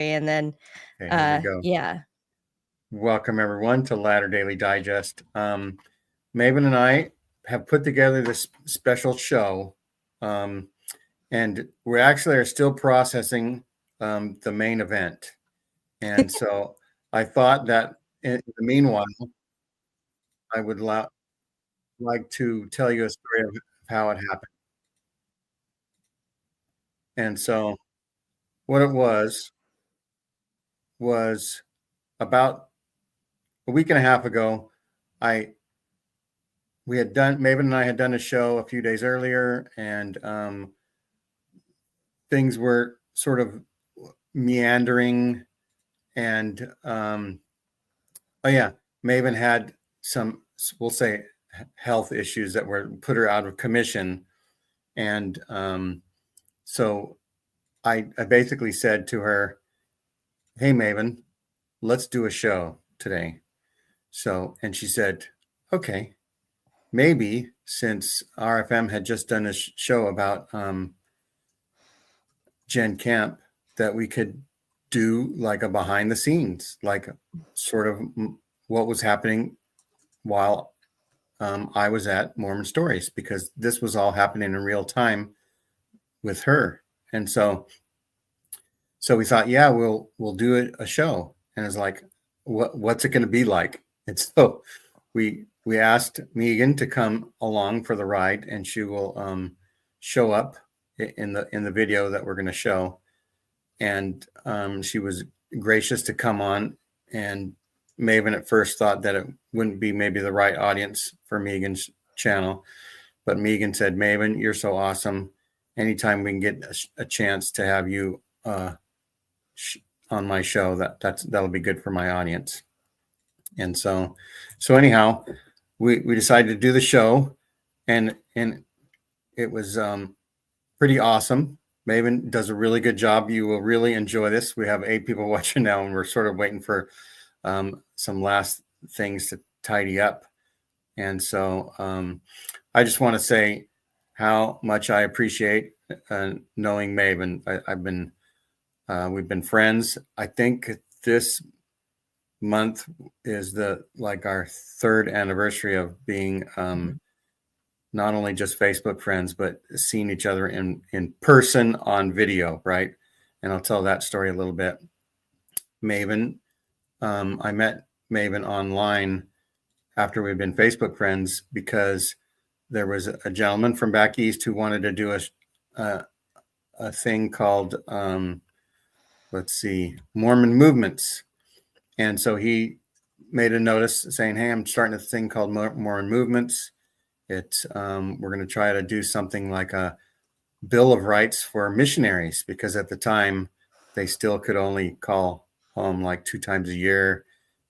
and then, Okay, here we go. yeah. Welcome everyone to Ladder Daily Digest. Maven and I have put together this special show, and we actually are still processing the main event. And so I thought that in the meanwhile, I would like to tell you a story of how it happened. And so what it was about a week and a half ago, Maven and I had done a show a few days earlier, and things were sort of meandering, and Maven had some, we'll say, health issues that were put her out of commission, and so I basically said to her, "Hey Maven, let's do a show today." So, and she said, "Okay, maybe," since RFM had just done a show about Gen Camp, that we could do like a behind the scenes, like sort of what was happening while I was at Mormon Stories, because this was all happening in real time with her. And so we thought, yeah, we'll do a show. And it's like, what's it going to be like? And so we asked Megan to come along for the ride, and she will show up in the video that we're going to show. And she was gracious to come on. And Maven at first thought that it wouldn't be maybe the right audience for Megan's channel, but Megan said, "Maven, you're so awesome. Anytime we can get a chance to have you on my show, that'll be good for my audience." And so anyhow, we decided to do the show, and it was pretty awesome. Maven does a really good job. You will really enjoy this. We have 8 people watching now, and we're sort of waiting for some last things to tidy up. And so I just want to say how much I appreciate knowing Maven. We've been friends. I think this month is our 3rd anniversary of being not only just Facebook friends, but seeing each other in person on video, right? And I'll tell that story a little bit. Maven, I met Maven online after we've been Facebook friends, because there was a gentleman from back east who wanted to do a thing called, Mormon movements. And so he made a notice saying, "Hey, I'm starting a thing called Mormon movements. It's we're going to try to do something like a Bill of Rights for missionaries," because at the time they still could only call home like 2 times a year,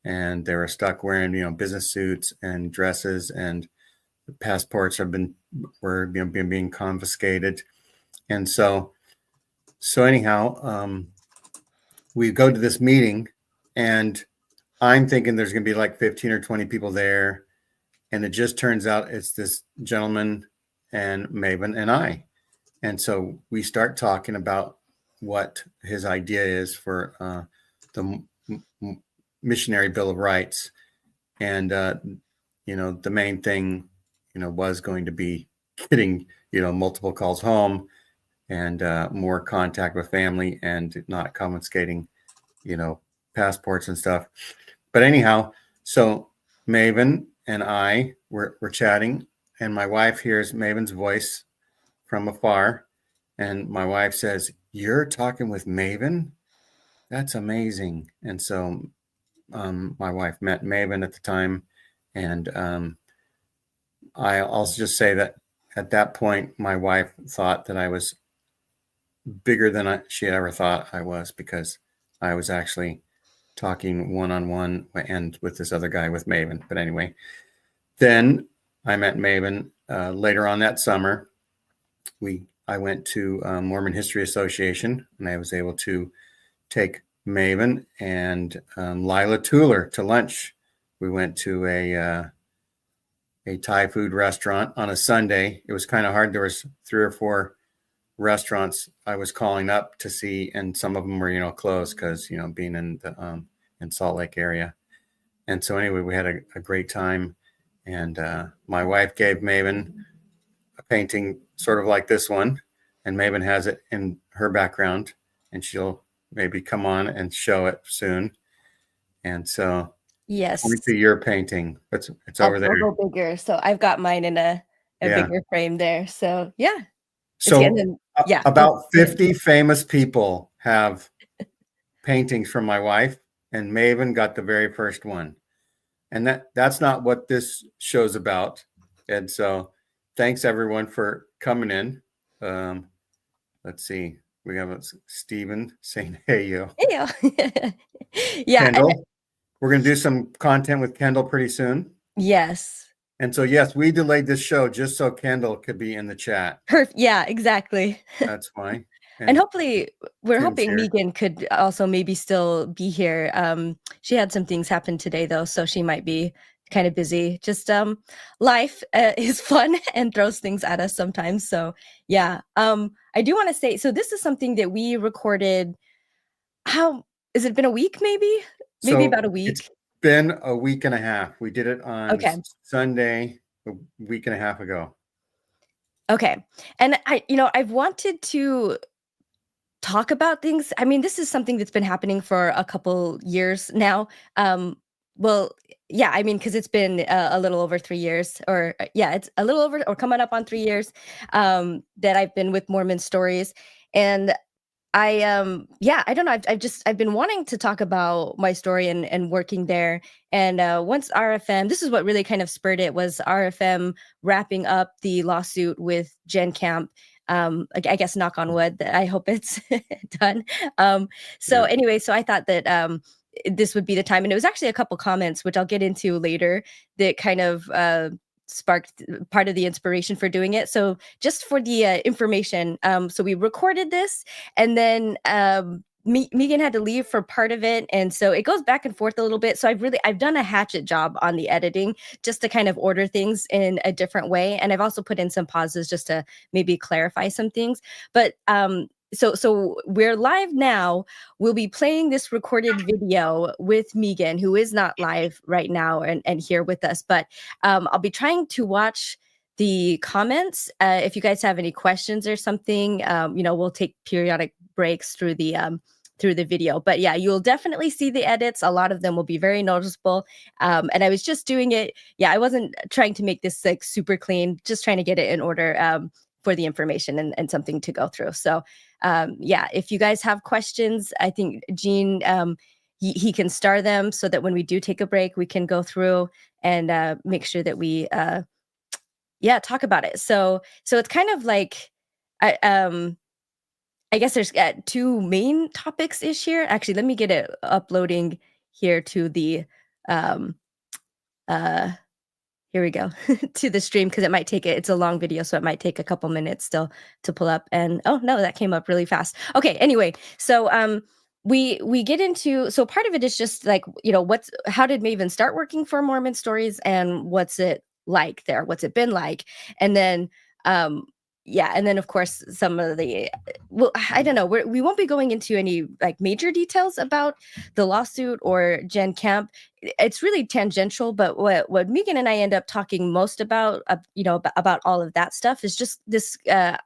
and they were stuck wearing business suits and dresses, and passports were being confiscated. And so anyhow, we go to this meeting, and I'm thinking there's going to be like 15 or 20 people there. And it just turns out it's this gentleman and Maven and I. And so we start talking about what his idea is for the missionary Bill of Rights. And, the main thing, was going to be getting, multiple calls home, and more contact with family, and not confiscating, passports and stuff. But anyhow, so Maven and I were chatting, and my wife hears Maven's voice from afar, and my wife says, "You're talking with Maven? That's amazing." And so my wife met Maven at the time, and I'll just say that at that point, my wife thought that I was bigger than she ever thought I was, because I was actually talking one-on-one and with this other guy, with Maven. But anyway, then I met Maven later on that summer. I went to Mormon History Association, and I was able to take Maven and Lila Tuller to lunch. We went to a Thai food restaurant on a Sunday. It was kind of hard. There was 3 or 4 restaurants I was calling up to see, and some of them were, you know, closed because, you know, being in the in Salt Lake area. And so anyway, we had a great time, and my wife gave Maven a painting sort of like this one, and Maven has it in her background, and she'll maybe come on and show it soon. And so, Yes. point to your painting. It's over there. I'll go bigger. So I've got mine in a Yeah. bigger frame there. So yeah. So yeah. about 50 famous people have paintings from my wife, and Maven got the very first one. And that's not what this show's about. And so thanks everyone for coming in. Let's see. We have Stephen saying, hey, you. Hey, yeah. Kendall. We're going to do some content with Kendall pretty soon. Yes. And so, yes, we delayed this show just so Kendall could be in the chat. Yeah, exactly. That's why. And hopefully we're Tim's hoping here. Megan could also maybe still be here. She had some things happen today though, so she might be kind of busy. Just life is fun and throws things at us sometimes. So yeah, I do want to say, so this is something that we recorded. How has it been, a week maybe about a week? It's been a week and a half. We did it on Sunday, a week and a half ago. Okay. And I've wanted to talk about things. I mean, this is something that's been happening for a couple years now. Well, yeah, I mean, because it's been a little over 3 years, or it's a little over or coming up on 3 years that I've been with Mormon Stories. And I don't know. I've been wanting to talk about my story and working there. And once RFM, this is what really kind of spurred it, was RFM wrapping up the lawsuit with Gen Camp. I guess knock on wood that I hope it's done. Anyway, so I thought that this would be the time, and it was actually a couple comments, which I'll get into later, that kind of sparked part of the inspiration for doing it. So just for the information, so we recorded this, and then Megan had to leave for part of it, and so it goes back and forth a little bit. So I've done a hatchet job on the editing, just to kind of order things in a different way, and I've also put in some pauses just to maybe clarify some things. But so we're live now. We'll be playing this recorded video with Megan, who is not live right now and here with us. But I'll be trying to watch the comments. If you guys have any questions or something, we'll take periodic breaks through the video. But yeah, you'll definitely see the edits. A lot of them will be very noticeable. And I was just doing it. Yeah, I wasn't trying to make this like super clean, just trying to get it in order for the information and something to go through. So if you guys have questions, I think Gene, he can star them so that when we do take a break, we can go through and make sure that we talk about it. So it's kind of like I guess there's two main topics ish here. Actually, let me get it uploading here to the here we go to the stream, because it might take it's a long video, so it might take a couple minutes still to pull up. And oh no, that came up really fast. Okay, anyway, so we get into, so part of it is just like, how did Maven start working for Mormon Stories, and what's it like there? What's it been like? And then and then of course some of the, well, I don't know, we won't be going into any like major details about the lawsuit or Gen Camp. It's really tangential, but what Megan and I end up talking most about, about all of that stuff, is just this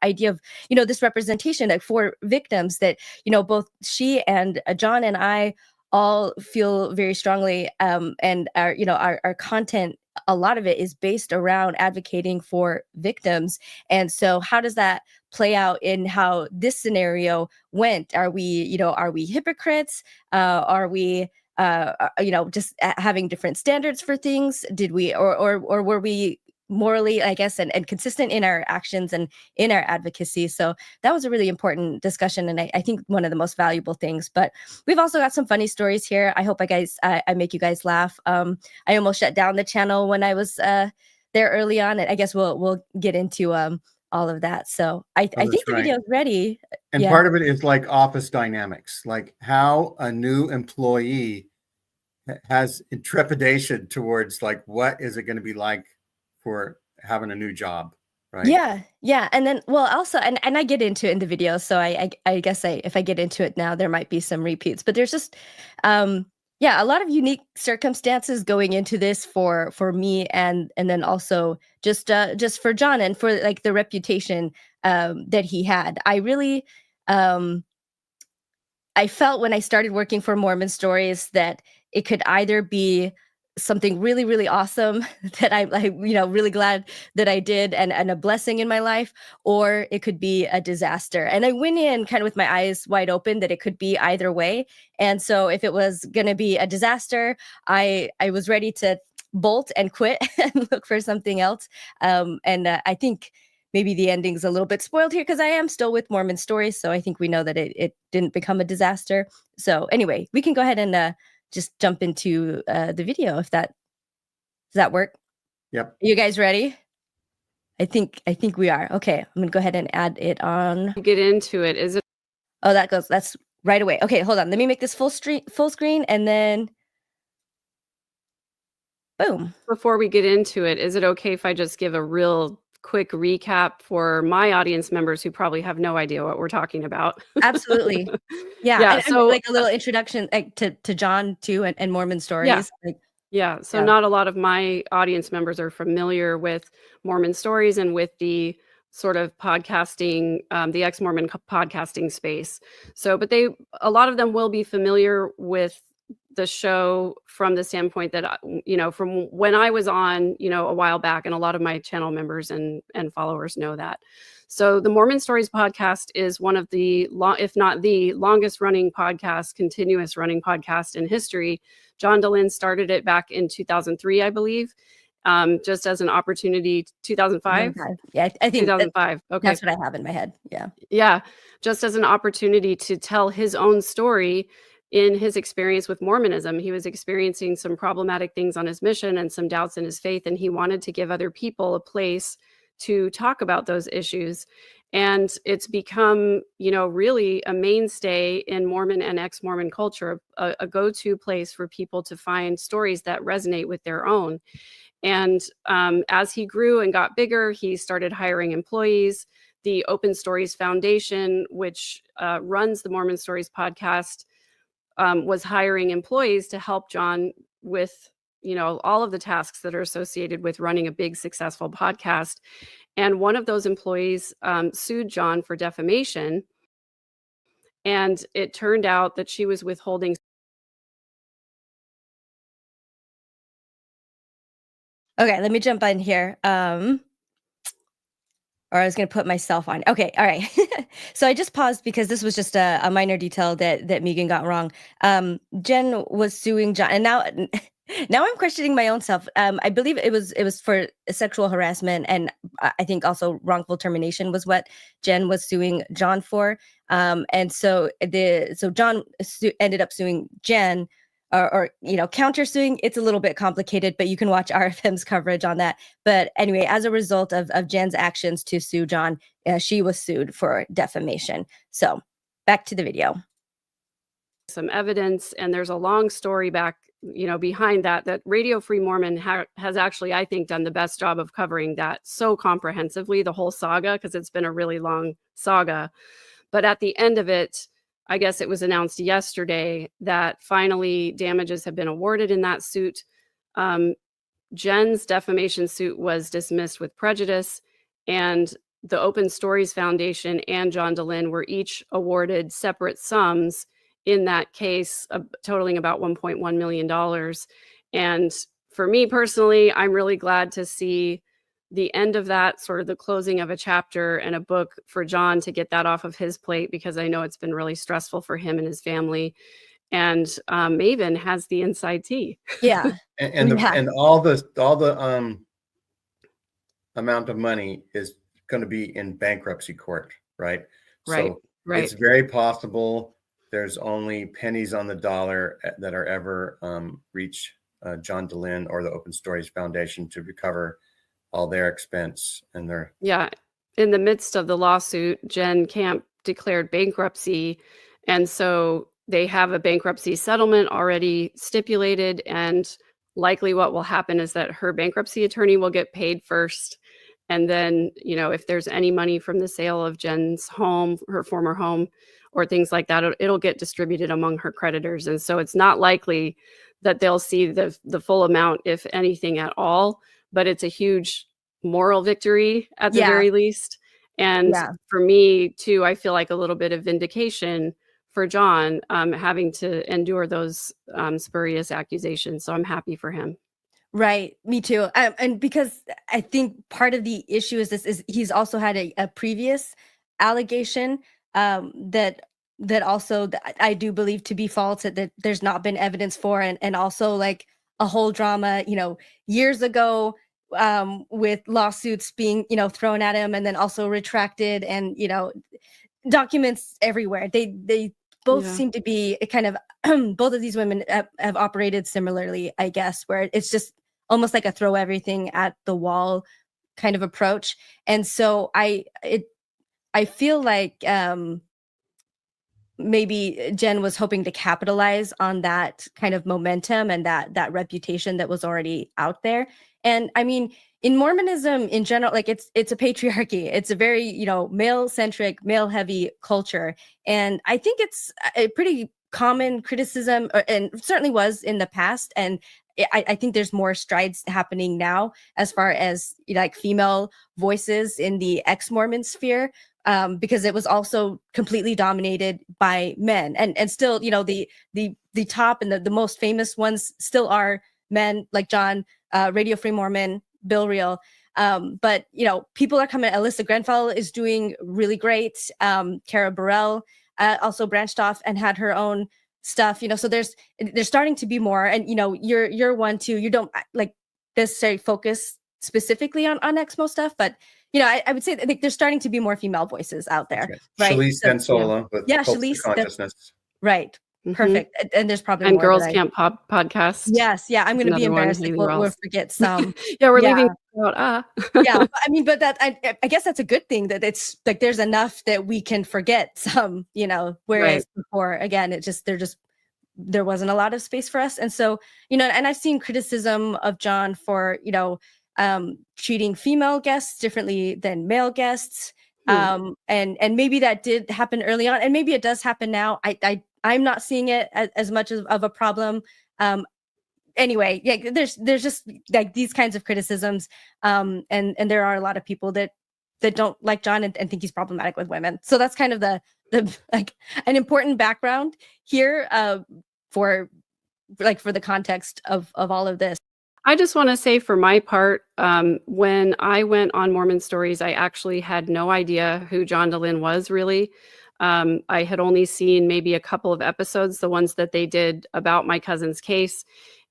idea of, this representation, like, for victims that, both she and John and I all feel very strongly, and our content, a lot of it is based around advocating for victims. And so how does that play out in how this scenario went? Are we hypocrites? Are we just having different standards for things? Did we, or were we morally, I guess, and consistent in our actions and in our advocacy? So that was a really important discussion, and I think one of the most valuable things. But we've also got some funny stories here. I hope I make you guys laugh. I almost shut down the channel when I was there early on, and I guess we'll get into all of that. So I think the video is ready. And part of it is like office dynamics, like how a new employee has trepidation towards, like, what is it going to be like for having a new job, right? Yeah, and then well, also, and I get into it in the video, so I guess if I get into it now, there might be some repeats, but there's just, yeah, a lot of unique circumstances going into this for me, and then also just for John and for like the reputation that he had. Um I felt when I started working for Mormon Stories that it could either be something really, really awesome that really glad that I did and a blessing in my life, or it could be a disaster. And I went in kind of with my eyes wide open that it could be either way. And so if it was going to be a disaster, I was ready to bolt and quit and look for something else. And I think maybe the ending's a little bit spoiled here because I am still with Mormon Stories, so I think we know that it didn't become a disaster. So anyway, we can go ahead and just jump into the video if that does that work? Yep. Are you guys ready? I think we are. Okay, I'm gonna go ahead and add it on. Get into it. Is it? Oh, that's right away. Okay, hold on. Let me make this full screen and then boom. Before we get into it, is it okay if I just give a real quick recap for my audience members who probably have no idea what we're talking about? Absolutely. Yeah, Yeah, and so like a little introduction like to John too and Mormon Stories. Like, yeah, so yeah. not a lot of my audience members are familiar with Mormon Stories and with the sort of podcasting, the ex-Mormon podcasting space. So, but a lot of them will be familiar with the show from the standpoint that, from when I was on, a while back, and a lot of my channel members and followers know that. So the Mormon Stories podcast is one of the, if not the longest running podcast, continuous running podcast in history. John Dehlin started it back in 2003, I believe, just as an opportunity. 2005? Yeah, I think 2005. Okay. that's what I have in my head. Yeah. Yeah, just as an opportunity to tell his own story in his experience with Mormonism. He was experiencing some problematic things on his mission and some doubts in his faith, and he wanted to give other people a place to talk about those issues. And it's become, really a mainstay in Mormon and ex-Mormon culture, a go-to place for people to find stories that resonate with their own. And as he grew and got bigger, he started hiring employees. The Open Stories Foundation, which runs the Mormon Stories podcast, was hiring employees to help John with, all of the tasks that are associated with running a big, successful podcast. And one of those employees sued John for defamation. And it turned out that she was withholding. Okay, let me jump in here. Or I was going to put myself on. Okay, all right. So I just paused because this was just a minor detail that Megan got wrong. Jen was suing John, and now I'm questioning my own self. I believe it was for sexual harassment, and I think also wrongful termination was what Jen was suing John for. And so John ended up suing Jen. Or countersuing. It's a little bit complicated, but you can watch RFM's coverage on that. But anyway, as a result of Jen's actions to sue John, she was sued for defamation. So back to the video. Some evidence, and there's a long story back, behind that Radio Free Mormon has actually, I think, done the best job of covering that so comprehensively, the whole saga, because it's been a really long saga. But at the end of it, I guess it was announced yesterday that finally damages have been awarded in that suit. Jen's defamation suit was dismissed with prejudice, and the Open Stories Foundation and John Dehlin were each awarded separate sums in that case, totaling about $1.1 million. And for me personally, I'm really glad to see the end of that, sort of the closing of a chapter and a book for John to get that off of his plate, because I know it's been really stressful for him and his family. And Maven has the inside tea. Yeah. and all the amount of money is going to be in bankruptcy court, right? Right. So right. It's very possible there's only pennies on the dollar that are ever reach John Dehlin or the Open Stories Foundation to recover all their expense and their. Yeah. In the midst of the lawsuit, Jen Camp declared bankruptcy. And so they have a bankruptcy settlement already stipulated. And likely what will happen is that her bankruptcy attorney will get paid first. And then, if there's any money from the sale of Jen's home, her former home, or things like that, it'll get distributed among her creditors. And so it's not likely that they'll see the full amount, if anything at all, but it's a huge moral victory at the Yeah. very least. And Yeah. for me too, I feel like a little bit of vindication for John, having to endure those spurious accusations. So I'm happy for him. Right. Me too. And because I think part of the issue is this is he's also had a previous allegation that also I do believe to be false, that there's not been evidence for, and also like a whole drama, years ago, with lawsuits being, thrown at him and then also retracted, and, documents everywhere. They both Yeah. seem to be kind of both of these women have operated similarly, I guess, where it's just almost like a throw everything at the wall kind of approach. And so I feel like maybe Jen was hoping to capitalize on that kind of momentum and that reputation that was already out there. And I mean, in Mormonism in general, like it's a patriarchy. It's a very, male centric, male heavy culture. And I think it's a pretty common criticism, and certainly was in the past. And I think there's more strides happening now as far as like female voices in the ex-Mormon sphere, because it was also completely dominated by men, and still, the top and the most famous ones still are men, like John, Radio Free Mormon, Bill Reel. But people are coming. Alyssa Grenfell is doing really great. Cara Burrell also branched off and had her own stuff. So there's starting to be more, and you're one too. You don't like necessarily focus specifically on Exmo stuff, but I would say that there's starting to be more female voices out there, right? Shalise So, Bensola with yeah, Cults of Shalise, Consciousness. right. Mhm. Perfect. And there's probably And more Girls that Camp podcast. Yes, yeah, I'm is going to be another one, embarrassed if Haley we'll Ross. forget some. Yeah, we're Yeah. leaving out. Yeah, but I mean, but that I guess that's a good thing, that it's like there's enough that we can forget some, whereas before, again, there wasn't a lot of space for us. And so, and I've seen criticism of John for, treating female guests differently than male guests. And maybe that did happen early on, and maybe it does happen now. I'm not seeing it as much of a problem. Anyway, yeah, there's just like these kinds of criticisms. And there are a lot of people that don't like John and think he's problematic with women. So that's kind of the like an important background here, for the context of all of this. I just want to say, for my part, when I went on Mormon Stories, I actually had no idea who John DeLynn was, really. I had only seen maybe a couple of episodes, the ones that they did about my cousin's case.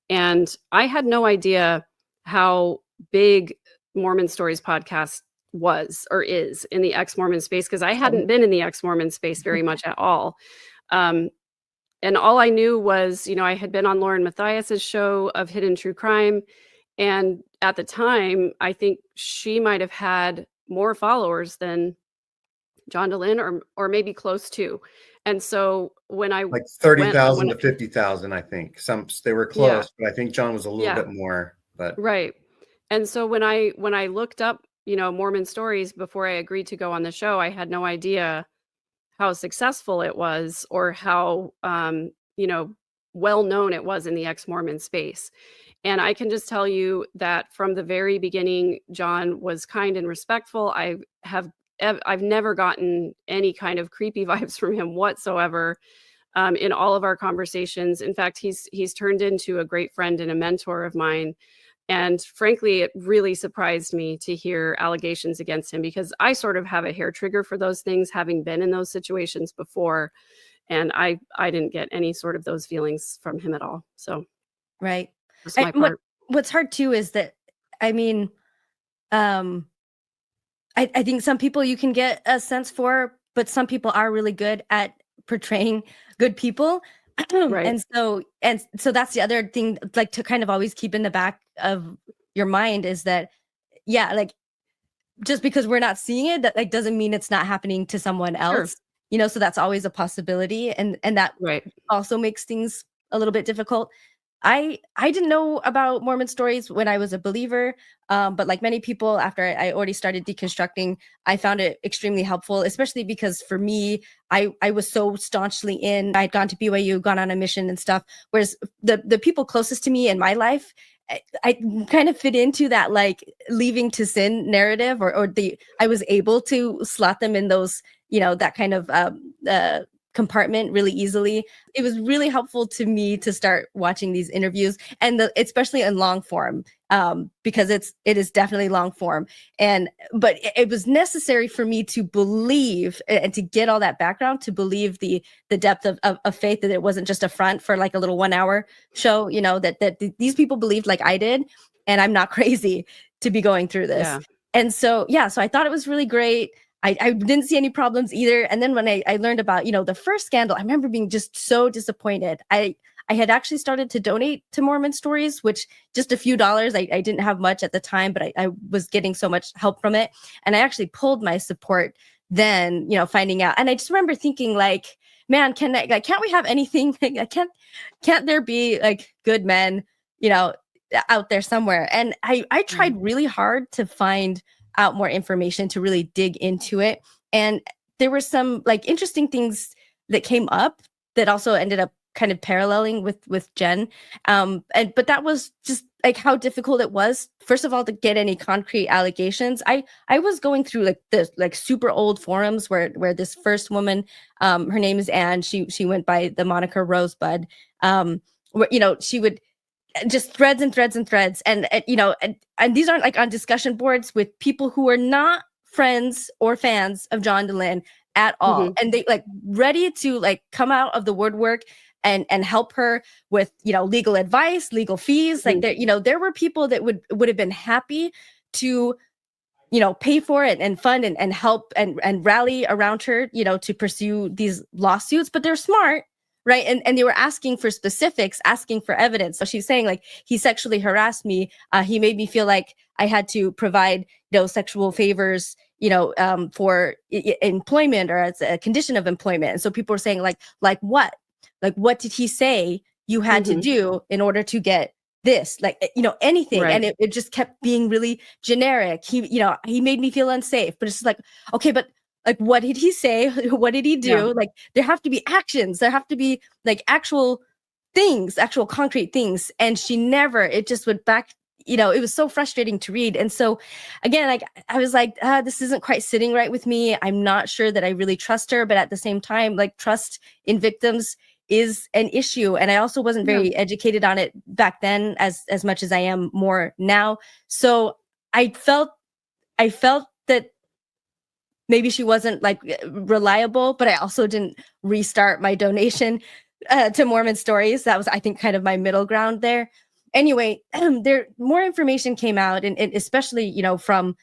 And I had no idea how big Mormon Stories podcast was or is in the ex-Mormon space, because I hadn't been in the ex-Mormon space very much at all. And all I knew was, I had been on Lauren Matthias's show of Hidden True Crime. And at the time, I think she might have had more followers than John DeLynn, or maybe close to. And so when I like 30,000 to 50,000, I think they were close, but I think John was a little bit more. But right. And so when I looked up, Mormon Stories before I agreed to go on the show, I had no idea how successful it was, or how well known it was in the ex-Mormon space. And I can just tell you that from the very beginning, John was kind and respectful. I've never gotten any kind of creepy vibes from him whatsoever, in all of our conversations. In fact, he's turned into a great friend and a mentor of mine. And frankly, it really surprised me to hear allegations against him, because I sort of have a hair trigger for those things, having been in those situations before. And I didn't get any sort of those feelings from him at all. So, right. that's my part. What's hard too is that, I mean, I think some people you can get a sense for, but some people are really good at portraying good people. Right. And so that's the other thing, like, to kind of always keep in the back of your mind, is that, yeah, like, just because we're not seeing it, that like doesn't mean it's not happening to someone else. So that's always a possibility, and that Right. also makes things a little bit difficult. I didn't know about Mormon stories when I was a believer, but like many people, after I already started deconstructing, I found it extremely helpful, especially because for me, I was so staunchly in. I'd gone to BYU, gone on a mission and stuff. Whereas the people closest to me in my life, I kind of fit into that like leaving to sin narrative, or the I was able to slot them in those, that kind of compartment really easily. It was really helpful to me to start watching these interviews, and especially in long form, because it is definitely long form. But it was necessary for me to believe and to get all that background, to believe the depth of faith, that it wasn't just a front for like a little 1 hour show, that these people believed like I did, and I'm not crazy to be going through this. Yeah. And so, so I thought it was really great. I didn't see any problems either. And then when I learned about, the first scandal, I remember being just so disappointed. I had actually started to donate to Mormon Stories, which just a few dollars. I didn't have much at the time, but I was getting so much help from it. And I actually pulled my support then, finding out. And I just remember thinking like, man, can't we have anything? Can't there be like good men, out there somewhere? And I tried really hard to find out more information, to really dig into it. And there were some like interesting things that came up that also ended up kind of paralleling with Jen. But that was just like how difficult it was, first of all, to get any concrete allegations. I was going through like the like super old forums where this first woman, her name is Anne, she went by the moniker Rosebud, where, she would just threads and threads and threads, and these aren't like on discussion boards with people who are not friends or fans of John Dehlin at all, and they like ready to like come out of the woodwork and help her with legal advice, legal fees. Like there were people that would have been happy to pay for it and fund and help and rally around her, to pursue these lawsuits. But they're smart, right? And they were asking for specifics, asking for evidence. So she's saying like, he sexually harassed me. He made me feel like I had to provide, sexual favors, for employment or as a condition of employment. And so people were saying like what? Like, what did he say you had to do in order to get this? Like, anything. Right. And it just kept being really generic. He made me feel unsafe, but it's just like, okay, but like, what did he say? What did he do? Yeah. Like, there have to be actions. There have to be like actual things, actual concrete things. And she never, it just went back, it was so frustrating to read. And so again, like I was like, this isn't quite sitting right with me. I'm not sure that I really trust her, but at the same time, like trust in victims is an issue. And I also wasn't very educated on it back then as much as I am more now. So I felt that maybe she wasn't like reliable, but I also didn't restart my donation to Mormon Stories. That was, I think, kind of my middle ground there. Anyway, there more information came out, and especially, from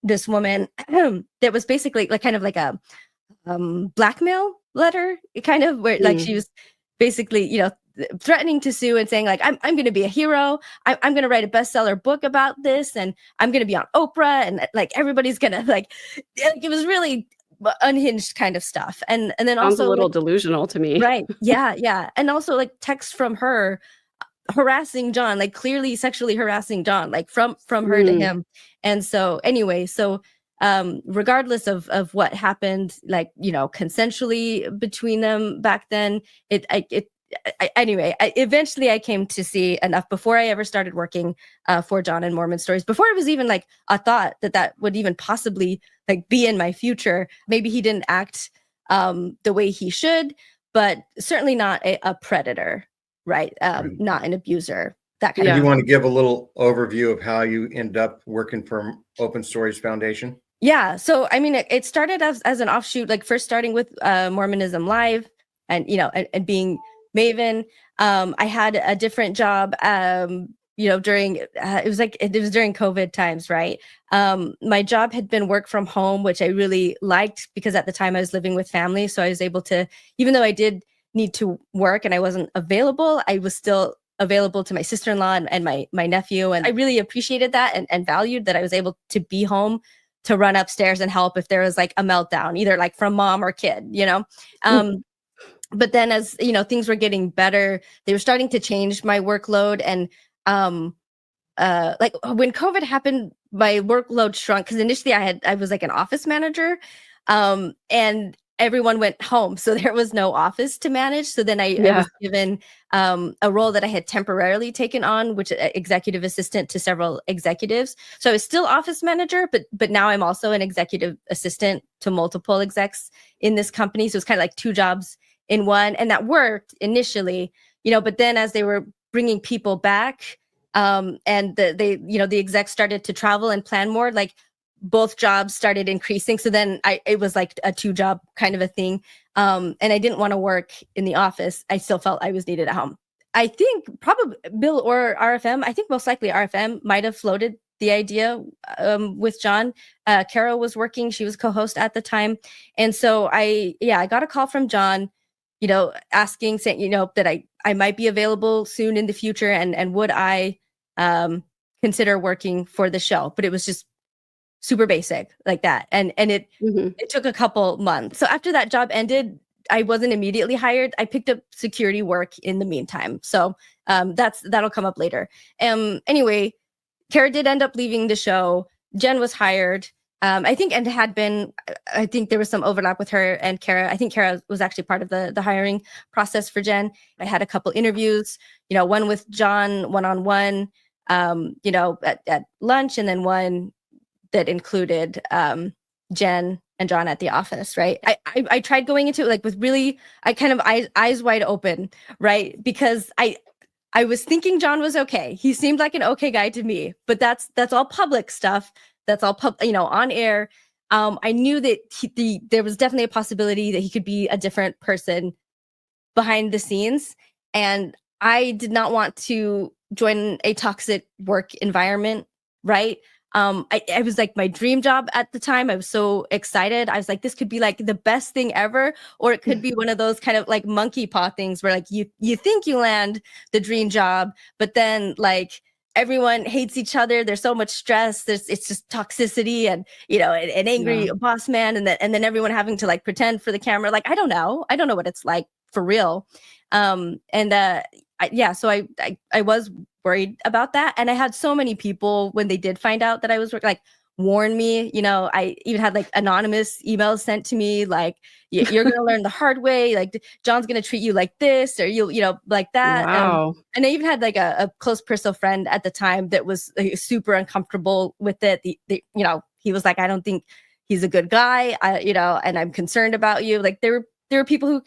this woman that was basically like kind of like a blackmail letter, kind of, where like she was basically, threatening to sue and saying like, I'm going to be a hero. I'm going to write a bestseller book about this, and I'm going to be on Oprah, and like everybody's going to like, it was really unhinged kind of stuff. And then Sounds also a little like, delusional to me. right. Yeah. And also like texts from her harassing John, like clearly sexually harassing John, like from her to him. And so anyway, regardless of what happened, like, consensually between them back then, eventually I came to see enough before I ever started working for John and Mormon Stories, before it was even like a thought that would even possibly like be in my future. Maybe he didn't act the way he should, but certainly not a predator, right? Not an abuser, that kind Do of. you want to give a little overview of how you end up working for Open Stories Foundation? Yeah. So, I mean, it started as an offshoot, like first starting with Mormonism Live and, and being Maven. I had a different job, during, it was during COVID times, right? My job had been work from home, which I really liked because at the time I was living with family. So I was able to, even though I did need to work and I wasn't available, I was still available to my sister-in-law and my nephew. And I really appreciated that and valued that I was able to be home to run upstairs and help if there was like a meltdown, either like from mom or kid, But then as, things were getting better, they were starting to change my workload. And like when COVID happened, my workload shrunk because initially I was like an office manager, and everyone went home, so there was no office to manage. So then I Yeah. was given a role that I had temporarily taken on, which executive assistant to several executives. So I was still office manager, but now I'm also an executive assistant to multiple execs in this company. So it's kind of like two jobs in one, and that worked initially, But then as they were bringing people back, and the execs started to travel and plan more, like both jobs started increasing. So then it was like a two job kind of a thing. And I didn't want to work in the office. I still felt I was needed at home. I think probably Bill or RFM, I think most likely RFM might have floated the idea with John. Kara was working, she was co-host at the time. And so I got a call from John, asking, saying, that I might be available soon in the future, and would I consider working for the show. But it was just super basic like that, and it took a couple months. So after that job ended, I wasn't immediately hired. I picked up security work in the meantime. So that'll come up later. Anyway, Kara did end up leaving the show. Jen was hired. I think, and I think there was some overlap with her and Kara. I think Kara was actually part of the hiring process for Jen. I had a couple interviews, one with John one-on-one, at lunch, and then one that included Jen and John at the office, right? I tried going into it like with really, I kind of eyes wide open, right? Because I was thinking John was okay. He seemed like an okay guy to me, but that's all public stuff. That's all on air. I knew that there was definitely a possibility that he could be a different person behind the scenes, and I did not want to join a toxic work environment, right? I was like my dream job at the time. I was so excited. I was like, this could be like the best thing ever, or it could be one of those kind of like monkey paw things where like you think you land the dream job, but then like everyone hates each other. There's so much stress. It's just toxicity and an angry boss man, and then everyone having to like pretend for the camera. Like I don't know what it's like for real. So I was worried about that. And I had so many people when they did find out that I was like warn me, I even had like anonymous emails sent to me, like you're going to learn the hard way. Like John's going to treat you like this, or like that. Wow. And I even had like a close personal friend at the time that was like, super uncomfortable with it. He was like, I don't think he's a good guy. And I'm concerned about you. Like there were people who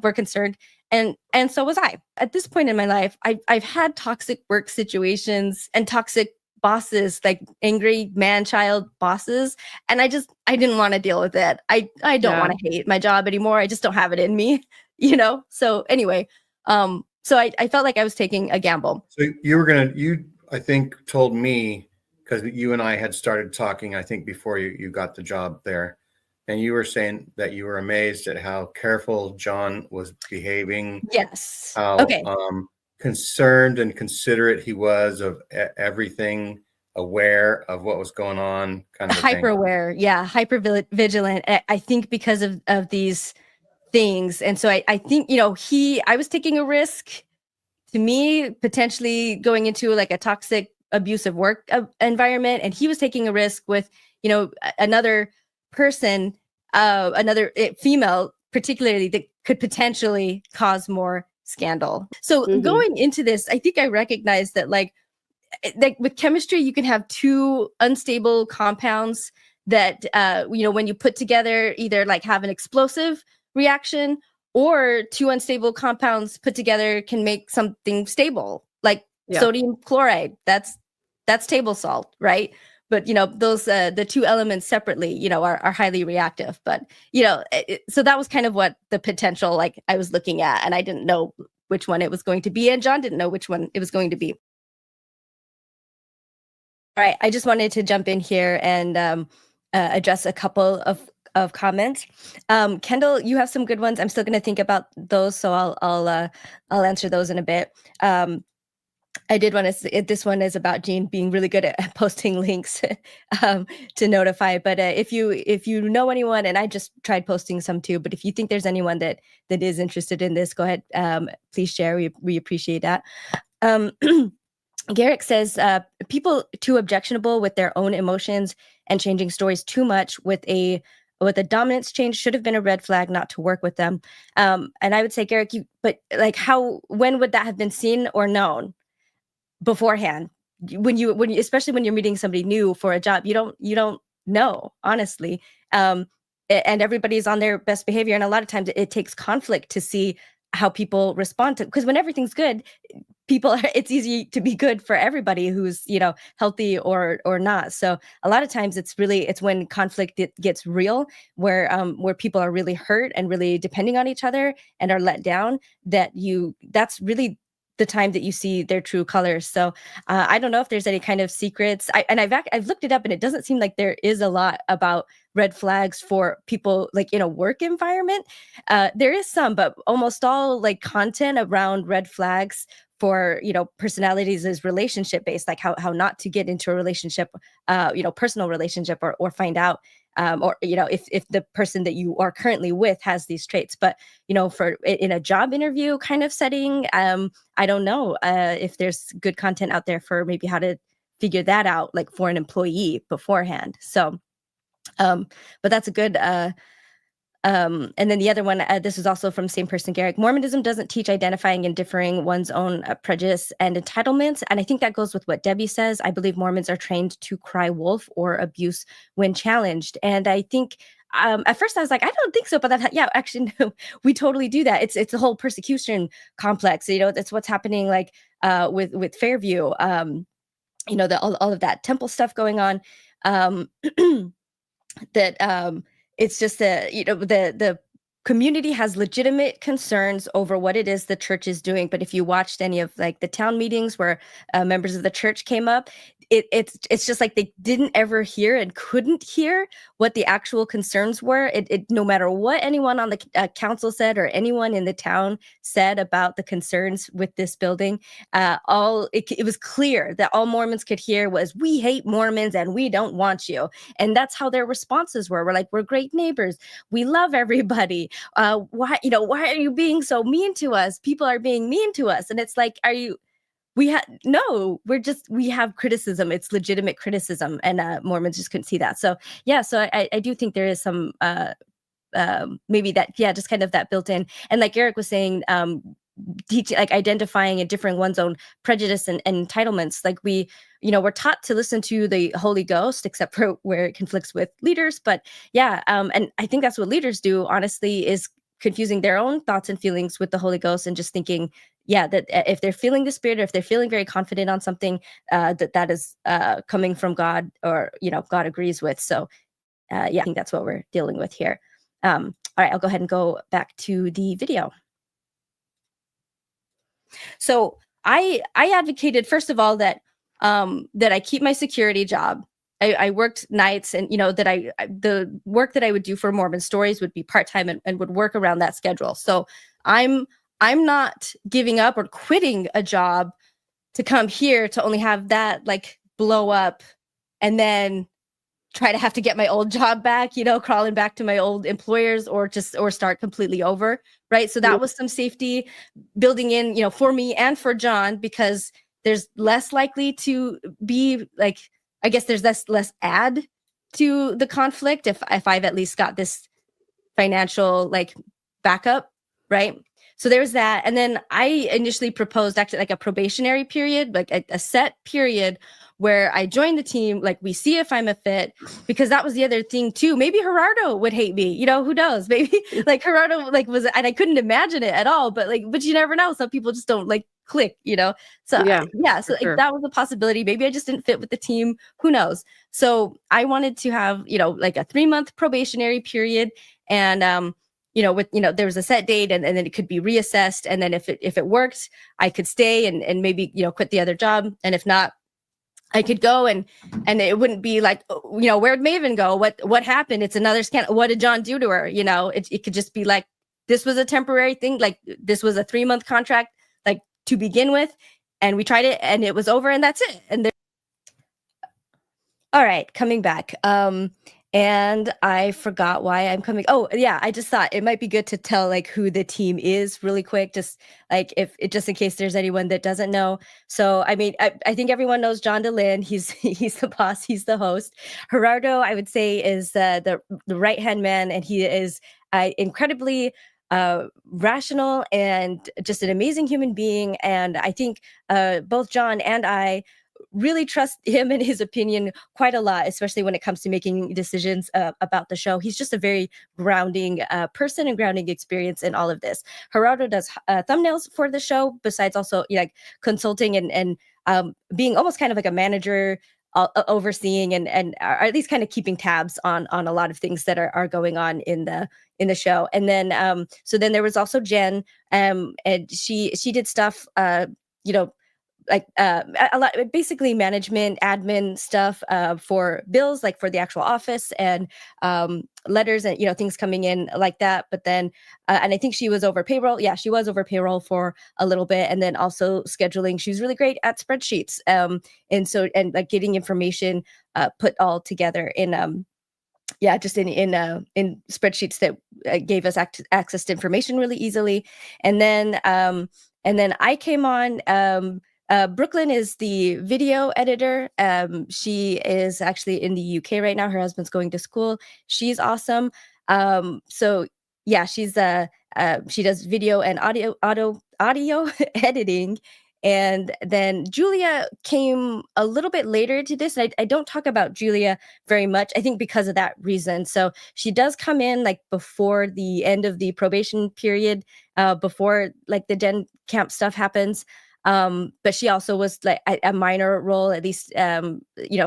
were concerned. And so was I. At this point in my life, I've had toxic work situations and toxic bosses, like angry man-child bosses, and I didn't want to deal with it. I don't want to hate my job anymore. I just don't have it in me, So anyway, so I felt like I was taking a gamble. So you I think told me, because you and I had started talking, I think before you got the job there. And you were saying that you were amazed at how careful John was behaving. Yes. How concerned and considerate he was of everything, aware of what was going on, kind of hyper aware. Yeah, hyper vigilant. I think because of these things. And so I think, I was taking a risk, to me, potentially going into like a toxic, abusive work environment. And he was taking a risk with, another person, another female, particularly, that could potentially cause more scandal. So going into this, I think I recognized that like with chemistry, you can have two unstable compounds that, when you put together, either like have an explosive reaction, or two unstable compounds put together can make something stable, like sodium chloride. That's table salt, right? But those the two elements separately, are highly reactive. But so that was kind of what the potential, like I was looking at, and I didn't know which one it was going to be, and John didn't know which one it was going to be. All right, I just wanted to jump in here and address a couple of comments. Kendall, you have some good ones. I'm still going to think about those, so I'll answer those in a bit. I did want to say this one is about Jean being really good at posting links to notify. But if you know anyone, and I just tried posting some too, but if you think there's anyone that is interested in this, go ahead. Please share. We appreciate that. Garrick says people too objectionable with their own emotions and changing stories too much with a dominance change should have been a red flag not to work with them. And I would say, Garrick, but like when would that have been seen or known beforehand? When you especially when you're meeting somebody new for a job, you don't know, honestly. And everybody's on their best behavior, and a lot of times it takes conflict to see how people respond to, because when everything's good, it's easy to be good for everybody who's healthy or not. So a lot of times it's when conflict gets real, where people are really hurt and really depending on each other and are let down, that's really the time that you see their true colors. So I don't know if there's any kind of secrets. I've looked it up, and it doesn't seem like there is a lot about red flags for people like in a work environment. There is some, but almost all like content around red flags for personalities is relationship based, like how not to get into a relationship, personal relationship, or find out or if the person that you are currently with has these traits. But for in a job interview kind of setting, I don't know if there's good content out there for maybe how to figure that out, like for an employee beforehand. So but that's a good and then the other one, this is also from same person, Garrick. Mormonism doesn't teach identifying and differing one's own prejudice and entitlements. And I think that goes with what Debbie says. I believe Mormons are trained to cry wolf or abuse when challenged. And I think at first I was like, I don't think so. But actually, no, we totally do that. It's a whole persecution complex. That's what's happening like with Fairview, all of that temple stuff going on. That it's just that the community has legitimate concerns over what it is the church is doing. But if you watched any of like the town meetings where members of the church came up, it's just like they didn't ever hear and couldn't hear what the actual concerns were. It no matter what anyone on the council said or anyone in the town said about the concerns with this building, it was clear that all Mormons could hear was, "We hate Mormons and we don't want you." And that's how their responses were. We're like, "We're great neighbors. We love everybody. Why are you being so mean to us? People are being mean to us." And it's like, we have criticism. It's legitimate criticism, and Mormons just couldn't see that. So I do think there is some maybe that, just kind of that built in. And like Eric was saying, teaching, like identifying and differing one's own prejudice and entitlements. Like we're taught to listen to the Holy Ghost, except for where it conflicts with leaders. But and I think that's what leaders do, honestly, is confusing their own thoughts and feelings with the Holy Ghost, and just thinking, that if they're feeling the Spirit, or if they're feeling very confident on something, that is coming from God, or God agrees with. So I think that's what we're dealing with here. All right, I'll go ahead and go back to the video. So I advocated, first of all, that I keep my security job. I worked nights, and that the work that I would do for Mormon Stories would be part-time and would work around that schedule. So I'm not giving up or quitting a job to come here to only have that like blow up and then try to have to get my old job back, crawling back to my old employers, or start completely over. Right. So that was some safety building in, for me and for John, because there's less likely to be like, I guess there's less add to the conflict if I've at least got this financial like backup. Right. So there's that. And then I initially proposed actually like a probationary period, like a set period where I join the team, like we see if I'm a fit, because that was the other thing too. Maybe Gerardo would hate me, who knows? Maybe like Gerardo like was, and I couldn't imagine it at all, but you never know. Some people just don't like click, So so like, that was a possibility. Maybe I just didn't fit with the team. Who knows? So I wanted to have, like a 3-month probationary period, and there was a set date, and then it could be reassessed. And then if it worked, I could stay and maybe, quit the other job. And if not, I could go, and it wouldn't be like, where'd Maven go? What happened? It's another scandal. What did John do to her? It could just be like, this was a temporary thing. Like this was a 3-month contract, like to begin with. and we tried it, and it was over, and that's it. And all right, coming back. And I forgot why I'm coming. Oh, yeah, I just thought it might be good to tell like who the team is really quick, just like if it just in case there's anyone that doesn't know. So I mean, I think everyone knows John DeLynn. He's the boss, he's the host. Gerardo, I would say, is the right hand man, and he is incredibly rational and just an amazing human being. And I think both John and I really trust him and his opinion quite a lot, especially when it comes to making decisions about the show. He's just a very grounding person and grounding experience in all of this. Gerardo does thumbnails for the show, besides also like consulting and being almost kind of like a manager, overseeing and or at least kind of keeping tabs on a lot of things that are going on in the show. And then so then there was also Jen, and she did stuff you know, like a lot, basically management admin stuff for bills, like for the actual office, and letters and things coming in like that. But then and I think she was over payroll. Yeah, she was over payroll for a little bit, and then also scheduling. She was really great at spreadsheets, and like getting information put all together in yeah, just in spreadsheets that gave us access to information really easily. And then I came on. Brooklyn is the video editor. She is actually in the UK right now. Her husband's going to school. She's awesome. So yeah, she does video and audio editing. And then Julia came a little bit later to this. I don't talk about Julia very much, I think, because of that reason. So she does come in like before the end of the probation period, before like the Gen Camp stuff happens. But she also was like a minor role, at least,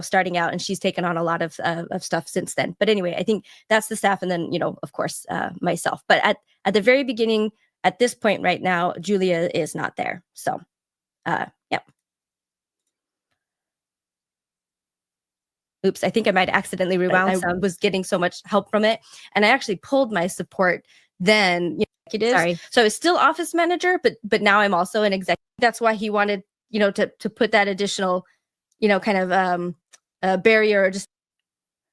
starting out, and she's taken on a lot of stuff since then. But anyway, I think that's the staff, and then of course, myself. But at the very beginning, at this point right now, Julia is not there. So, yep. Oops, I think I might accidentally rewound. I was getting so much help from it, and I actually pulled my support then. Sorry. So I was still office manager, but now I'm also an executive. That's why he wanted, to put that additional, kind of barrier. Or just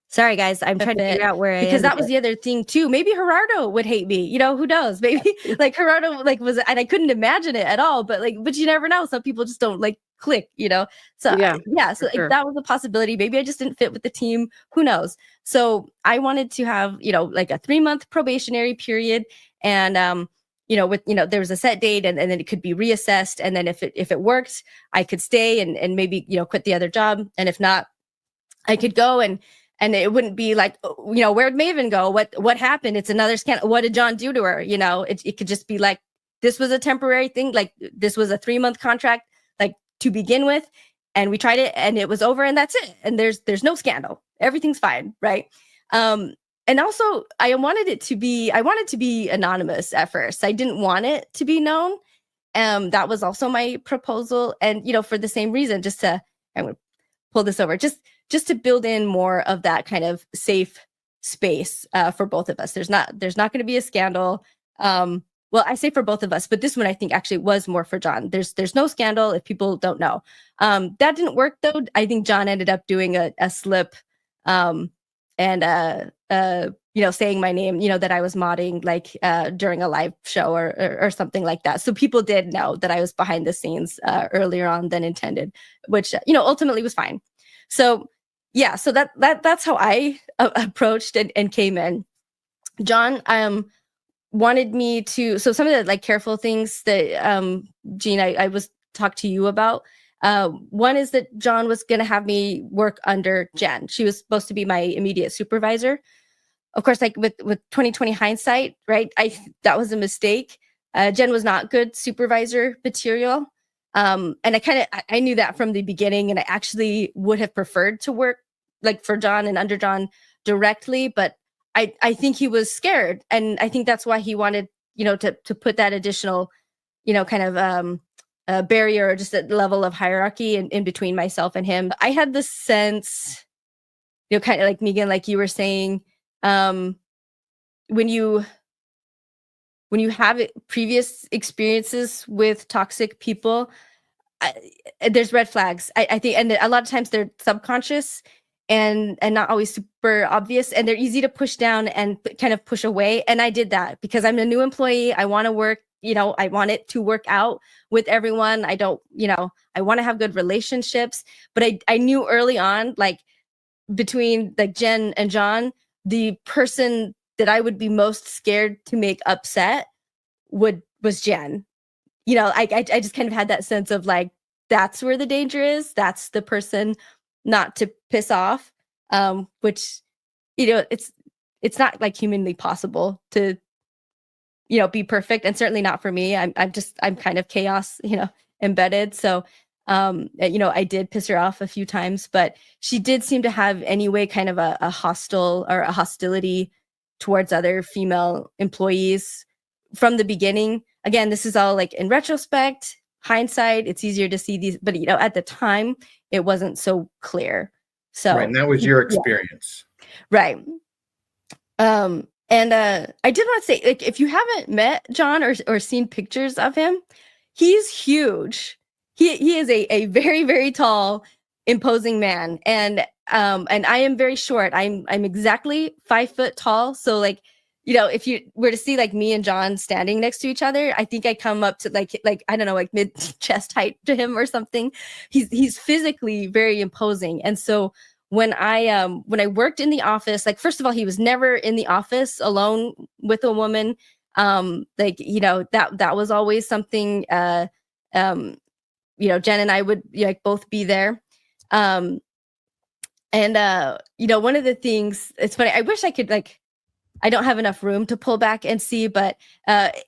sorry, guys, I'm trying to figure out where because that was the other thing too. Maybe Gerardo would hate me. Who knows? Maybe like Gerardo was, and I couldn't imagine it at all. But you never know. Some people just don't click. So yeah. So sure. That was a possibility. Maybe I just didn't fit with the team. Who knows? So I wanted to have like a 3-month probationary period. And there was a set date, and then it could be reassessed. And then if it worked, I could stay and maybe quit the other job. And if not, I could go and it wouldn't be like, where'd Maven go? What happened? It's another scandal. What did John do to her? It could just be like, this was a temporary thing. Like this was a 3-month contract, like to begin with, and we tried it and it was over, and that's it. And there's no scandal. Everything's fine, right? And also, I wanted to be anonymous at first. I didn't want it to be known. That was also my proposal. And, for the same reason, I'm going to pull this over, just to build in more of that kind of safe space for both of us. There's not going to be a scandal. Well, I say for both of us, but this one I think actually was more for John. There's no scandal if people don't know. That didn't work though. I think John ended up doing a slip. And saying my name, that I was modding during a live show or something like that. So people did know that I was behind the scenes earlier on than intended, which ultimately was fine. So yeah, so that's how I approached and came in. John wanted me to. So some of the careful things that Jean, I was talked to you about. One is that John was going to have me work under Jen. She was supposed to be my immediate supervisor. Of course, with 2020 hindsight, right? That was a mistake. Jen was not good supervisor material. And I knew that from the beginning, and I actually would have preferred to work for John and under John directly, but I think he was scared. And I think that's why he wanted, to put that additional, kind of barrier, or just a level of hierarchy in between myself and him. I had the sense, kind of like Megan, like you were saying, when you have previous experiences with toxic people, there's red flags. I think, and a lot of times they're subconscious and not always super obvious, and they're easy to push down and kind of push away. And I did that because I'm a new employee. I want to work, I want it to work out with everyone. I don't, I want to have good relationships. But I knew early on, like between like Jen and John, the person that I would be most scared to make upset was Jen. I just kind of had that sense of like, that's where the danger is. That's the person not to piss off, which, it's not like humanly possible to, be perfect, and certainly not for me. I'm kind of chaos, embedded. So, I did piss her off a few times, but she did seem to have anyway kind of a hostile or a hostility towards other female employees from the beginning. Again, this is all like in retrospect, hindsight, it's easier to see these, but at the time it wasn't so clear. So right, and that was your experience. Right. And I did want to say, like, if you haven't met John or seen pictures of him, he's huge. He is a very, very tall, imposing man. And I am very short. I'm exactly 5 foot tall. So like, if you were to see like me and John standing next to each other, I think I come up to like I don't know, like mid chest height to him or something. He's physically very imposing. And so when I worked in the office, like, first of all, he was never in the office alone with a woman. That was always something. Jen and I would like both be there. One of the things, it's funny, I wish I could, like, I don't have enough room to pull back and see, but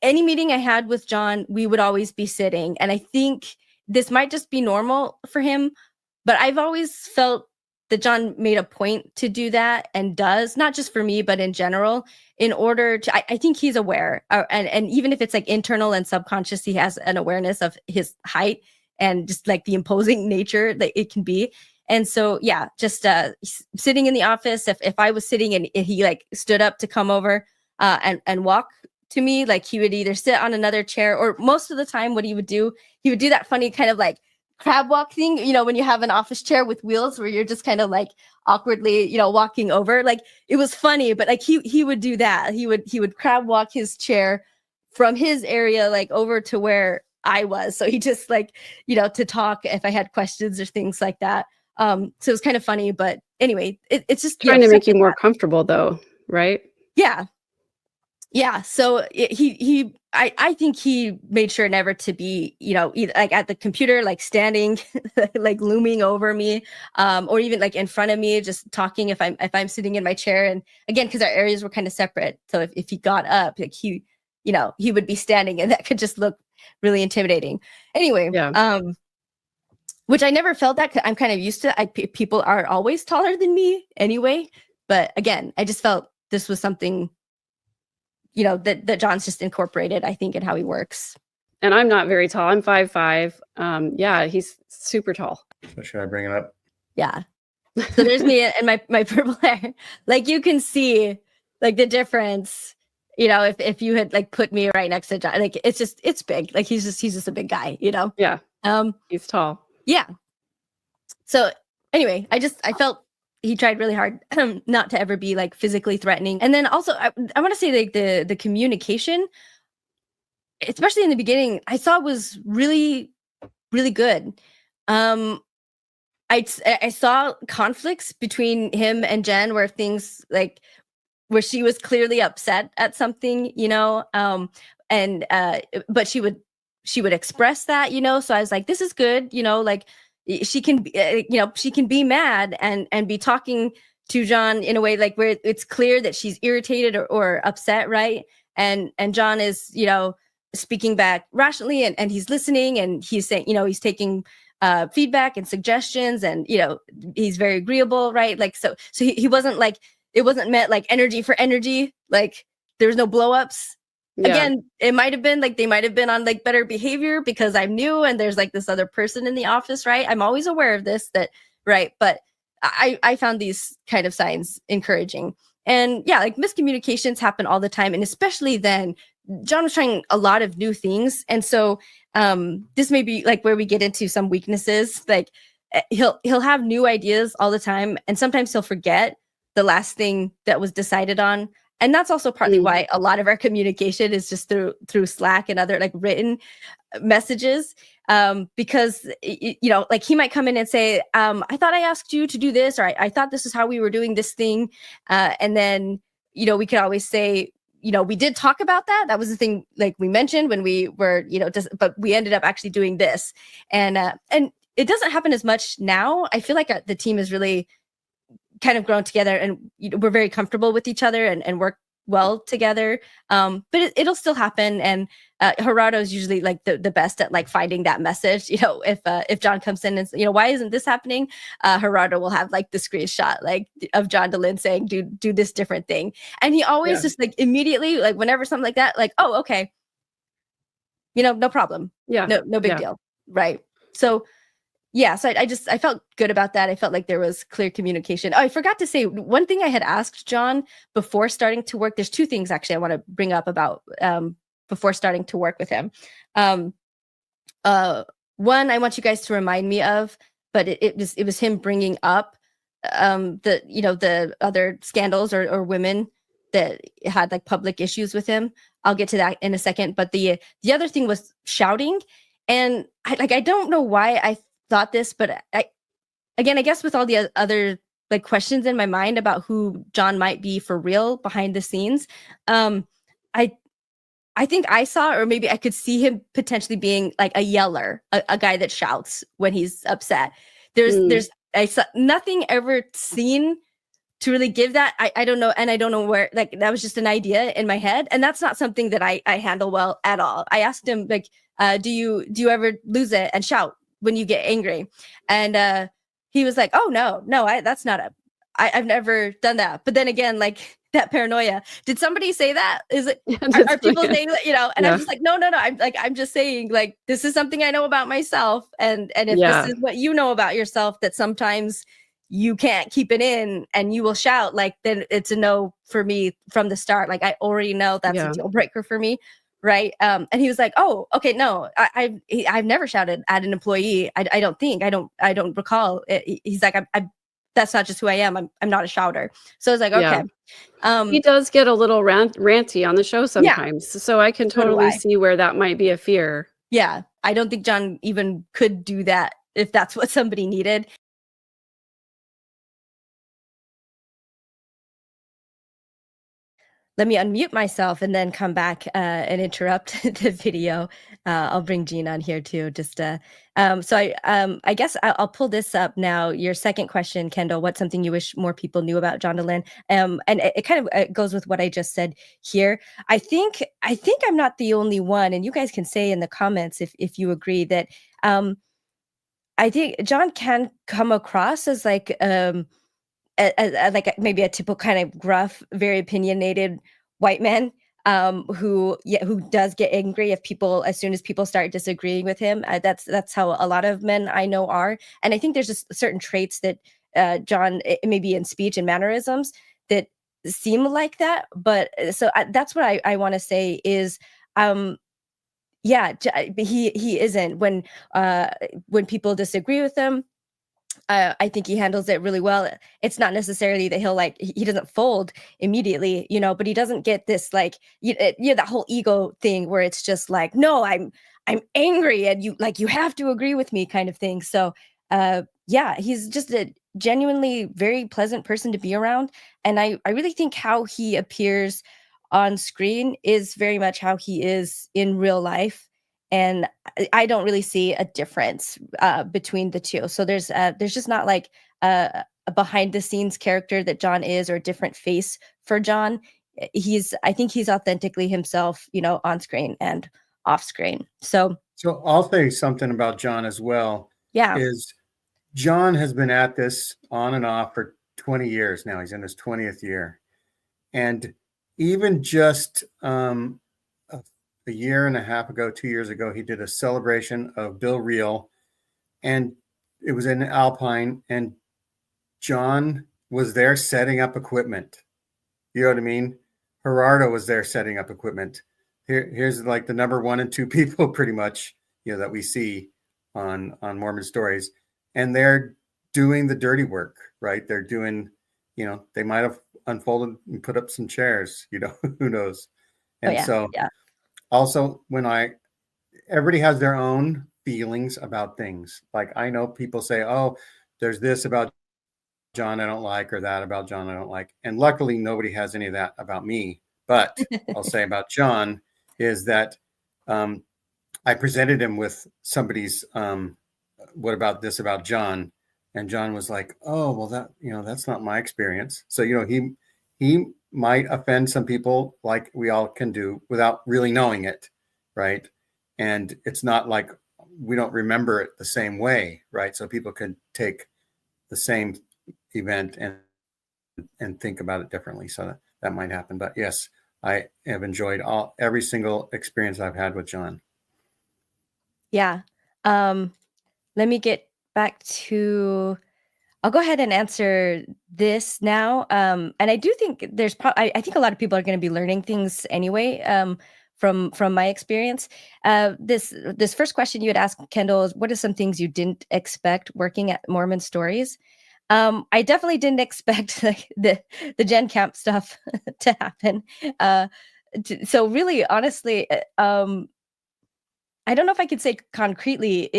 any meeting I had with John, we would always be sitting. And I think this might just be normal for him, but I've always felt that John made a point to do that, and does, not just for me, but in general, in order to, I think he's aware, and even if it's like internal and subconscious, he has an awareness of his height and just like the imposing nature that it can be. And so, yeah, just sitting in the office, if I was sitting and he like stood up to come over and walk to me, like he would either sit on another chair, or most of the time what he would do that funny kind of like crab walk thing, when you have an office chair with wheels where you're just kind of like awkwardly, walking over. Like, it was funny, but like he would do that. He would crab walk his chair from his area like over to where I was. So he just like, to talk if I had questions or things like that. So it was kind of funny, but anyway, it's just trying to make you more comfortable though, right? Yeah. Yeah. So I think he made sure never to be, either like at the computer, like standing, like looming over me, or even like in front of me, just talking if I'm sitting in my chair. And again, because our areas were kind of separate. So if he got up, like he would be standing, and that could just look really intimidating. Anyway, yeah. Which I never felt that, 'cause I'm kind of used to people are always taller than me anyway. But again, I just felt this was something, that John's just incorporated, I think, in how he works. And I'm not very tall. I'm 5'5". Yeah, he's super tall. So should I bring it up? Yeah. So there's me and my purple hair. Like, you can see like the difference, if you had like put me right next to John. Like, it's big. Like, he's just a big guy, Yeah. He's tall. Yeah. So anyway, I felt he tried really hard not to ever be like physically threatening. And then also I want to say like the communication, especially in the beginning, I saw was really, really good. I saw conflicts between him and Jen where things like where she was clearly upset at something, but she would express that, so I was like, this is good, like she can be, she can be mad and be talking to John in a way like where it's clear that she's irritated or upset, right? And John is, speaking back rationally, and he's listening, and he's saying, he's taking feedback and suggestions, and he's very agreeable, right? Like, so he wasn't like, it wasn't meant like energy for energy, like there was no blow-ups. Yeah. Again, it might have been like they might have been on like better behavior because I'm new and there's like this other person in the office, right? I'm always aware of this, right? But I found these kind of signs encouraging. And yeah, like miscommunications happen all the time. And especially then John was trying a lot of new things, and so this may be like where we get into some weaknesses. Like he'll have new ideas all the time, and sometimes he'll forget the last thing that was decided on. And that's also partly why a lot of our communication is just through Slack and other like written messages, because like he might come in and say, I thought I asked you to do this, or I thought this is how we were doing this thing, and then we could always say, we did talk about that. That was the thing, like we mentioned when we were, but we ended up actually doing this, and it doesn't happen as much now. I feel like the team is really kind of grown together, and we're very comfortable with each other and work well together. But it'll still happen. And Gerardo is usually like the best at like finding that message. If John comes in and why isn't this happening? Gerardo will have like the screenshot like of John DeLynn saying do this different thing, and he always just like immediately, like whenever something like that, like, oh, okay, no problem, no big deal, right? So yeah, so I felt good about that. I felt like there was clear communication. Oh, I forgot to say one thing I had asked John before starting to work. There's two things actually I want to bring up about before starting to work with him. One, I want you guys to remind me of, but it was him bringing up the other scandals or women that had like public issues with him. I'll get to that in a second. But the other thing was shouting, and I don't know why I thought this, but I guess with all the other like questions in my mind about who John might be for real behind the scenes, I think I saw, or maybe I could see him potentially being like a yeller, a guy that shouts when he's upset. I saw nothing ever seen to really give that. I don't know, and I don't know where, like that was just an idea in my head, and that's not something that I handle well at all. I asked him like, do you ever lose it and shout when you get angry? And he was like, oh no, that's not I've never done that. But then again, like that paranoia, did somebody say that? Is it are people saying that, and I'm just like, no, I'm just saying, like, this is something I know about myself, and if this is what you know about yourself, that sometimes you can't keep it in and you will shout, like, then it's a no for me from the start. Like I already know that's a deal breaker for me. Right. And he was like, oh, okay, no, I've never shouted at an employee. I don't think, I don't recall it. He's like, that's not just who I am. I'm not a shouter. So I was like, okay. He does get a little ranty on the show sometimes. So I can totally see where that might be a fear. Yeah. I don't think John even could do that if that's what somebody needed. Let me unmute myself and then come back and interrupt the video. I'll bring Jean on here too. Just so I guess I'll pull this up now. Your second question, Kendall, what's something you wish more people knew about John DeLynn? And it kind of goes with what I just said here. I think I'm not the only one, and you guys can say in the comments if you agree that I think John can come across as like like maybe a typical kind of gruff, very opinionated white man who does get angry if people, as soon as people start disagreeing with him. That's how a lot of men I know are, and I think there's just certain traits that John, maybe in speech and mannerisms, that seem like that. But so that's what I want to say is. He isn't when people disagree with him. I think he handles it really well. It's not necessarily that he doesn't fold immediately, but he doesn't get this like that whole ego thing where it's just like, no, I'm angry and you have to agree with me kind of thing. So he's just a genuinely very pleasant person to be around, and I really think how he appears on screen is very much how he is in real life. And I don't really see a difference between the two. So there's just not like a behind the scenes character that John is, or a different face for John. I think he's authentically himself, on screen and off screen. So I'll say something about John as well. Yeah. Is John has been at this on and off for 20 years now. He's in his 20th year. And even just a year and a half ago, 2 years ago, he did a celebration of Bill Reel, and it was in Alpine, and John was there setting up equipment. You know what I mean? Gerardo was there setting up equipment. here's like the number 1 and 2 people pretty much, that we see on Mormon Stories, and they're doing the dirty work, right? They're doing, they might have unfolded and put up some chairs, who knows? And so also everybody has their own feelings about things. Like I know people say, oh, there's this about John I don't like, or that about John I don't like. And luckily nobody has any of that about me. But I'll say about John is that I presented him with somebody's, what about this about John? And John was like, oh, well, that's not my experience. So, he might offend some people, like we all can do, without really knowing it, right? And it's not like we don't remember it the same way, right? So people can take the same event and think about it differently. So that might happen. But yes, I have enjoyed every single experience I've had with John. Yeah. Let me get back to, I'll go ahead and answer this now. And I do think there's I think a lot of people are going to be learning things anyway, from my experience. This first question you had asked, Kendall, is what are some things you didn't expect working at Mormon Stories? I definitely didn't expect like, the Gen Camp stuff to happen. So really, honestly, I don't know if I could say concretely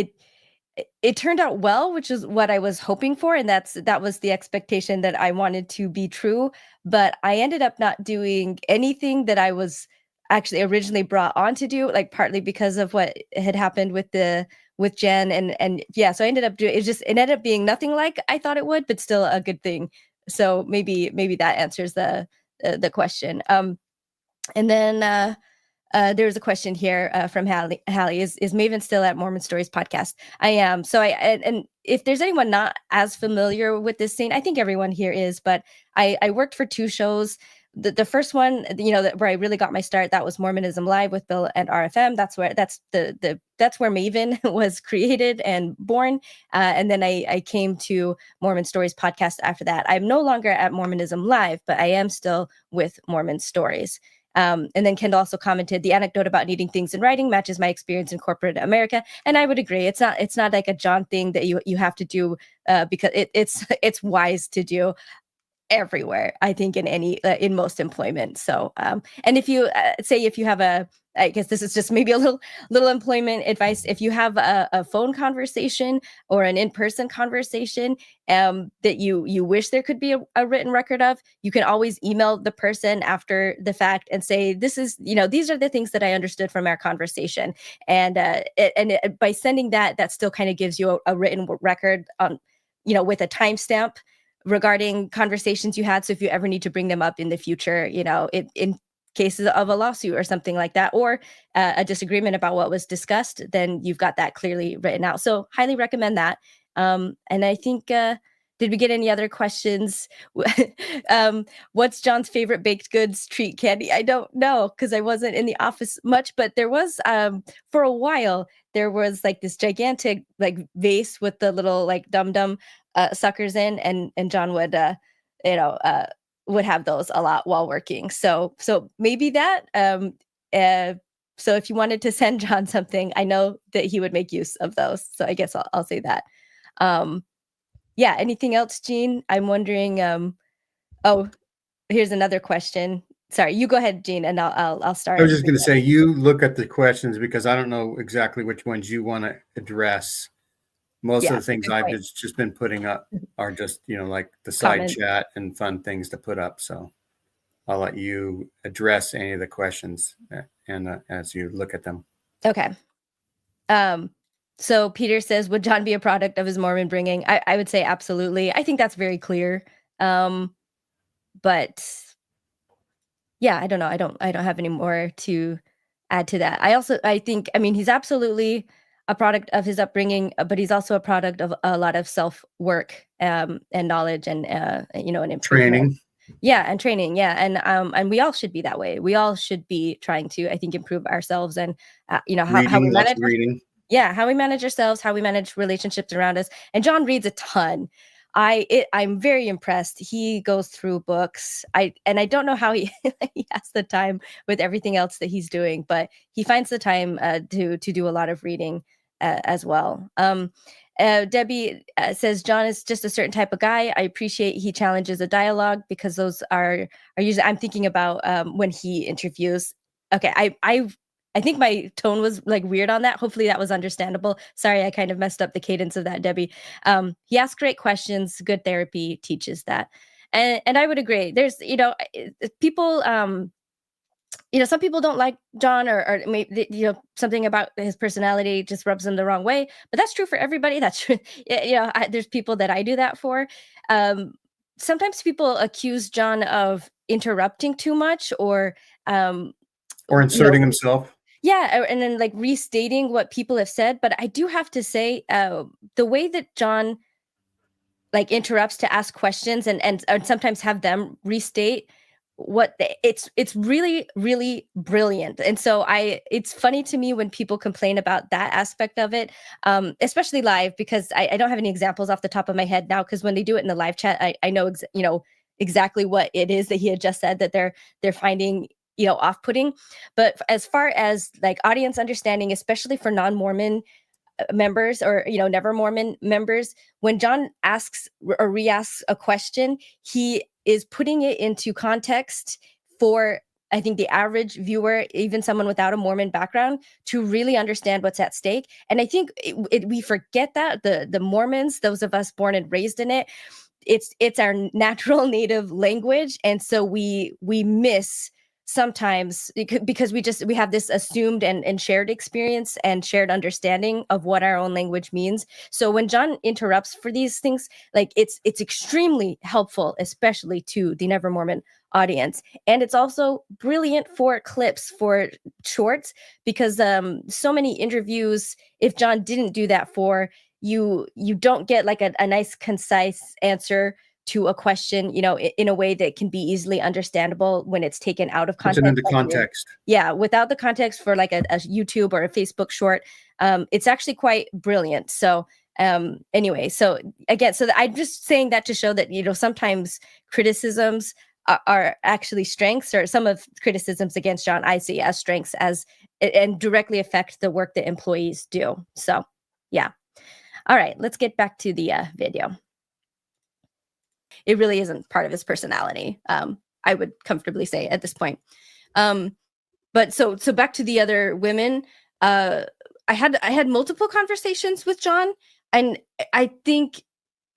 it turned out well, which is what I was hoping for, and that was the expectation that I wanted to be true. But I ended up not doing anything that I was actually originally brought on to do, like partly because of what had happened with Jen, and yeah, so I ended up doing it ended up being nothing like I thought it would, but still a good thing. So maybe that answers the question. And then there's a question here from Hallie. Is Maven still at Mormon Stories podcast? I am. So and if there's anyone not as familiar with this scene, I think everyone here is. But I worked for 2 shows. The first one, where I really got my start, that was Mormonism Live with Bill and RFM. That's where Maven was created and born. And then I came to Mormon Stories podcast after that. I'm no longer at Mormonism Live, but I am still with Mormon Stories. And then Kendall also commented, the anecdote about needing things in writing matches my experience in corporate America. And I would agree. It's not like a John thing that you have to do because it's wise to do everywhere, I think, in most employment. So and if you say, if you have I guess this is just maybe a little employment advice. If you have a phone conversation or an in-person conversation that you wish there could be a written record of, you can always email the person after the fact and say, this is, these are the things that I understood from our conversation. And by sending that still kind of gives you a written record on, with a timestamp regarding conversations you had. So if you ever need to bring them up in the future, in cases of a lawsuit or something like that, or a disagreement about what was discussed, then you've got that clearly written out. So highly recommend that. And I think, did we get any other questions? What's John's favorite baked goods treat candy? I don't know, because I wasn't in the office much, but there was, for a while, there was like this gigantic like vase with the little like dum-dum suckers in, and John would would have those a lot while working. So maybe that. So if you wanted to send John something, I know that he would make use of those. So I guess I'll say that. Yeah. Anything else, Jean? I'm wondering. Oh, here's another question. Sorry, you go ahead, Jean, and I'll start. I was just going to say, you look at the questions because I don't know exactly which ones you want to address. Most of the things I've just been putting up are just, like the side chat and fun things to put up. So I'll let you address any of the questions and as you look at them. Okay. So Peter says, would John be a product of his Mormon bringing? I would say absolutely. I think that's very clear. But yeah, I don't know. I don't have any more to add to that. I think, he's absolutely a product of his upbringing, but he's also a product of a lot of self-work and knowledge and and improvement. Training. Yeah, and training. Yeah, and we all should be that way. We all should be trying to, I think, improve ourselves and how we manage. Reading. Yeah, how we manage ourselves, how we manage relationships around us. And John reads a ton. I'm very impressed. He goes through books. I don't know how he he has the time with everything else that he's doing, but he finds the time to do a lot of reading as well. Debbie says John is just a certain type of guy. I appreciate he challenges a dialogue because those are usually, I'm thinking about when he interviews. Okay, I think my tone was like weird on that. Hopefully that was understandable. Sorry, I kind of messed up the cadence of that, Debbie. He asks great questions. Good therapy teaches that. And I would agree. There's, people, some people don't like John, or maybe, something about his personality just rubs them the wrong way. But that's true for everybody. That's true. There's people that I do that for. Sometimes people accuse John of interrupting too much, or inserting himself. Yeah, and then like restating what people have said. But I do have to say, the way that John like interrupts to ask questions and sometimes have them restate it's really, really brilliant. And so it's funny to me when people complain about that aspect of it, especially live, because I don't have any examples off the top of my head now, because when they do it in the live chat, I know exactly what it is that he had just said that they're finding off-putting. But as far as like audience understanding, especially for non-Mormon members, or never Mormon members, when John asks or re-asks a question, he is putting it into context for, I think, the average viewer, even someone without a Mormon background, to really understand what's at stake. And I think we forget that the Mormons, those of us born and raised in it, it's our natural native language, and so we miss sometimes, because we have this assumed and shared experience and shared understanding of what our own language means. So when John interrupts for these things, like it's extremely helpful, especially to the Never Mormon audience. And it's also brilliant for clips, for shorts, because so many interviews, if John didn't do that for you, don't get like a nice concise answer to a question, in a way that can be easily understandable when it's taken out of Puts context. it into context. Yeah, without the context for like a YouTube or a Facebook short, it's actually quite brilliant. So anyway, so again, I'm just saying that to show that sometimes criticisms are actually strengths, or some of criticisms against John I see as strengths, and directly affect the work that employees do. So yeah. All right, let's get back to the video. It really isn't part of his personality, I would comfortably say at this point. But so back to the other women. I had multiple conversations with John, and I think,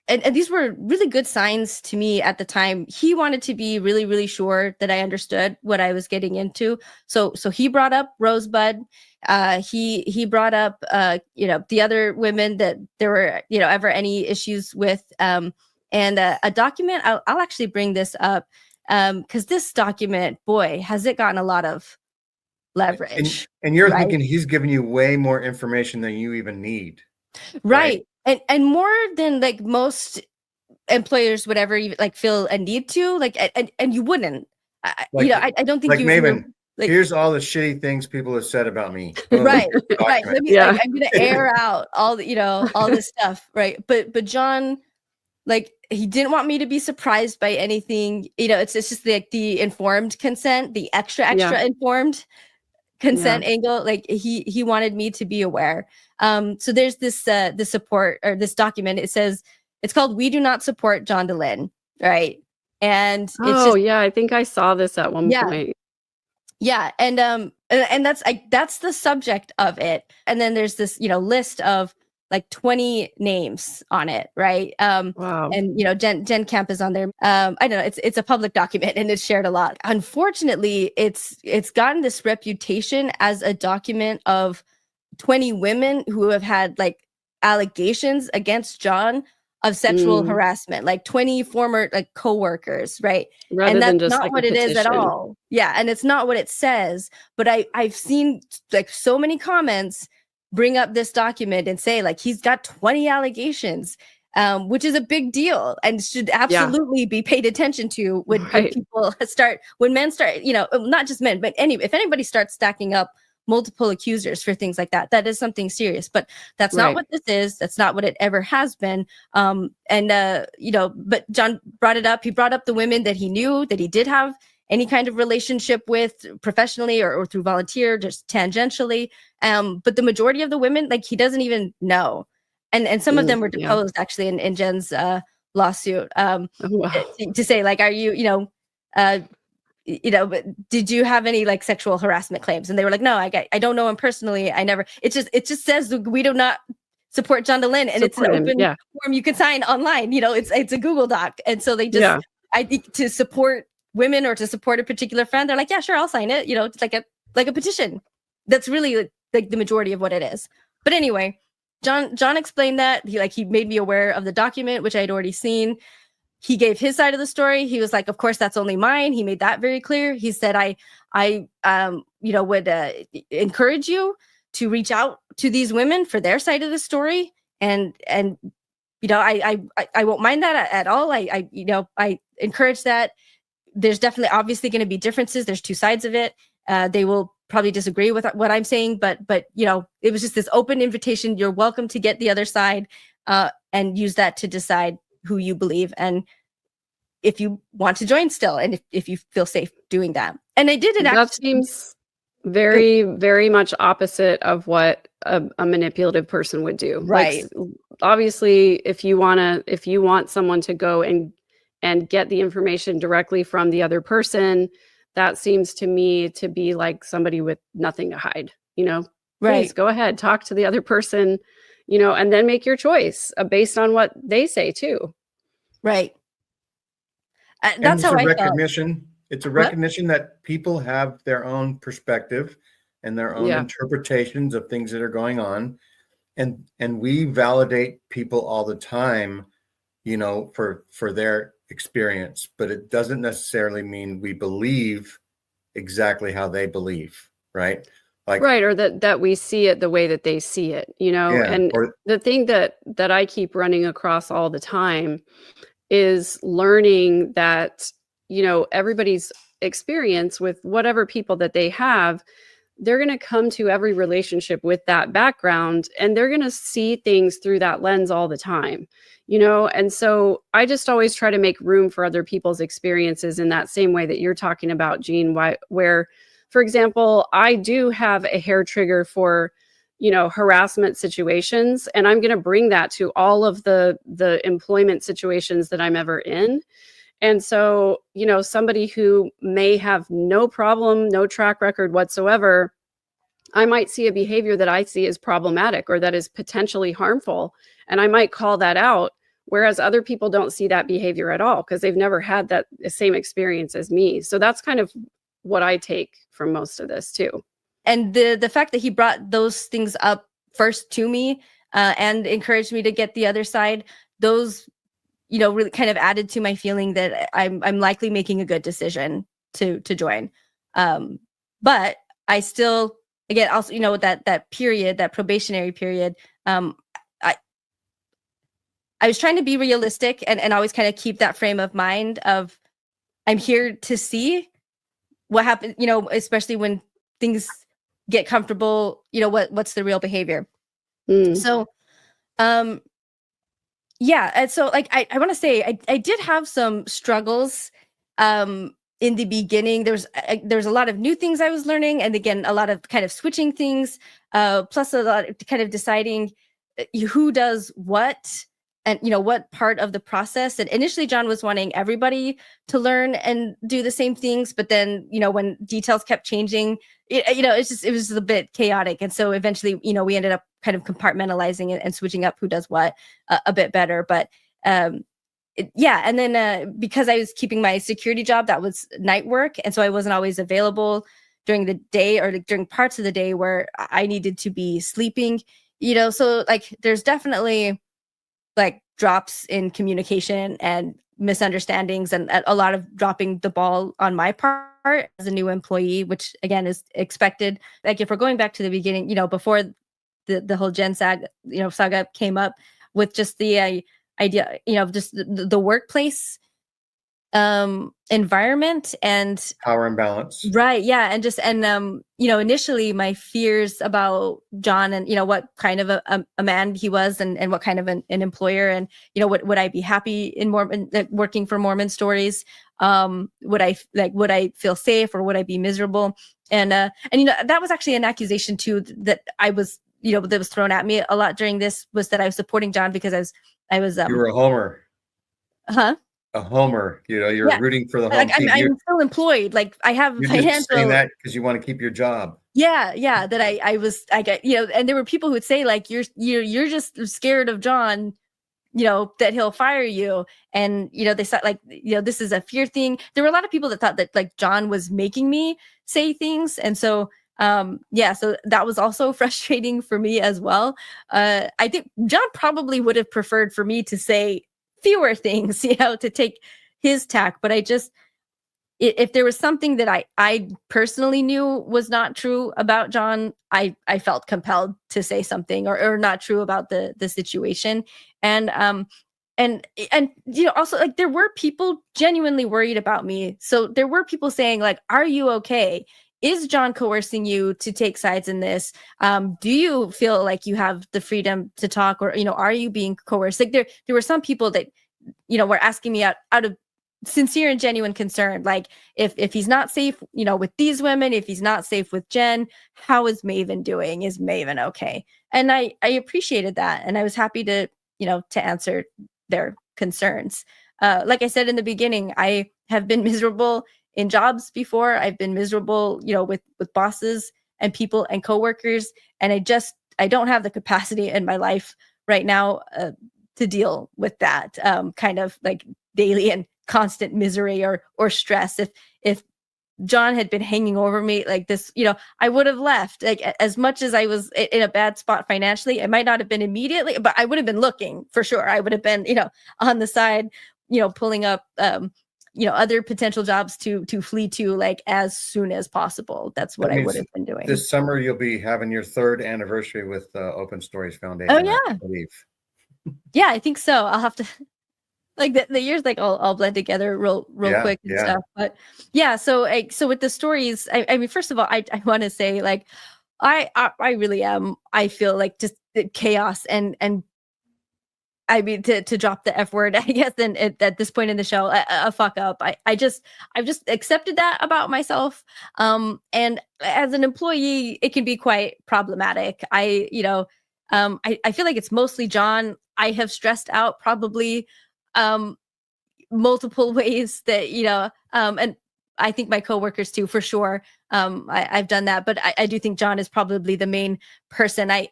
and these were really good signs to me at the time. He wanted to be really, really sure that I understood what I was getting into. So he brought up Rosebud. He brought up the other women that there were ever any issues with. And a document, I'll actually bring this up, because this document, boy, has it gotten a lot of leverage. And you're right? thinking he's giving you way more information than you even need. Right. And more than like most employers would ever even like feel a need to, like, and you wouldn't. I don't think like you Maven. Like, here's all the shitty things people have said about me. Right. Let me, I'm gonna air out all all this stuff. Right. But John, like, he didn't want me to be surprised by anything. It's just like the informed consent, the extra informed consent angle. Like he wanted me to be aware. So there's this the support, or this document. It says, it's called "We Do Not Support John DeLynn," right? And it's I think I saw this at one point. Yeah, and that's the subject of it. And then there's this list of like 20 names on it, right? Wow. And Jen Camp is on there. I don't know, it's a public document and it's shared a lot. Unfortunately, it's gotten this reputation as a document of 20 women who have had like allegations against John of sexual harassment, like 20 former like coworkers, right? Rather and that's than just not like what it is at all. Yeah, and it's not what it says. But I've seen like so many comments bring up this document and say like he's got 20 allegations, which is a big deal and should absolutely be paid attention to when people when men start, not just men, but if anybody starts stacking up multiple accusers for things like that. That is something serious, but that's not Right. what this is. That's not what it ever has been. But John brought it up. He brought up the women that he knew that he did have any kind of relationship with professionally or through volunteer, just tangentially. But the majority of the women, like, he doesn't even know. And some of them were Yeah. deposed actually in Jen's lawsuit, Oh, wow. to say, like, are you, but did you have any like sexual harassment claims? And they were like, no, I don't know him personally. I never, it just says we do not support John DeLynn, and it's an Support him. open Yeah. form you can sign online. It's a Google Doc. And so they just, Yeah. I think, to support women or to support a particular friend, they're like, yeah, sure, I'll sign it. It's like a petition. That's really like the majority of what it is. But anyway, John explained that he made me aware of the document, which I had already seen. He gave his side of the story. He was like, of course, that's only mine. He made that very clear. He said, I would encourage you to reach out to these women for their side of the story. And I won't mind that at all. I encourage that. There's definitely obviously going to be differences. There's two sides of it. They will probably disagree with what I'm saying, but it was just this open invitation. You're welcome to get the other side and use that to decide who you believe and if you want to join still, and if you feel safe doing that. And I did it. That seems very, very much opposite of what a manipulative person would do. Right. Like, obviously, if you want someone to go and get the information directly from the other person, that seems to me to be like somebody with nothing to hide. Right. Please go ahead, talk to the other person, and then make your choice based on what they say too. Right. That's how I recognition. felt. It's a recognition that people have their own perspective and their own interpretations of things that are going on. And we validate people all the time, for their experience, but it doesn't necessarily mean we believe exactly how they believe. Right. Right. Or that we see it the way that they see it, and the thing that I keep running across all the time is learning that, everybody's experience with whatever people that they have, they're going to come to every relationship with that background, and they're going to see things through that lens all the time, and so I just always try to make room for other people's experiences in that same way that you're talking about, Jean, where, for example, I do have a hair trigger for harassment situations, and I'm going to bring that to all of the employment situations that I'm ever in. And so, somebody who may have no problem, no track record whatsoever, I might see a behavior that I see as problematic or that is potentially harmful, and I might call that out, whereas other people don't see that behavior at all because they've never had that same experience as me. So that's kind of what I take from most of this too. And the fact that he brought those things up first to me and encouraged me to get the other side, those, really kind of added to my feeling that I'm likely making a good decision to join. But I still, again, also, that period, that probationary period, I was trying to be realistic and always kind of keep that frame of mind of, I'm here to see what happens, especially when things get comfortable, what's the real behavior. So and so, like, I want to say I did have some struggles in the beginning. There's a lot of new things I was learning, and again, a lot of kind of switching things, plus a lot of kind of deciding who does what and what part of the process. And initially John was wanting everybody to learn and do the same things, but then when details kept changing, it was a bit chaotic. And so eventually we ended up kind of compartmentalizing it and switching up who does what a bit better. But and then because I was keeping my security job, that was night work, and so I wasn't always available during the day or during parts of the day where I needed to be sleeping, so like there's definitely like drops in communication and misunderstandings and a lot of dropping the ball on my part as a new employee, which again is expected. Like if we're going back to the beginning, before the whole Gen saga came up with just the idea, just the workplace environment and Power imbalance. right. Yeah. And initially my fears about John and, what kind of a man he was and what kind of an employer and, would I be happy in Mormon, working for Mormon stories? Would I feel safe or would I be miserable? And that was actually an accusation too, that I was, that was thrown at me a lot during this, was that I was supporting John because I was, you were a homer. huh? A homer, you're Yeah. rooting for the home Like team. I'm still employed. Like I have You're just saying financial. that because you want to keep your job. Yeah, that I get, and there were people who would say like you're just scared of John, that he'll fire you, and they thought like this is a fear thing. There were a lot of people that thought that like John was making me say things, and so so that was also frustrating for me as well. I think John probably would have preferred for me to say fewer things, to take his tack, but if there was something that I personally knew was not true about John, I felt compelled to say something or not true about the situation. And also like there were people genuinely worried about me. So there were people saying like, are you okay? Is John coercing you to take sides in this? Do you feel like you have the freedom to talk, or are you being coerced? Like there were some people that were asking me out of sincere and genuine concern, like if he's not safe with these women, if he's not safe with Jen, how is Maven doing? Is Maven okay? And I appreciated that, and I was happy to to answer their concerns. Like I said in the beginning, I have been miserable in jobs before. I've been miserable with bosses and people and coworkers, and I don't have the capacity in my life right now to deal with that kind of like daily and constant misery or stress. If John had been hanging over me like this, I would have left. Like as much as I was in a bad spot financially, it might not have been immediately, but I would have been looking for sure. I would have been, on the side, pulling up, other potential jobs to flee to like as soon as possible. That's what I would have been doing. This summer, you'll be having your 3rd anniversary with Open Stories Foundation. Oh yeah, I believe. Yeah, I think so. I'll have to. Like the years like all blend together real quick and stuff. But yeah, so with the stories, I mean, first of all, I want to say like I really am, I feel like just the chaos and I mean to drop the F word, I guess, and at this point in the show, a fuck up. I've just accepted that about myself. And as an employee, it can be quite problematic. I feel like it's mostly John. I have stressed out probably multiple ways that and I think my coworkers too, for sure. I've done that, but I do think John is probably the main person I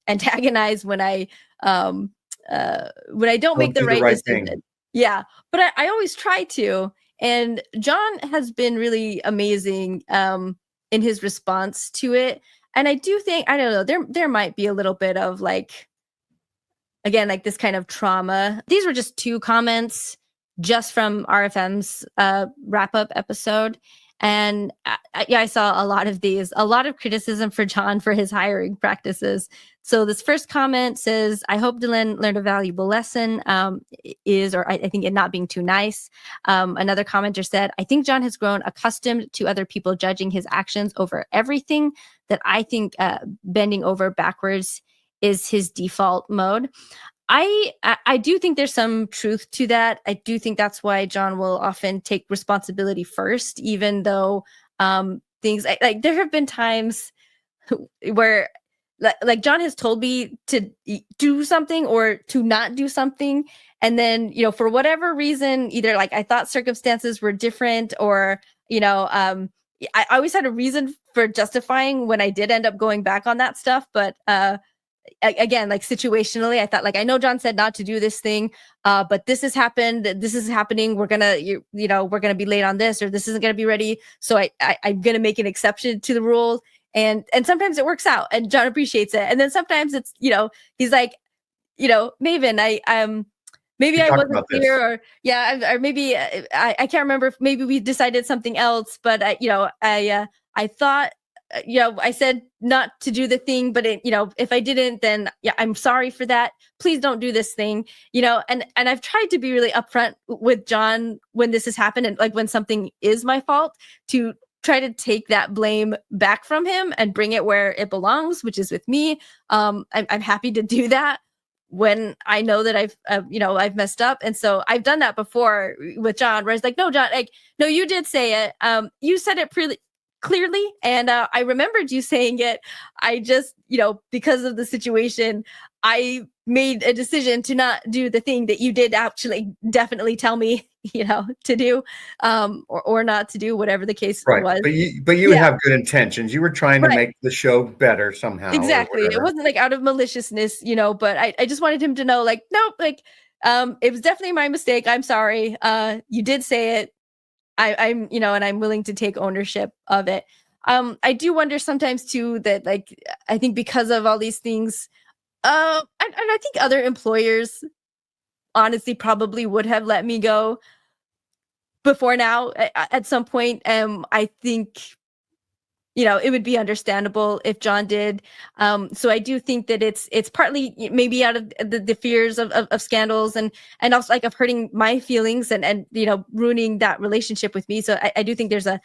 antagonize when I don't make the right decision. Thing. Yeah, but I always try to. And John has been really amazing in his response to it. And I do think, I don't know, there might be a little bit of like, again, like this kind of trauma. These were just 2 comments just from RFM's wrap-up episode. And I saw a lot of these, a lot of criticism for John for his hiring practices. So this first comment says, I hope Dylan learned a valuable lesson, I think it not being too nice. Another commenter said, I think John has grown accustomed to other people judging his actions over everything, that I think bending over backwards is his default mode. I do think there's some truth to that. I do think that's why John will often take responsibility first, even though things like there have been times where like John has told me to do something or to not do something, and then for whatever reason, either like I thought circumstances were different, or I always had a reason for justifying when I did end up going back on that stuff, but again, like situationally, I thought like, I know John said not to do this thing, but this has happened. This is happening. We're gonna, we're gonna be late on this, or this isn't gonna be ready. So I'm gonna make an exception to the rule. And sometimes it works out, and John appreciates it. And then sometimes it's, he's like, Maven, maybe I wasn't clear, or or maybe I can't remember if maybe we decided something else, but I thought I said not to do the thing, but if I didn't, then yeah, I'm sorry for that. Please don't do this thing, and I've tried to be really upfront with John when this has happened, and like when something is my fault, to try to take that blame back from him and bring it where it belongs, which is with me. I'm happy to do that when I know that I've messed up. And so I've done that before with John, where it's like, no, John, like, no, you did say it. You said it pretty clearly. And I remembered you saying it. I just, because of the situation, I made a decision to not do the thing that you did actually definitely tell me, to do, or not to do, whatever the case Right. was. But you have good intentions. You were trying to make the show better somehow. Exactly. It wasn't like out of maliciousness, but I just wanted him to know, like, nope, like, it was definitely my mistake. I'm sorry. You did say it. I'm, and I'm willing to take ownership of it. I do wonder sometimes too that, like, I think because of all these things, and I think other employers honestly probably would have let me go before now at some point. I think, it would be understandable if John did. So I do think that it's partly maybe out of the fears of scandals and also like of hurting my feelings and ruining that relationship with me. So I do think there's a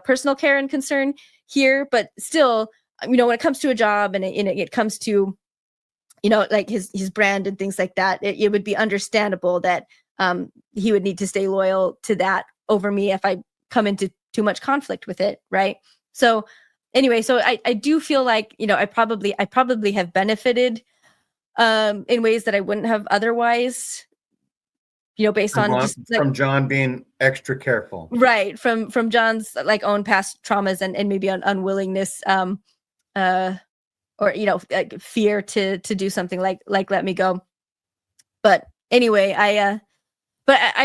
personal care and concern here, but still, when it comes to a job and it comes to, like his brand and things like that, it would be understandable that he would need to stay loyal to that over me if I come into too much conflict with it, right? So anyway, so I do feel like, I probably have benefited in ways that I wouldn't have otherwise, based on just from John being extra careful. Right. From John's like own past traumas and maybe an unwillingness or like fear to do something like let me go. But anyway, I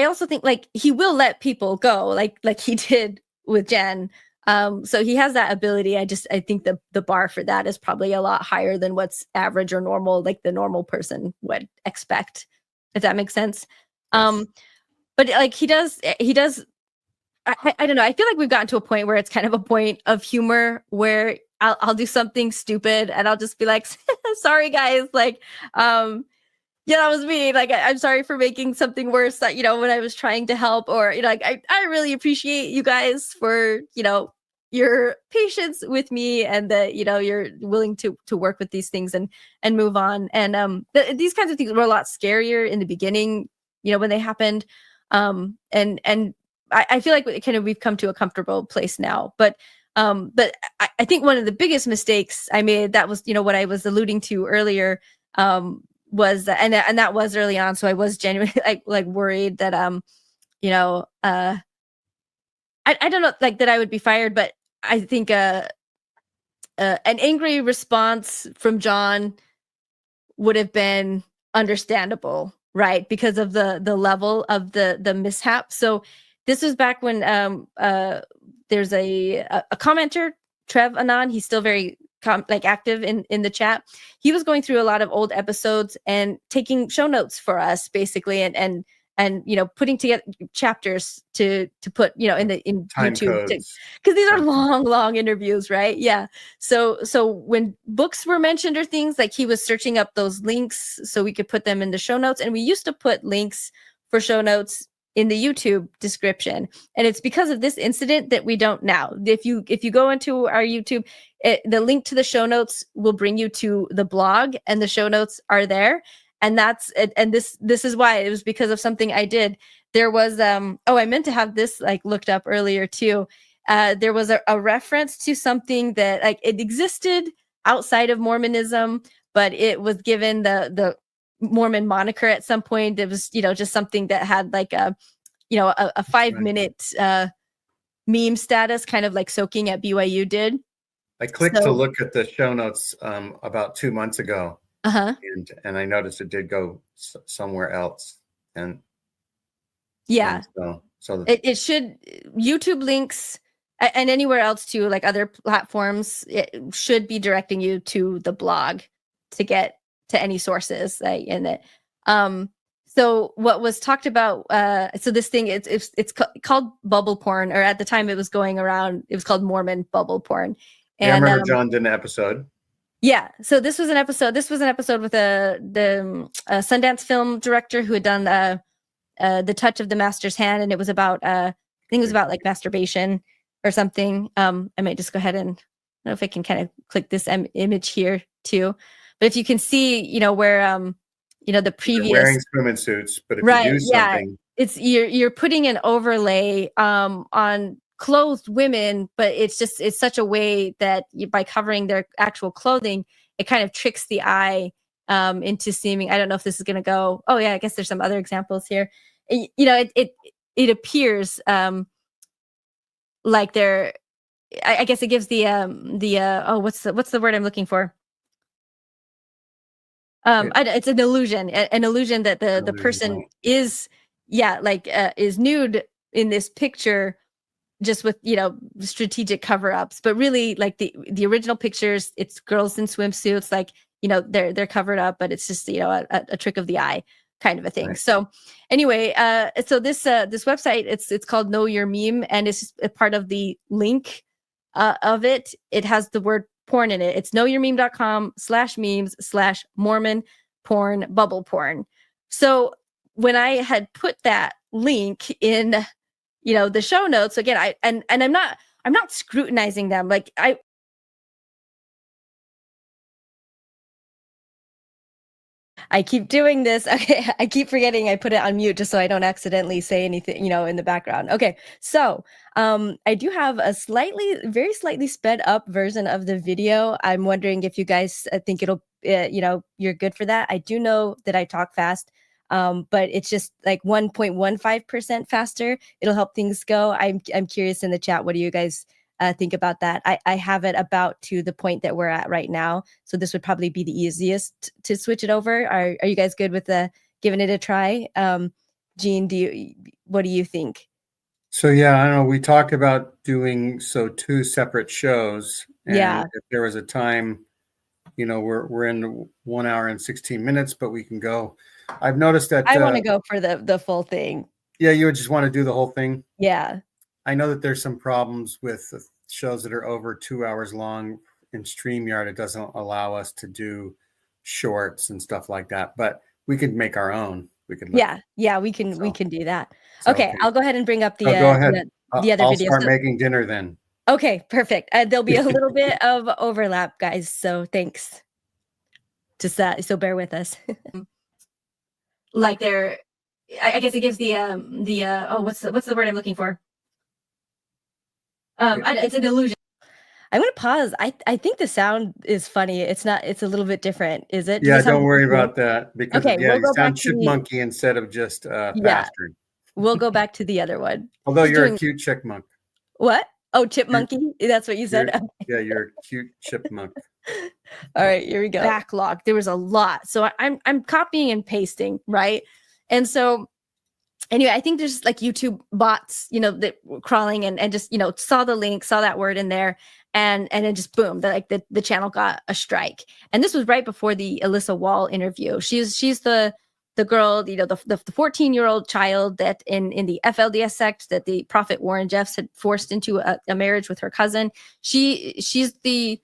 also think like he will let people go like he did with Jen. So he has that ability. I think the bar for that is probably a lot higher than what's average or normal, like the normal person would expect, if that makes sense. Yes. But like he does, I don't know. I feel like we've gotten to a point where it's kind of a point of humor where I'll do something stupid and I'll just be like, sorry guys, like, yeah, that was me. Like, I'm sorry for making something worse that, when I was trying to help, or, like, I really appreciate you guys for, your patience with me and that, you're willing to work with these things and move on. And these kinds of things were a lot scarier in the beginning, when they happened. And I feel like we've come to a comfortable place now, but I think one of the biggest mistakes I made, that was, what I was alluding to earlier, was that, and that was early on. So I was genuinely like worried that, I don't know, like that I would be fired, but I think, an angry response from John would have been understandable, right? Because of the level of the mishap. So this was back when, there's a commenter, Trev Anand. He's still very active in the chat. He was going through a lot of old episodes and taking show notes for us, basically, and putting together chapters to put in Time YouTube, codes. because these are long interviews, right? Yeah. So when books were mentioned or things, like he was searching up those links so we could put them in the show notes, and we used to put links for show notes in the YouTube description. And it's because of this incident that we don't now. If you go into our YouTube, the link to the show notes will bring you to the blog, and the show notes are there. And that's it. And this is why. It was because of something I did. There was I meant to have this looked up earlier too. There was a reference to something that it existed outside of Mormonism, but it was given the Mormon moniker at some point. It was just something that had a 5-minute meme status, kind of like Soaking at BYU did. I clicked to look at the show notes about 2 months ago, and I noticed it did go somewhere else, and yeah, so it should, YouTube links and anywhere else too, like other platforms, it should be directing you to the blog to get to any sources in it. So what was talked about, so this thing, it's called bubble porn, or at the time it was going around, it was called Mormon bubble porn. Yeah, I And remember John did an episode. yeah, so this was an episode with the Sundance film director who had done the Touch of the Master's Hand, and it was about I think it was about like masturbation or something. I might just go ahead and, I don't know if I can kind of click this image here too, but if you can see, where the They're previous, wearing swimming suits, but if you right, do yeah, something, it's you're putting an overlay on clothed women, but it's such a way that by covering their actual clothing, it kind of tricks the eye into seeming. I don't know if this is going to go. Oh yeah, I guess there's some other examples here. It appears like they're. I guess it gives the oh, what's the word I'm looking for? It's an illusion, an illusion that the person right. is, is nude in this picture, just with strategic cover-ups, but really like the original pictures, it's girls in swimsuits, like they're covered up, but it's just a trick of the eye kind of a thing. Right. So anyway, so this website, it's called Know Your Meme, and it's a part of the link of it. It has the word porn in it. It's knowyourmeme.com/memes/Mormon porn bubble porn. So when I had put that link in the show notes again, I'm not scrutinizing them. Like I keep doing this. Okay, I keep forgetting I put it on mute just so I don't accidentally say anything, in the background. Okay, so I do have a very slightly sped up version of the video. I'm wondering if you guys think it'll, you're good for that. I do know that I talk fast, but it's just like 1.15% faster. It'll help things go. I'm curious in the chat. What do you guys think about that? I have it about to the point that we're at right now, so this would probably be the easiest to switch it over. Are you guys good with giving it a try? Jean, what do you think? So yeah, I don't know. We talked about doing two separate shows, and Yeah. if there was a time, we're in 1 hour and 16 minutes, but we can go. I've noticed that I want to go for the full thing. Yeah, you would just want to do the whole thing. Yeah. I know that there's some problems with shows that are over 2 hours long in StreamYard. It doesn't allow us to do shorts and stuff like that, but we could make our own. We could. Yeah, we can do that. Okay, I'll go ahead and bring up the go ahead. the other I'll video. start making dinner then. Okay, perfect. There'll be a little bit of overlap, guys. So thanks. Just so bear with us. Like I guess it gives the oh, what's the word I'm looking for? It's an illusion. I'm gonna pause. I think the sound is funny. It's not. It's a little bit different. Is it? Yeah, don't worry about that because we'll you sound chipmunky instead of just faster. We'll go back to the other one. Although you're a cute chipmunk. What? Oh, chipmunky? That's what you said? Yeah, you're a cute chipmunk. All right, here we go. Backlog. There was a lot. So I'm copying and pasting, right? And so anyway, I think there's like YouTube bots, that were crawling and just, saw the link, saw that word in there, and then just boom, the channel got a strike. And this was right before the Alyssa Wall interview. She's the girl, the 14-year-old child that in the FLDS sect that the prophet Warren Jeffs had forced into a marriage with her cousin. She's the,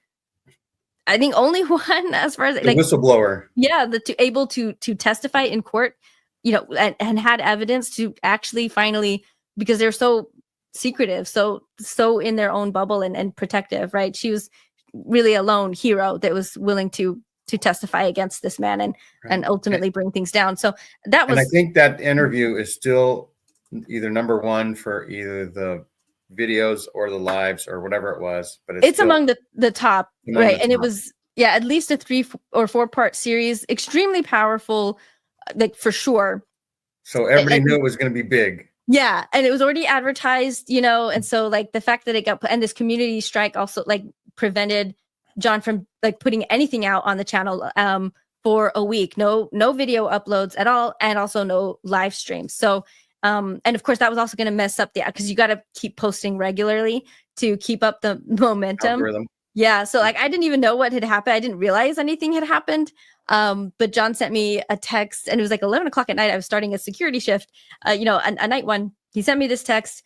I think, only one as far as the whistleblower. Yeah, able to testify in court, and had evidence to actually finally, because they're so secretive, so in their own bubble and protective, right? She was really a lone hero that was willing to testify against this man and ultimately bring things down. So that was. And I think that interview is still either number one for either the videos or the lives or whatever it was, but it's among the top, right? And it was at least a 3 or 4 part series, extremely powerful, like for sure. So everybody knew it was going to be big. Yeah, and it was already advertised, and so like the fact that it got and this community strike also like prevented John from like putting anything out on the channel for a week. No video uploads at all, and also no live streams. So and of course that was also going to mess up because you got to keep posting regularly to keep up the momentum. Algorithm. Yeah, so like I didn't even know what had happened. I didn't realize anything had happened. But John sent me a text, and it was like 11 o'clock at night. I was starting a security shift, a night one. He sent me this text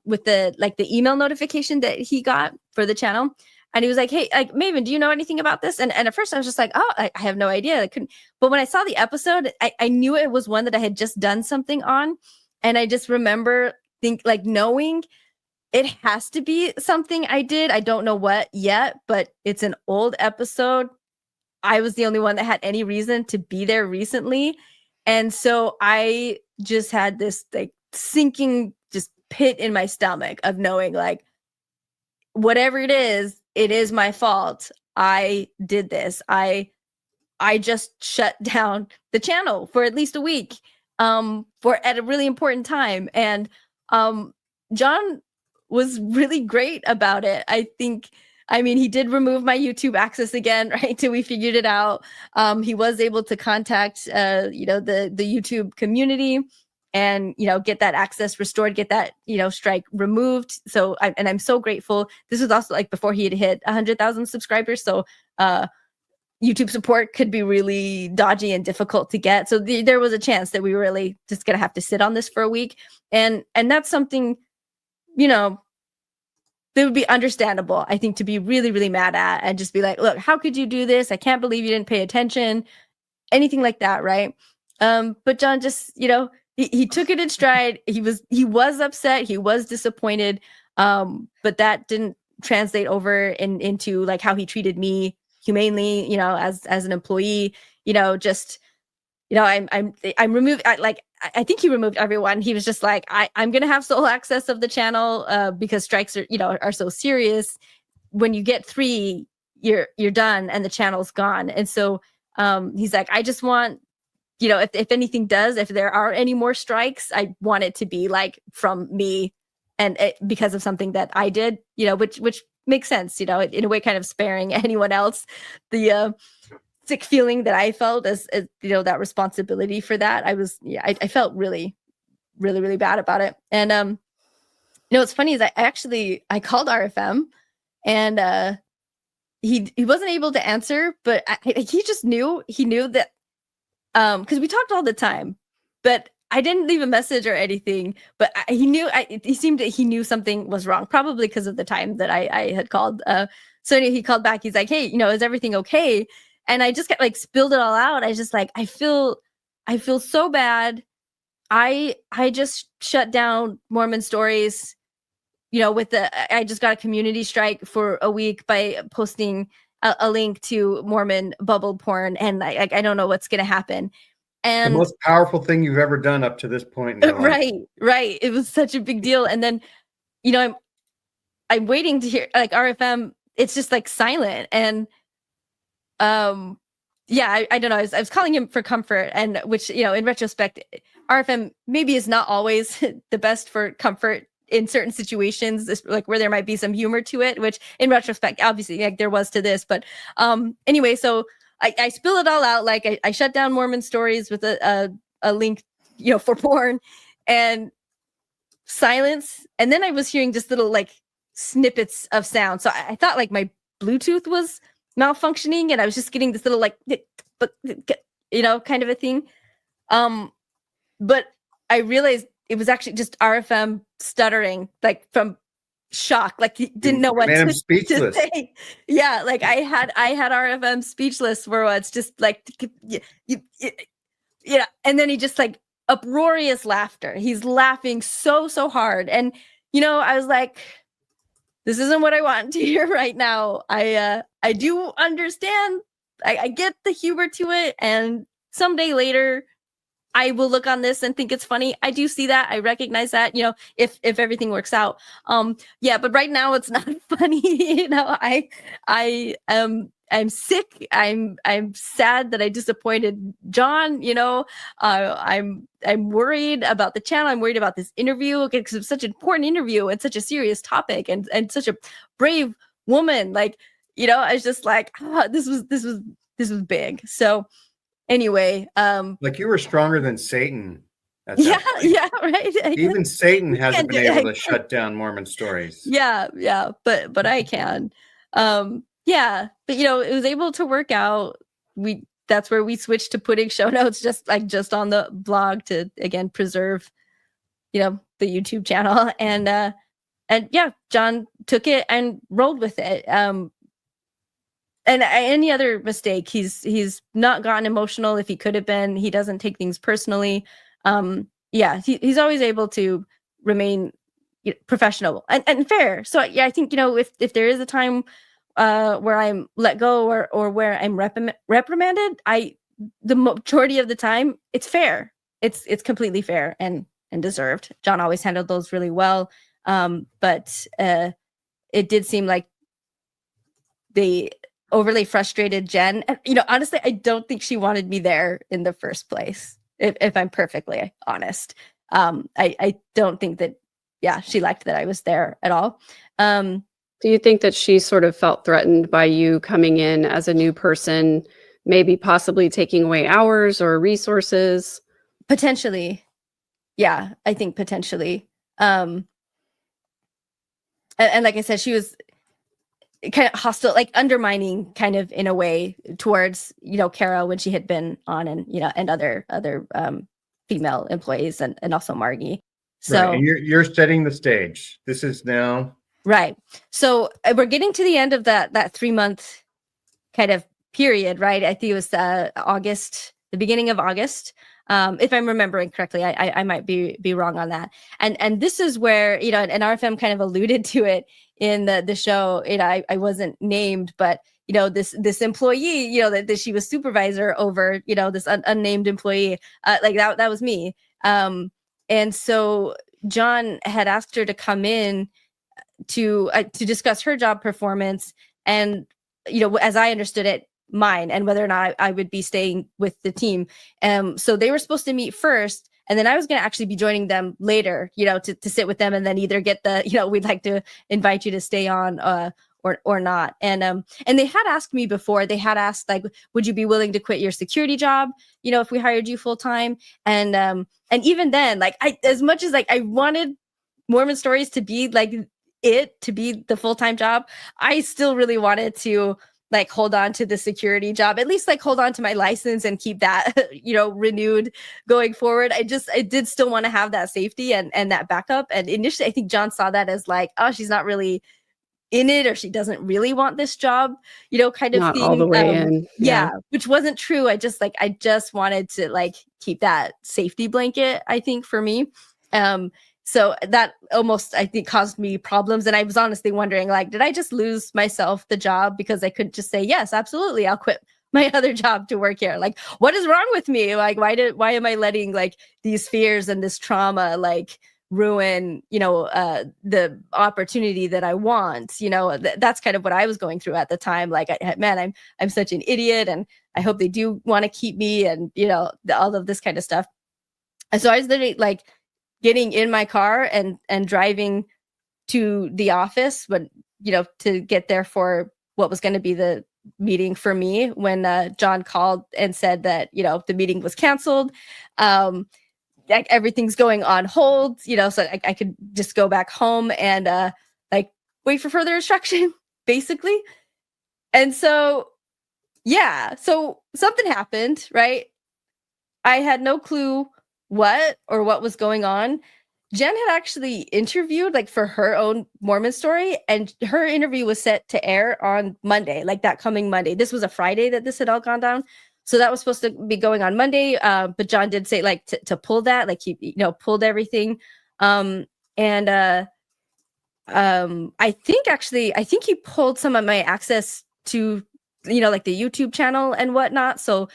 with the email notification that he got for the channel. and he was like, "Hey, like Maven, do you know anything about this?" And at first I was just like, "Oh, I have no idea." I couldn't. But when I saw the episode, I knew it was one that I had just done something on, and I just remember knowing it has to be something I did. I don't know what yet, but it's an old episode. I was the only one that had any reason to be there recently. And so I just had this like sinking just pit in my stomach of knowing like whatever it is my fault. I did this. I just shut down the channel for at least a week for at a really important time. And John was really great about it. I mean, he did remove my YouTube access again, right? Till we figured it out. He was able to contact, the YouTube community and, get that access restored, get that, strike removed. So, I'm so grateful. This was also like before he had hit 100,000 subscribers. So, YouTube support could be really dodgy and difficult to get. So there was a chance that we were really just going to have to sit on this for a week. And that's something, that would be understandable, I think, to be really, really mad at and just be like, look, how could you do this? I can't believe you didn't pay attention. Anything like that, right? But John just, he took it in stride. He was upset. He was disappointed. But that didn't translate over into like how he treated me humanely, as an employee, just, I'm removed. I think he removed everyone. He was just like, I'm going to have sole access of the channel, because strikes are so serious. When you get 3, you're done and the channel's gone. And so, he's like, I just want, if anything if there are any more strikes, I want it to be like from me and because of something that I did, which makes sense, in a way, kind of sparing anyone else the sick feeling that I felt as that responsibility for that. I felt really, really, really bad about it. And what's funny is I called RFM and he wasn't able to answer, but he just knew that because we talked all the time, but I didn't leave a message or anything, but he knew. He seemed that he knew something was wrong, probably because of the time that I had called. So anyway, he called back. He's like, "Hey, is everything okay?" And I just got spilled it all out. I just I feel so bad. I just shut down Mormon Stories. I just got a community strike for a week by posting a link to Mormon bubble porn, and I don't know what's gonna happen. And the most powerful thing you've ever done up to this point in your life. Right. It was such a big deal. And then, I'm waiting to hear RFM. It's just silent. And I don't know. I was calling him for comfort, and which in retrospect, RFM maybe is not always the best for comfort in certain situations, where there might be some humor to it. Which in retrospect, obviously, there was to this. But anyway, so. I spill it all out. I shut down Mormon Stories with a link, for porn, and silence. And then I was hearing just little snippets of sound. So I thought my Bluetooth was malfunctioning, and I was just getting this little kind of a thing. But I realized it was actually just RFM stuttering, from shock, he didn't know what to say. Yeah, I had RFM speechless for once, just and then he just uproarious laughter. He's laughing so hard, and I was like, this isn't what I want to hear right now. I do understand. I get the humor to it, and someday later I will look on this and think it's funny. I do see that. I recognize that, if everything works out. But right now it's not funny. I'm sick. I'm sad that I disappointed John. I'm worried about the channel. I'm worried about this interview because it's such an important interview and such a serious topic and such a brave woman. I was just this was big. So anyway, you were stronger than Satan. Yeah, right. Even Satan hasn't been able to shut down Mormon Stories. Yeah, but I can. But it was able to work out. That's where we switched to putting show notes just on the blog to again preserve, the YouTube channel. And John took it and rolled with it. and any other mistake, he's not gotten emotional if he could have been. He doesn't take things personally. Yeah, he's always able to remain professional and fair. So yeah, I think, if there is a time where I'm let go or where I'm reprimanded, the majority of the time it's fair. It's completely fair and deserved. John always handled those really well. But it did seem like they overly frustrated Jen. And, honestly, I don't think she wanted me there in the first place, if I'm perfectly honest. I don't think that, she liked that I was there at all. Do you think that she sort of felt threatened by you coming in as a new person, maybe possibly taking away hours or resources? Potentially. Yeah, I think potentially. And like I said, she was kind of hostile, like undermining kind of in a way towards, Kara when she had been on, and, and other female employees, and also Margie. So Right. And you're setting the stage. This is now right. So we're getting to the end of that 3-month kind of period, right? I think it was August, the beginning of August. If I'm remembering correctly, I might be wrong on that. And this is where, and RFM kind of alluded to it in the show. I wasn't named, but this employee, that she was supervisor over, this unnamed employee, like that was me. And so John had asked her to come in to discuss her job performance, and as I understood it, mine, and whether or not I would be staying with the team. So they were supposed to meet first, and then I was going to actually be joining them later, to sit with them, and then either get the, we'd like to invite you to stay on, or not. And they had asked me before. They had asked, like, would you be willing to quit your security job, if we hired you full time? And even then, like, as much as like I wanted Mormon Stories to be like to be the full-time job, I still really wanted to like hold on to the security job, at least like hold on to my license and keep that renewed going forward. I did still want to have that safety and that backup. And initially I think John saw that as like, oh, she's not really in it, or she doesn't really want this job, kind of Not thing. all the way in. Yeah, which wasn't true. I just wanted to like keep that safety blanket, I think, for me. So that almost, I think, caused me problems. And I was honestly wondering, like, did I just lose myself the job because I couldn't just say, yes, absolutely, I'll quit my other job to work here? Like, what is wrong with me? Like, why am I letting like these fears and this trauma like ruin, the opportunity that I want? That's kind of what I was going through at the time. Like, I'm such an idiot, and I hope they do want to keep me, and all of this kind of stuff. And so I was literally like getting in my car and driving to the office, but to get there for what was going to be the meeting for me, when John called and said that the meeting was canceled, like everything's going on hold, so I could just go back home and like wait for further instruction, basically. And so so something happened, right? I had no clue what was going on. Jen had actually interviewed like for her own Mormon Story, and her interview was set to air on Monday, like that coming Monday. This was a Friday that this had all gone down. So that was supposed to be going on Monday. But John did say like to pull that, like he, pulled everything. I think he pulled some of my access to, like the YouTube channel and whatnot. So,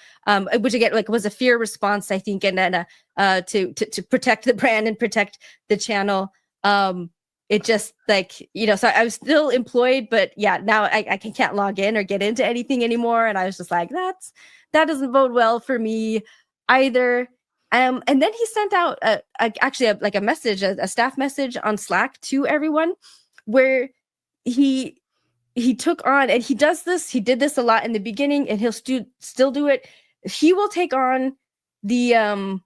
which again, like was a fear response, I think. And then, to protect the brand and protect the channel. It just like, so I was still employed, but now I can't log in or get into anything anymore. And I was just like, that doesn't bode well for me either. And then he sent out a message, a staff message on Slack to everyone, where he took on, and he did this a lot in the beginning, and he'll still do it. He will take on the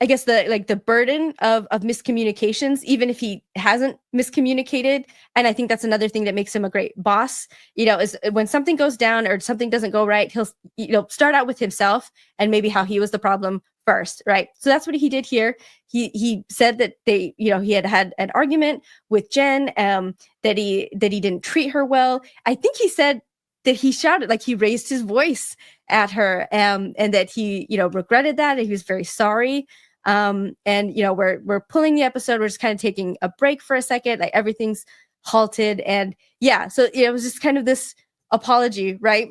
I guess the burden of miscommunications, even if he hasn't miscommunicated. And I think that's another thing that makes him a great boss, is when something goes down or something doesn't go right, he'll start out with himself and maybe how he was the problem first, right? So that's what he did here. He said that he had an argument with Jen, that he didn't treat her well. I think he said that he shouted, like he raised his voice at her, and that he, regretted that, and he was very sorry. And we're pulling the episode. We're just kind of taking a break for a second. Like everything's halted, and yeah, so it was just kind of this apology, right?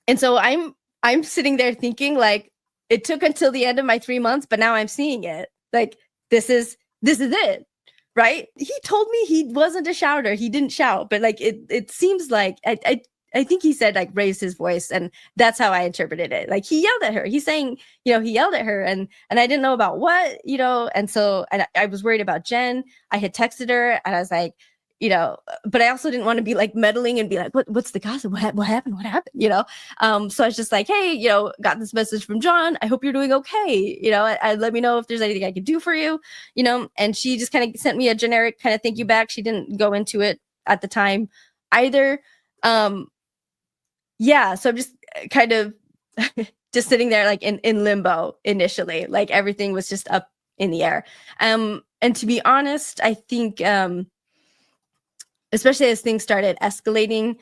And so I'm sitting there thinking, like, it took until the end of my 3 months, but now I'm seeing it. Like, this is it, right? He told me he wasn't a shouter. He didn't shout, but like it seems like I think he said like raised his voice, and that's how I interpreted it. Like he yelled at her. He's saying, he yelled at her, and I didn't know about what, and so I was worried about Jen. I had texted her, and I was like, but I also didn't want to be like meddling and be like, what's the gossip? What happened? What happened? So I was just like, hey, got this message from John. I hope you're doing okay. I let me know if there's anything I could do for you, and she just kind of sent me a generic kind of thank you back. She didn't go into it at the time either. Yeah. So I'm just kind of just sitting there like in limbo initially, like everything was just up in the air. And to be honest, I think, especially as things started escalating,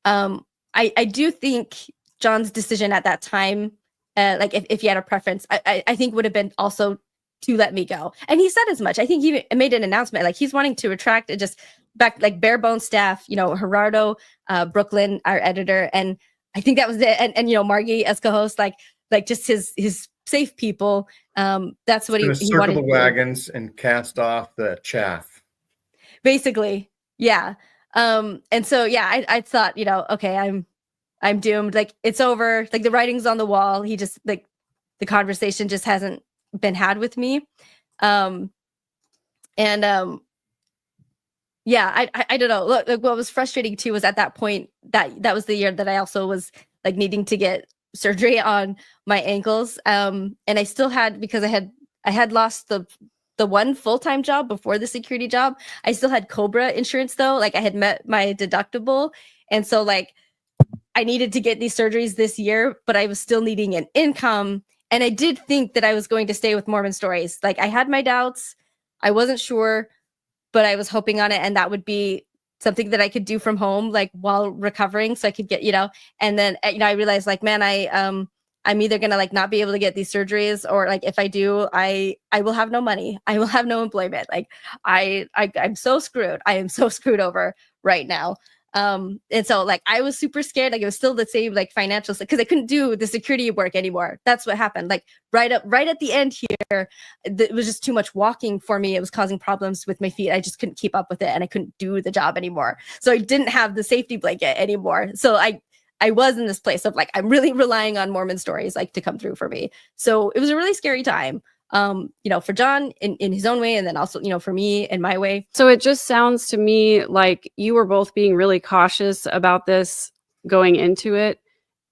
I do think John's decision at that time, like if he had a preference, I think would have been also to let me go. And he said as much. I think he made an announcement, like he's wanting to retract it, just back like bare bones staff, Gerardo, Brooklyn, our editor, and I think that was it. And Margie as co-host, like just his safe people. That's what he circle wanted the to wagons and cast off the chaff. Basically. Yeah. And so, yeah, I thought, okay, I'm doomed. Like it's over. Like the writing's on the wall. He just like the conversation just hasn't been had with me. Yeah, I don't know. Look, what was frustrating too was at that point that was the year that I also was like needing to get surgery on my ankles. And I still had, because I had lost the one full-time job before the security job. I still had Cobra insurance though. Like I had met my deductible. And so like I needed to get these surgeries this year, but I was still needing an income. And I did think that I was going to stay with Mormon Stories. Like I had my doubts. I wasn't sure, but I was hoping on it. And that would be something that I could do from home, like while recovering. So I could get, and then, I realized like, man, I'm either going to like not be able to get these surgeries, or like if I do, I will have no money. I will have no employment. Like I'm so screwed. I am so screwed over right now. And so like I was super scared. Like it was still the same like financial, because I couldn't do the security work anymore. That's what happened. Like right at the end here, it was just too much walking for me. It was causing problems with my feet. I just couldn't keep up with it, and I couldn't do the job anymore. So I didn't have the safety blanket anymore. So I was in this place of like, I'm really relying on Mormon Stories like to come through for me. So it was a really scary time, for John in his own way, and then also, for me in my way. So it just sounds to me like you were both being really cautious about this going into it.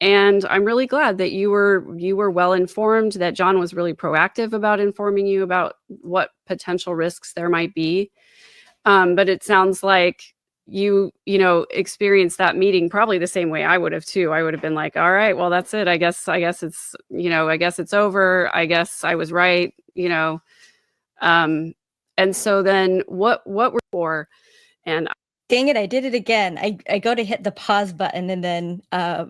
And I'm really glad that you were well informed, that John was really proactive about informing you about what potential risks there might be. But it sounds like you experienced that meeting probably the same way I would have too. I would have been like, all right, well, that's it. I guess it's, I guess it's over. I guess I was right, and so then what were for, and dang it, I did it again. I go to hit the pause button, and then I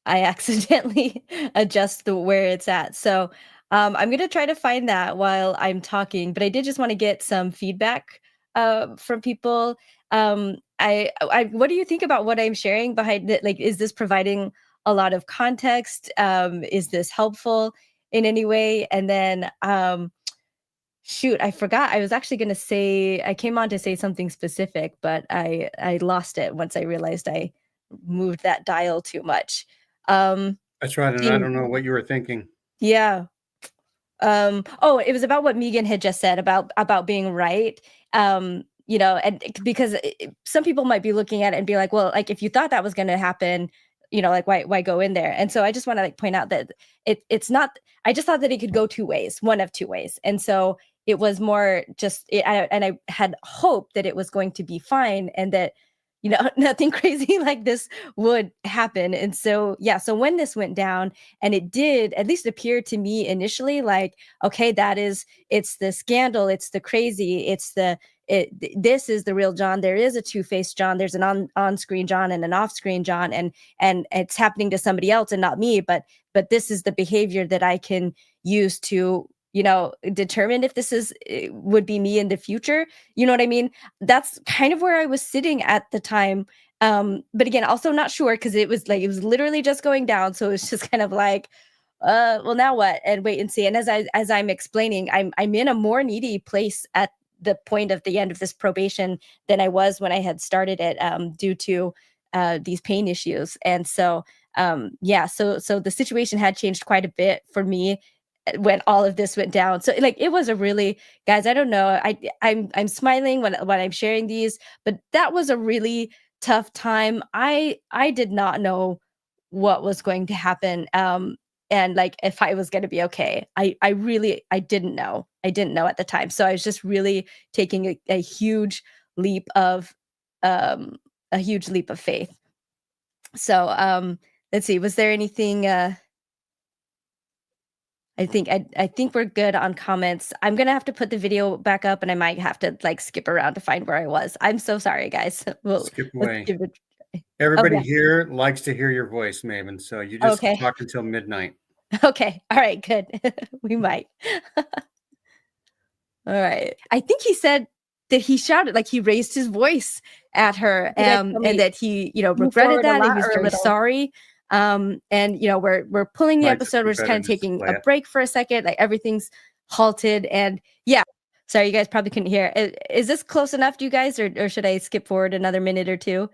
accidentally adjust where it's at. So I'm going to try to find that while I'm talking, but I did just want to get some feedback from people. What do you think about what I'm sharing behind it? Like, is this providing a lot of context? Is this helpful in any way? And then, shoot, I forgot. I was actually going to say, I came on to say something specific, but I lost it once I realized I moved that dial too much. That's right. And I don't know what you were thinking. Yeah. Oh, it was about what Megan had just said about being right. And because some people might be looking at it and be like, well, like if you thought that was going to happen, like why go in there? And so I just want to like point out that it's not. I just thought that it could go two ways, one of two ways, and so it was more just. And I had hoped that it was going to be fine, and that nothing crazy like this would happen. And so, yeah, so when this went down, and it did at least appear to me initially like, okay, it's the scandal, it's the crazy, this is the real John. There is a two-faced John. There's an on-screen John and an off-screen John, and it's happening to somebody else and not me, but this is the behavior that I can use to determine if would be me in the future. You know what I mean? That's kind of where I was sitting at the time. But again, also not sure, because it was literally just going down. So it's just kind of like, well, now what? And wait and see. And as I'm explaining, I'm in a more needy place at the point of the end of this probation than I was when I had started it, due to these pain issues. And so yeah, so the situation had changed quite a bit for me when all of this went down. So like, it was a really, guys, I don't know, I'm smiling when I'm sharing these, but that was a really tough time. I did not know what was going to happen, and like if I was going to be okay. I didn't know. I didn't know at the time. So I was just really taking a huge leap of faith. So let's see, was there anything I think we're good on comments. I'm gonna have to put the video back up, and I might have to like skip around to find where I was. I'm so sorry, guys. Skip let's away. give it. Everybody yeah. here likes to hear your voice, Maven. So you just Okay. talk until midnight. Okay. All right. Good. We might. All right. I think he said that he shouted, like he raised his voice at her, and that he, regretted that. And he was very sorry. And we're pulling the episode. We're just kind of taking a break for a second. Like everything's halted, and yeah. Sorry, you guys probably couldn't hear. Is this close enough to you guys, or should I skip forward another minute or two?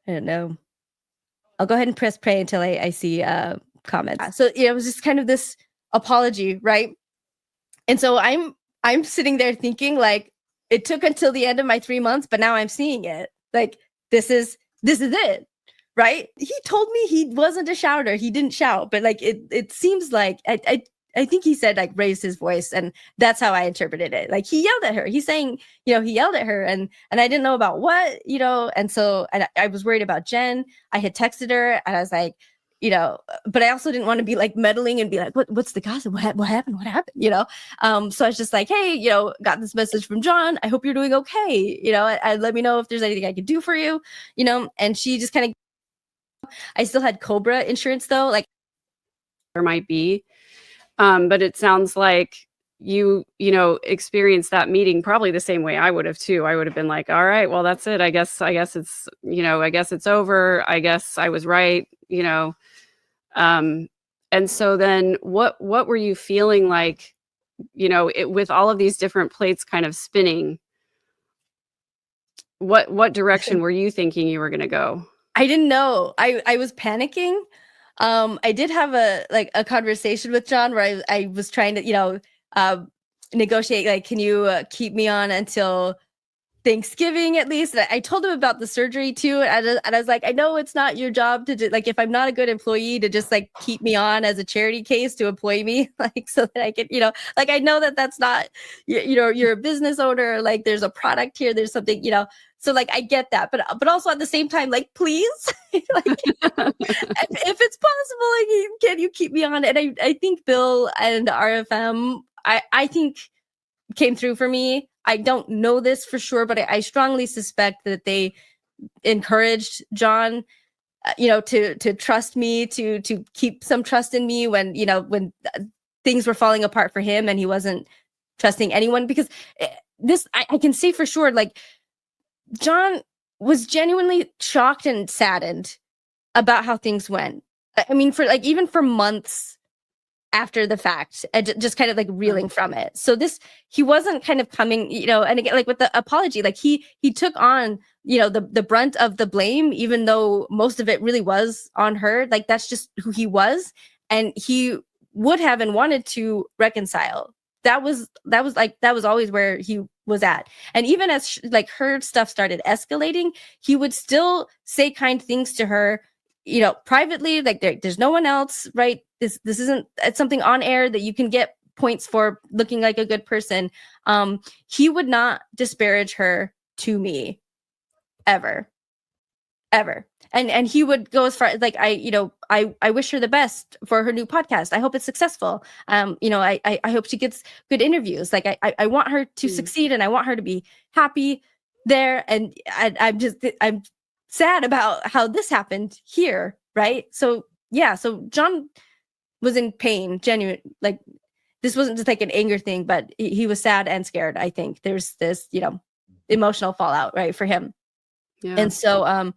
I don't know. I'll go ahead and press play until I see comments. So it was just kind of this apology, right? And so I'm sitting there thinking, like, it took until the end of my 3 months, but now I'm seeing it. Like, this is it, right? He told me he wasn't a shouter. He didn't shout, but like it seems like I think he said like raised his voice, and that's how I interpreted it. Like he yelled at her. He's saying, he yelled at her, and I didn't know about what, and so I was worried about Jen. I had texted her, and I was like, but I also didn't want to be like meddling and be like, what's the gossip? What happened? What happened? So I was just like, hey, got this message from John. I hope you're doing okay. Let me know if there's anything I could do for you, and she just kind of, I still had Cobra insurance though. Like there might be, but it sounds like you experienced that meeting probably the same way I would have too. I would have been like, all right, well, that's it. I guess it's, I guess it's over. I guess I was right, and so then what were you feeling like, with all of these different plates kind of spinning? What direction were you thinking you were going to go? I didn't know. I was panicking. I did have a conversation with John where I was trying to, negotiate, like, can you keep me on until Thanksgiving at least? And I told him about the surgery too. And I was like, I know it's not your job to do, like, if I'm not a good employee, to just like keep me on as a charity case to employ me, like, so that I could, like, I know that that's not, you're a business owner, like there's a product here, there's something, so like, I get that, but also at the same time, like, please, like, if it's possible, like, can you keep me on? And I think Bill and RFM, I think came through for me. I don't know this for sure, but I strongly suspect that they encouraged John, to trust me, to keep some trust in me when, when things were falling apart for him and he wasn't trusting anyone. Because this, I can say for sure, like, John was genuinely shocked and saddened about how things went. I mean, for like, even for months after the fact, and just kind of like reeling from it. So he wasn't kind of coming, and again, like with the apology, like he took on, the brunt of the blame, even though most of it really was on her. Like, that's just who he was. And he would have and wanted to reconcile. That was always where he was at. And even as like her stuff started escalating, he would still say kind things to her, privately, like there's no one else, right? This isn't, it's something on air that you can get points for looking like a good person. He would not disparage her to me ever. And he would go as far as like, I wish her the best for her new podcast. I hope it's successful. I hope she gets good interviews. Like I want her to succeed, and I want her to be happy there. And I'm sad about how this happened here. Right. So yeah. So John was in pain, genuine. Like this wasn't just like an anger thing, but he was sad and scared. I think there's this, emotional fallout, right, for him. Yeah. And so,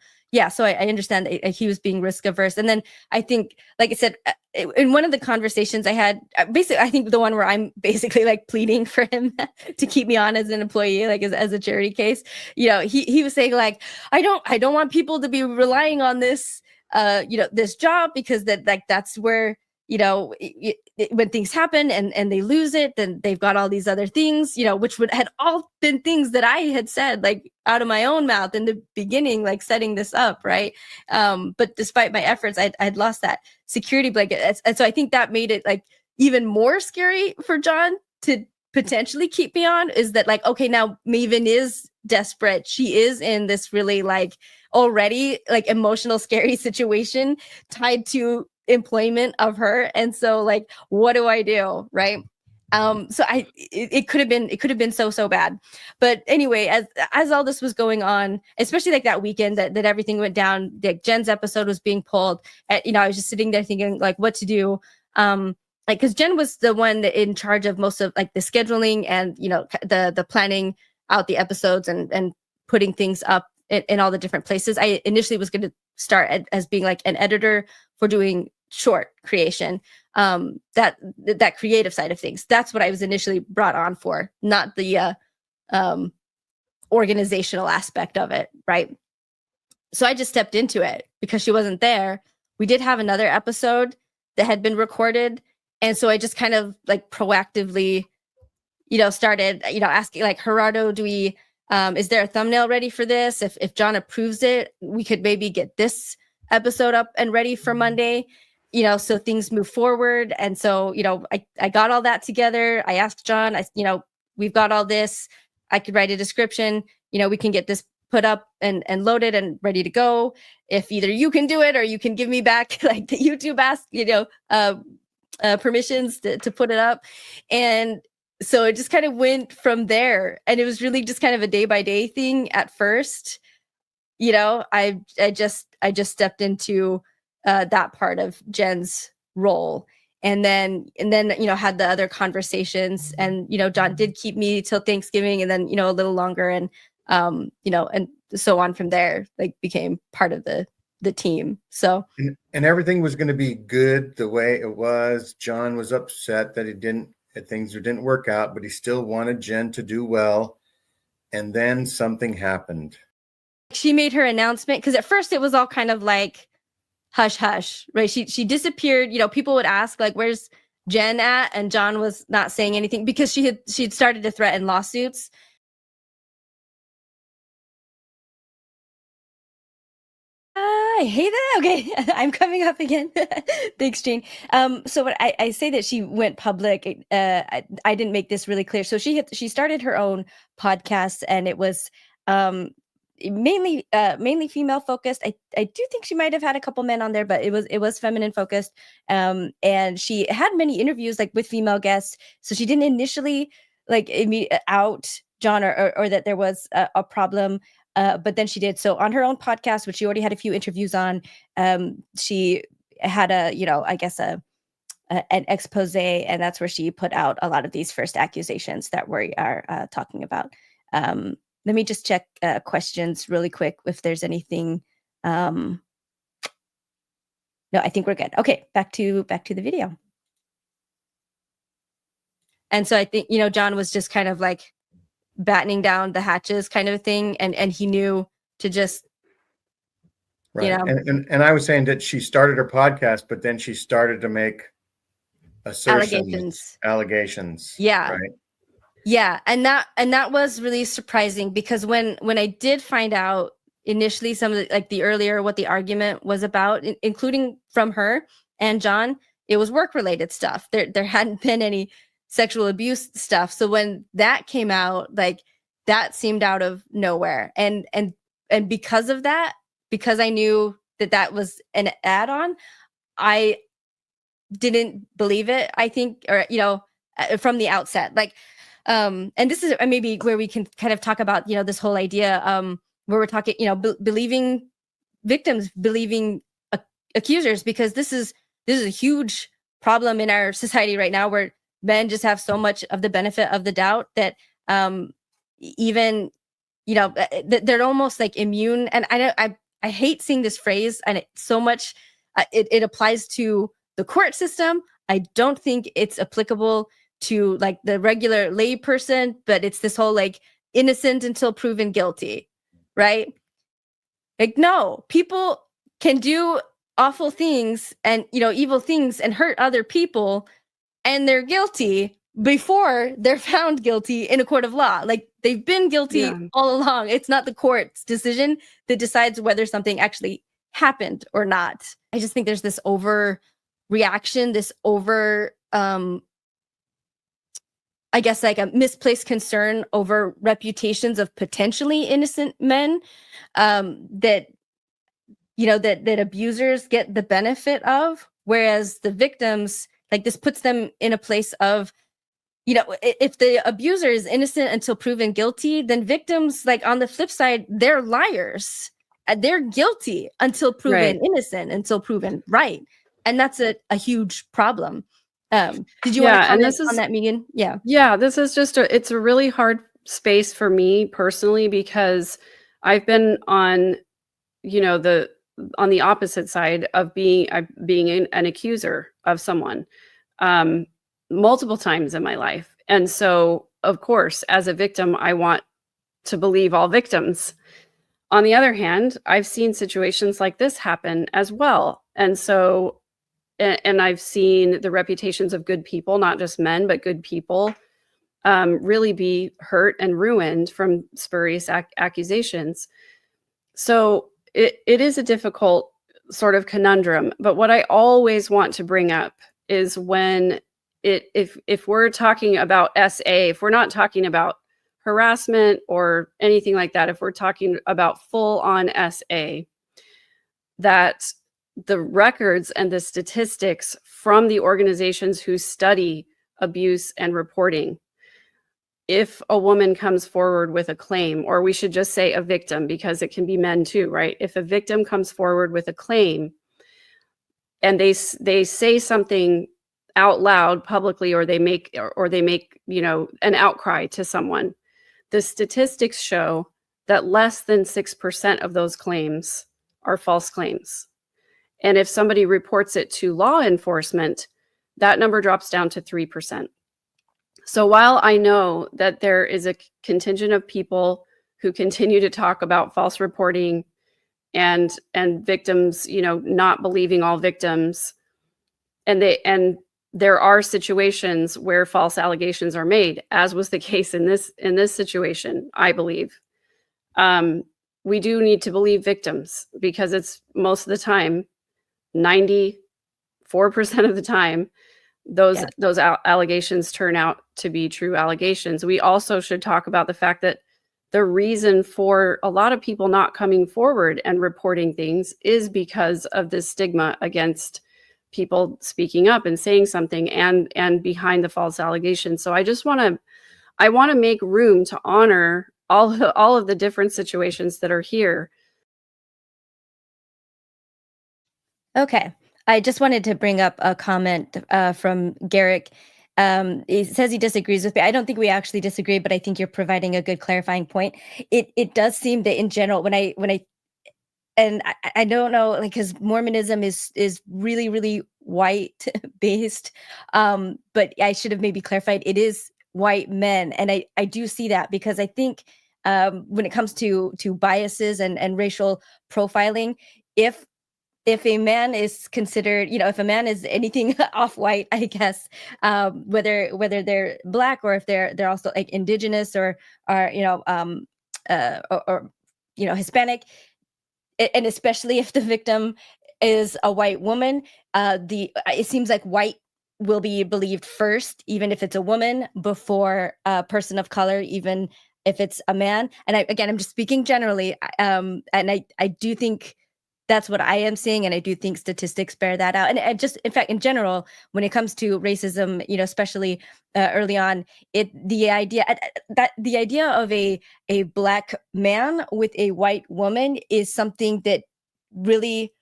so I understand that he was being risk averse. And then I think, like I said, in one of the conversations I had, basically, I think the one where I'm basically like pleading for him to keep me on as an employee, like as a charity case, he was saying like, I don't want people to be relying on this, this job, because that's where, when things happen and they lose it, then they've got all these other things, which had all been things that I had said, like out of my own mouth in the beginning, like setting this up. Right. But despite my efforts, I'd lost that security blanket. And so I think that made it like even more scary for John to potentially keep me on, is that like, okay, now Maven is desperate. She is in this really like already like emotional, scary situation tied to employment of her. And so like, what do I do? Right. So it could have been so bad. But anyway, as all this was going on, especially like that weekend that everything went down, like Jen's episode was being pulled, I was just sitting there thinking like what to do. Like, because Jen was the one that in charge of most of like the scheduling and, the planning out the episodes and putting things up in all the different places. I initially was going to start as being like an editor for doing short creation, that creative side of things. That's what I was initially brought on for, not the organizational aspect of it, right? So I just stepped into it because she wasn't there. We did have another episode that had been recorded, and so I just kind of like proactively, started, asking like, Gerardo, do we is there a thumbnail ready for this? If John approves it, we could maybe get this episode up and ready for Monday, so things move forward. And so, I got all that together. I asked John, we've got all this. I could write a description, we can get this put up and loaded and ready to go. If either you can do it or you can give me back like the YouTube permissions to put it up. And so it just kind of went from there. And it was really just kind of a day by day thing at first. I just stepped into that part of Jen's role. And then, had the other conversations, and, John did keep me till Thanksgiving, and then, a little longer, and, and so on from there, like became part of the team. So, and everything was going to be good the way it was. John was upset that things didn't work out, but he still wanted Jen to do well. And then something happened. She made her announcement, because at first it was all kind of like hush hush, right? She disappeared. People would ask like, where's Jen at? And John was not saying anything because she'd started to threaten lawsuits. I hate that. Okay, I'm coming up again. Thanks, Jane. So what I say that she went public. I didn't make this really clear. So she started her own podcast, and it was mainly female focused. I do think she might have had a couple men on there, but it was feminine focused. And she had many interviews like with female guests. So she didn't initially like out John or that there was a problem. But then she did. So on her own podcast, which she already had a few interviews on, she had an expose, and that's where she put out a lot of these first accusations that we are talking about. Let me just check questions really quick if there's anything. No, I think we're good. Okay, back to the video. And so I think, John was just kind of like battening down the hatches kind of a thing, and he knew to just right. And I was saying that she started her podcast, but then she started to make allegations. Yeah. Right. Yeah. And that was really surprising, because when I did find out initially some of the earlier what the argument was about, including from her and John, it was work related stuff. There hadn't been any sexual abuse stuff. So when that came out, that seemed out of nowhere. And because of that, because I knew that that was an add-on, I didn't believe it, I think, or, from the outset. Like, and this is maybe where we can kind of talk about, this whole idea, where we're talking, believing victims, believing accusers, because this is a huge problem in our society right now, where men just have so much of the benefit of the doubt that even they're almost like immune. And I hate seeing this phrase, and it so much it applies to the court system. I don't think it's applicable to like the regular lay person, but it's this whole like innocent until proven guilty, right? Like, no, people can do awful things and, evil things and hurt other people, and they're guilty before they're found guilty in a court of law. Like, they've been guilty all along. It's not the court's decision that decides whether something actually happened or not. I just think there's this overreaction, this I guess like a misplaced concern over reputations of potentially innocent men, that abusers get the benefit of, whereas the victims, like, this puts them in a place of, if the abuser is innocent until proven guilty, then victims, like, on the flip side, they're liars. They're guilty until proven innocent, until proven right. And that's a huge problem. Did you want to comment on that, Megan? Yeah, this is just it's a really hard space for me personally, because I've been on, on the opposite side of being an accuser of someone multiple times in my life. And so, of course, as a victim, I want to believe all victims. On the other hand, I've seen situations like this happen as well. And so, and I've seen the reputations of good people, not just men, but good people, really be hurt and ruined from spurious accusations. So it is a difficult sort of conundrum. But what I always want to bring up is when if we're talking about SA, if we're not talking about harassment or anything like that, if we're talking about full on SA, that the records and the statistics from the organizations who study abuse and reporting, if a woman comes forward with a claim, or we should just say a victim, because it can be men too, right? If a victim comes forward with a claim and they say something out loud publicly, or they make an outcry to someone, the statistics show that less than 6% of those claims are false claims. And if somebody reports it to law enforcement, that number drops down to 3%. So while I know that there is a contingent of people who continue to talk about false reporting and victims, not believing all victims, and there are situations where false allegations are made, as was the case in this situation, I believe. We do need to believe victims, because it's most of the time, 94% of the time, those allegations turn out to be true allegations. We also should talk about the fact that the reason for a lot of people not coming forward and reporting things is because of this stigma against people speaking up and saying something, and behind the false allegations. So I want to make room to honor all of the different situations that are here. Okay. I just wanted to bring up a comment from Garrick. He says he disagrees with me. I don't think we actually disagree, but I think you're providing a good clarifying point. It does seem that in general, when I and I don't know, like, because Mormonism is really, really white based, but I should have maybe clarified, it is white men. And I do see that, because I think when it comes to biases and racial profiling, if a man is considered, if a man is anything off white, I guess, whether they're Black, or if they're also like indigenous, or Hispanic, and especially if the victim is a white woman, it seems like white will be believed first, even if it's a woman, before a person of color, even if it's a man, and I'm just speaking generally, and I do think that's what I am seeing, and I do think statistics bear that out. And just, in fact, in general, when it comes to racism, especially early on, the idea of a Black man with a white woman is something that really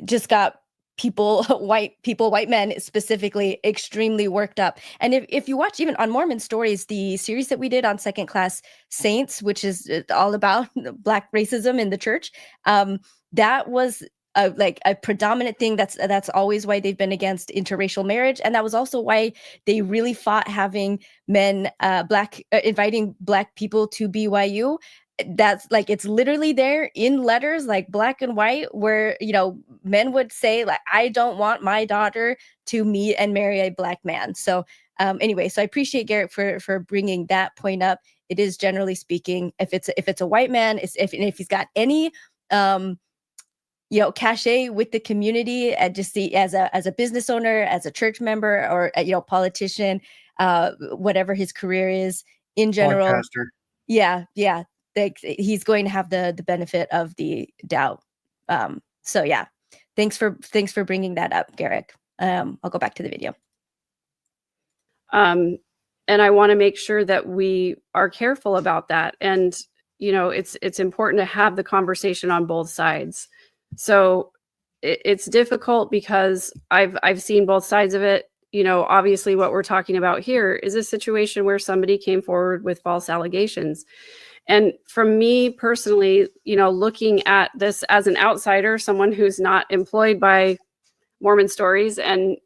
just got white men specifically, extremely worked up. And if you watch even on Mormon Stories, the series that we did on Second Class Saints, which is all about Black racism in the church, that was a predominant thing. That's always why they've been against interracial marriage, and that was also why they really fought having men, inviting Black people to BYU. That's it's literally there in letters, like black and white, where men would say, like, I don't want my daughter to meet and marry a Black man. So anyway, so I appreciate Garrett for bringing that point up. It is, generally speaking, if it's a white man, if he's got any cachet with the community, and just as a business owner, as a church member, or politician, whatever his career is in general, podcaster. yeah, he's going to have the benefit of the doubt. So yeah, thanks for bringing that up, Garrick. I'll go back to the video. And I want to make sure that we are careful about that. And it's important to have the conversation on both sides. So it's difficult because I've seen both sides of it. Obviously what we're talking about here is a situation where somebody came forward with false allegations. And from me personally, looking at this as an outsider, someone who's not employed by Mormon Stories, and,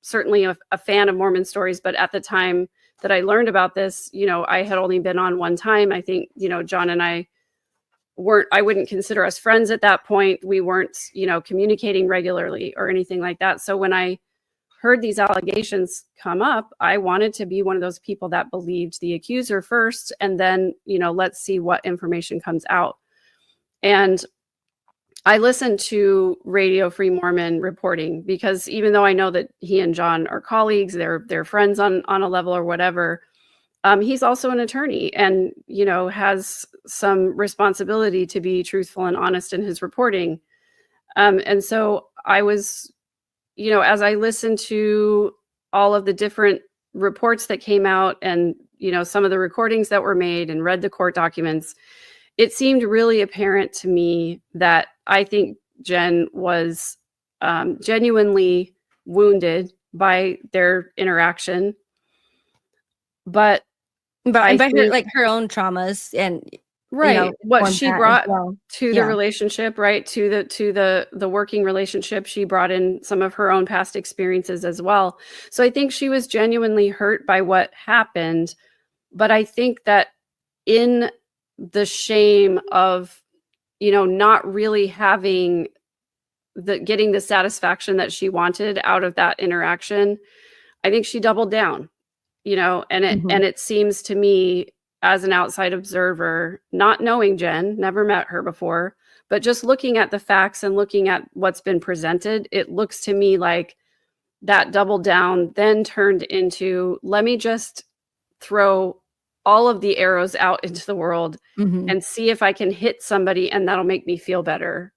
certainly a fan of Mormon Stories, but at the time that I learned about this, I had only been on one time. I think, John and I wouldn't consider us friends at that point. We weren't, communicating regularly or anything like that. So when I heard these allegations come up, I wanted to be one of those people that believed the accuser first, and then, let's see what information comes out. And I listened to Radio Free Mormon reporting, because even though I know that he and John are colleagues, they're friends on a level or whatever, he's also an attorney and, has some responsibility to be truthful and honest in his reporting. And so I was, as I listened to all of the different reports that came out, and, some of the recordings that were made, and read the court documents, it seemed really apparent to me that I think Jen was genuinely wounded by their interaction. But by her own traumas, and right, what she brought to the Yeah. relationship, right, to the working relationship, she brought in some of her own past experiences as well. So I think she was genuinely hurt by what happened. But I think that in the shame of, not really having getting the satisfaction that she wanted out of that interaction, I think she doubled down, and it seems to me, as an outside observer, not knowing Jen, never met her before, but just looking at the facts and looking at what's been presented, it looks to me like that double down then turned into, let me just throw all of the arrows out into the world and see if I can hit somebody, and that'll make me feel better.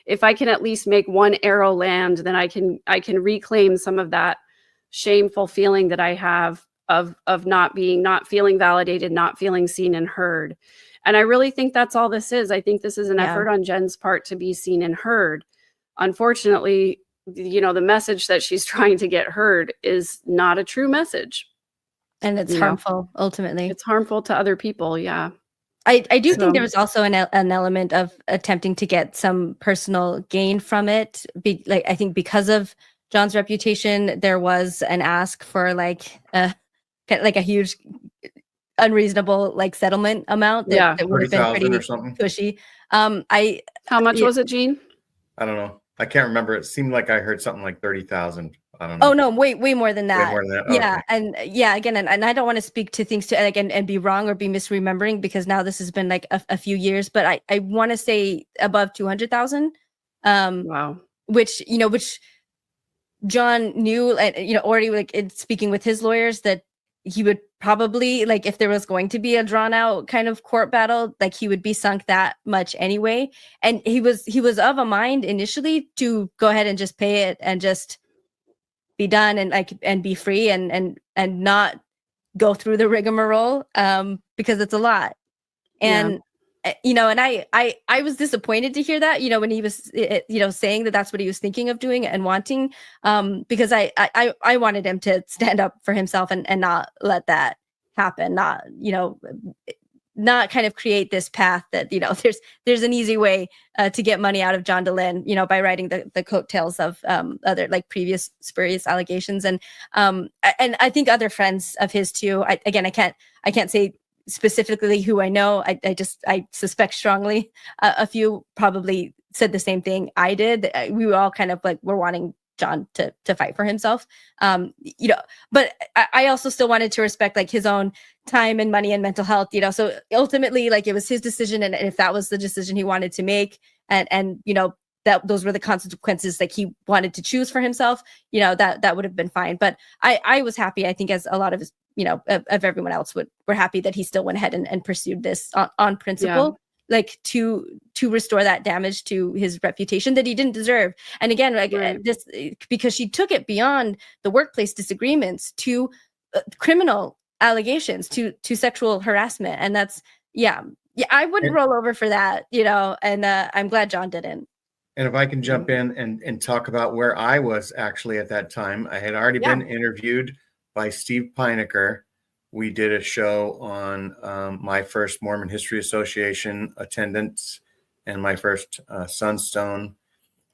If I can at least make one arrow land, then I can reclaim some of that shameful feeling that I have of not feeling validated, not feeling seen and heard. And I really think that's all this is. I think this is an effort on Jen's part to be seen and heard. Unfortunately, the message that she's trying to get heard is not a true message. And it's harmful, ultimately. It's harmful to other people, yeah. I do think there was also an element of attempting to get some personal gain from it. I think because of John's reputation, there was an ask for a huge unreasonable settlement amount that would have been pretty or something cushy. How much was it, Gene? I don't know. I can't remember. It seemed like I heard something like 30,000. I don't know. Oh no, way more than that. Way more than that. Yeah, okay. and again, and I don't want to speak to things to and be wrong or be misremembering, because now this has been a few years, but I want to say above 200,000. Wow. Which John knew, and already in speaking with his lawyers, that he would probably, like, if there was going to be a drawn out kind of court battle, like, he would be sunk that much anyway. And he was of a mind initially to go ahead and just pay it and just be done and like and be free and not go through the rigmarole, because it's a lot. And and I was disappointed to hear that, when he was saying that that's what he was thinking of doing and wanting, because I wanted him to stand up for himself and not let that happen, not kind of create this path that there's an easy way to get money out of John DeLynn, by writing the coattails of other like previous spurious allegations. And I think other friends of his too. I can't say specifically who I know. I suspect strongly a few probably said the same thing I did. We were all kind of like, we're wanting John to fight for himself. But I also still wanted to respect like his own time and money and mental health, so ultimately like it was his decision. And if that was the decision he wanted to make, and that those were the consequences like he wanted to choose for himself, that would have been fine. But I was happy, I think, as a lot of his, of everyone else were happy that he still went ahead and pursued this on principle, like to restore that damage to his reputation that he didn't deserve. And again, like this, because she took it beyond the workplace disagreements to criminal allegations, to sexual harassment. And that's, I wouldn't roll over for that, and I'm glad John didn't. And if I can jump in and talk about where I was actually at that time, I had already been interviewed by Steve Pinecker. We did a show on my first Mormon History Association attendance and my first Sunstone.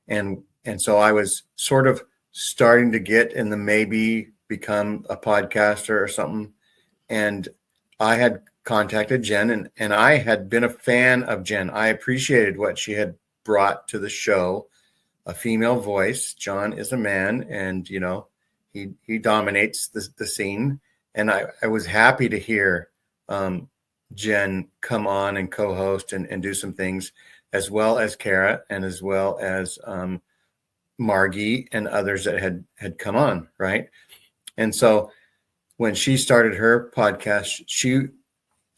And so I was sort of starting to get in the maybe become a podcaster or something. And I had contacted Jen, and I had been a fan of Jen. I appreciated what she had brought to the show, a female voice. John is a man, and he dominates the scene. And I was happy to hear Jen come on and co-host and do some things, as well as Kara and as well as Margie and others that had come on, right? And so when she started her podcast, she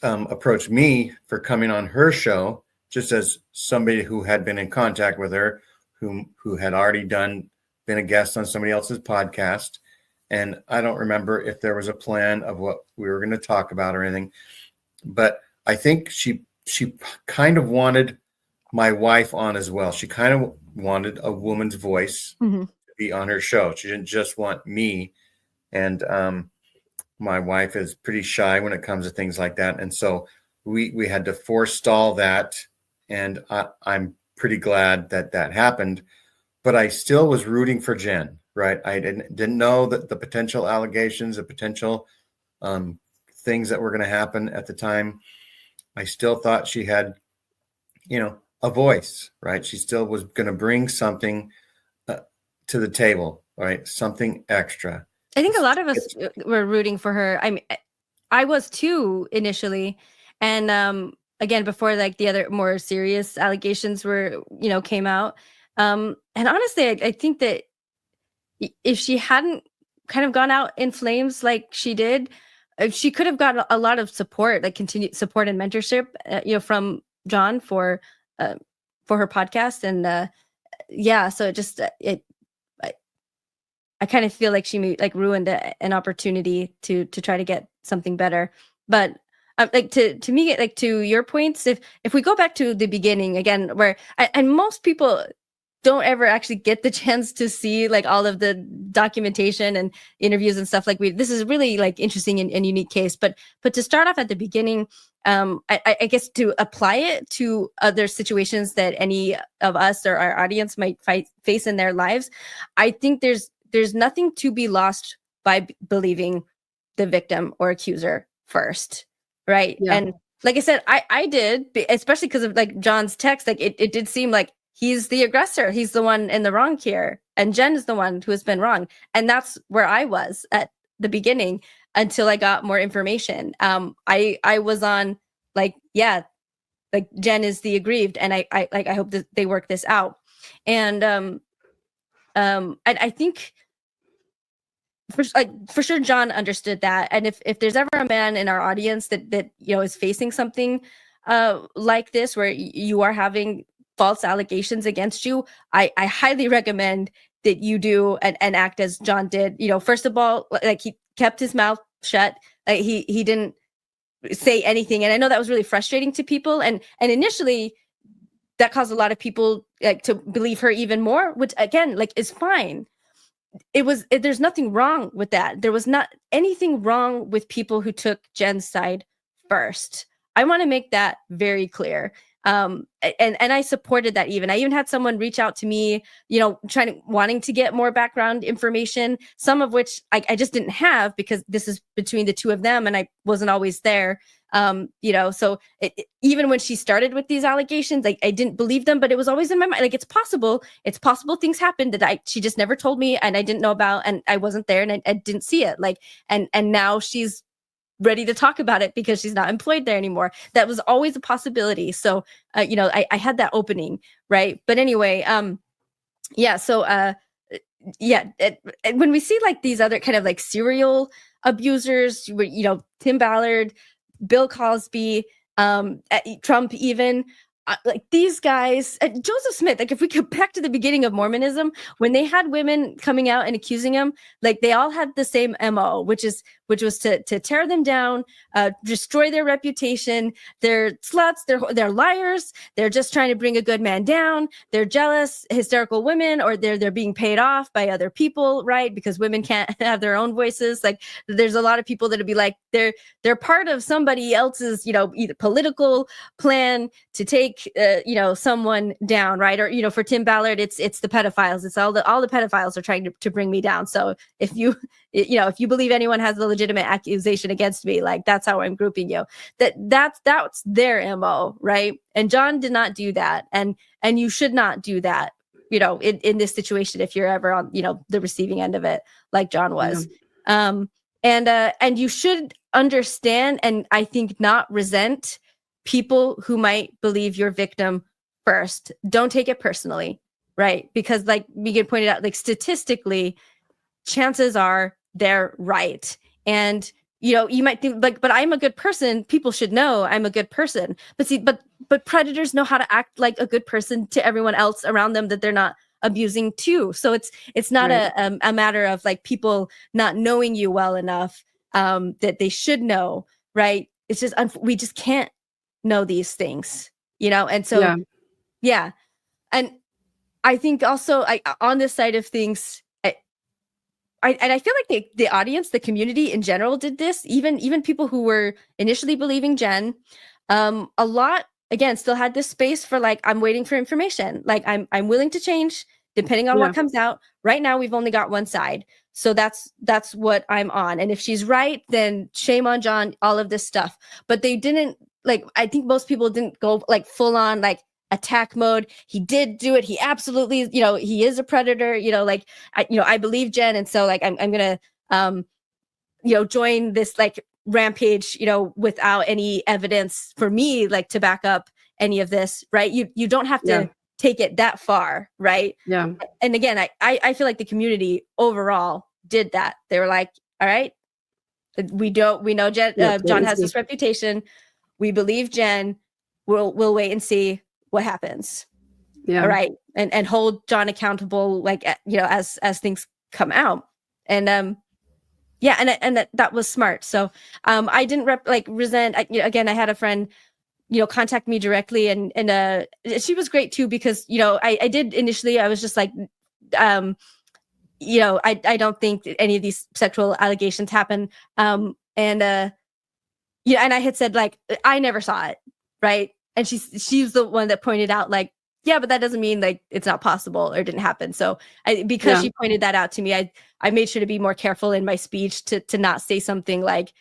approached me for coming on her show, just as somebody who had been in contact with her, who had already been a guest on somebody else's podcast. And I don't remember if there was a plan of what we were going to talk about or anything, but I think she kind of wanted my wife on as well. She kind of wanted a woman's voice to be on her show. She didn't just want me. And my wife is pretty shy when it comes to things like that. And so we had to forestall that. And I'm pretty glad that happened. But I still was rooting for Jen, right? I didn't know that the potential allegations, the potential things that were going to happen at the time. I still thought she had, a voice, right? She still was going to bring something to the table, right? Something extra. I think a lot of us were rooting for her. I mean, I was too initially. And again, before like the other more serious allegations came out. And honestly, I think that if she hadn't kind of gone out in flames like she did, she could have gotten a lot of support, like continued support and mentorship, from John for her podcast. And so it just I kind of feel like she ruined an opportunity to try to get something better. But like to me, like to your points, if we go back to the beginning again, where and most people don't ever actually get the chance to see like all of the documentation and interviews and stuff, this is really like interesting and unique case. But to start off at the beginning, I guess to apply it to other situations that any of us or our audience might face in their lives, I think there's nothing to be lost by believing the victim or accuser first, right? Yeah. And like I said, I did, especially because of like John's text, like it did seem like he's the aggressor. He's the one in the wrong here. And Jen is the one who has been wrong. And that's where I was at the beginning until I got more information. I was on like Jen is the aggrieved. And I hope that they work this out. And I think for sure John understood that. And if there's ever a man in our audience that is facing something like this, where you are having false allegations against you, I highly recommend that you do and act as John did. First of all, like, he kept his mouth shut. Like, he didn't say anything. And I know that was really frustrating to people. And initially that caused a lot of people to believe her even more, which again, like, is fine. There's nothing wrong with that. There was not anything wrong with people who took Jen's side first. I want to make that very clear. And I supported that. I even had someone reach out to me, wanting to get more background information, some of which I just didn't have, because this is between the two of them and I wasn't always there. So even when she started with these allegations, I didn't believe them, but it was always in my mind. Like, it's possible things happened that she just never told me and I didn't know about, and I wasn't there and I didn't see it. Like, and now she's ready to talk about it because she's not employed there anymore. That was always a possibility. So, I had that opening, right? But anyway, when we see like these other kind of like serial abusers, Tim Ballard, Bill Cosby, Trump, even like these guys, Joseph Smith, like, if we go back to the beginning of Mormonism, when they had women coming out and accusing him, like, they all had the same MO, which was to tear them down, destroy their reputation. They're sluts, they're liars, they're just trying to bring a good man down, they're jealous, hysterical women, or they're being paid off by other people, right? Because women can't have their own voices. Like, there's a lot of people that'll be like, they're part of somebody else's, either political plan to take someone down, right? Or for Tim Ballard, it's the pedophiles. It's all the pedophiles are trying to bring me down. So if you believe anyone has a legitimate accusation against me, like, that's how I'm grouping you. That's their MO, right? And John did not do that, and you should not do that, in this situation, if you're ever on the receiving end of it, like John was. And you should understand, and I think not resent people who might believe your victim first. Don't take it personally, right? Because, like Megan pointed out, like, statistically, chances are they're right. And you might think, like, but I'm a good person, people should know I'm a good person. But see, but predators know how to act like a good person to everyone else around them that they're not abusing too. So it's not Right. a matter of like people not knowing you well enough that they should know, right? It's just we just can't know these things, and so yeah. And I think also, on this side of things, I feel like the audience, the community in general, did this. Even people who were initially believing Jen, a lot, again, still had this space for, like, I'm waiting for information. Like, I'm willing to change depending on what comes out. Right now, we've only got one side, so that's what I'm on. And if she's right, then shame on John. All of this stuff, but they didn't. Like, I think most people didn't go like full on like attack mode. He did do it. He absolutely, he is a predator. Like, I believe Jen, and so, like, I'm gonna join this like rampage, without any evidence for me, like, to back up any of this, right? You don't have to take it that far, right? Yeah. And again, I feel like the community overall did that. They were like, all right, we know Jen, John has this reputation. We believe Jen. We'll wait and see what happens. Yeah. All right. And hold John accountable, like, as things come out. And and that was smart. So I didn't resent. Again, I had a friend contact me directly, and she was great too, because I did initially, I was just like, I don't think that any of these sexual allegations happen. And I had said, like, I never saw it, right? And she's the one that pointed out, like, yeah, but that doesn't mean like it's not possible or didn't happen. So because she pointed that out to me, I made sure to be more careful in my speech to not say something like,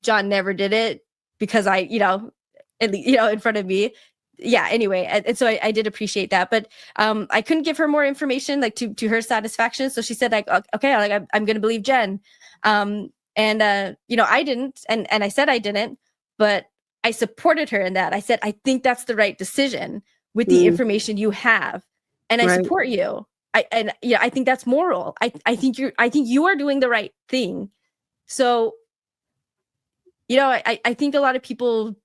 John never did it, because in front of me. Yeah. Anyway, and so I did appreciate that, but I couldn't give her more information, like, to her satisfaction. So she said, like, okay, like, I'm going to believe Jen. I didn't, and I said I didn't, but I supported her in that. I said, I think that's the right decision with the information you have, and I support you. I think that's moral. I think you are doing the right thing. So, I think a lot of people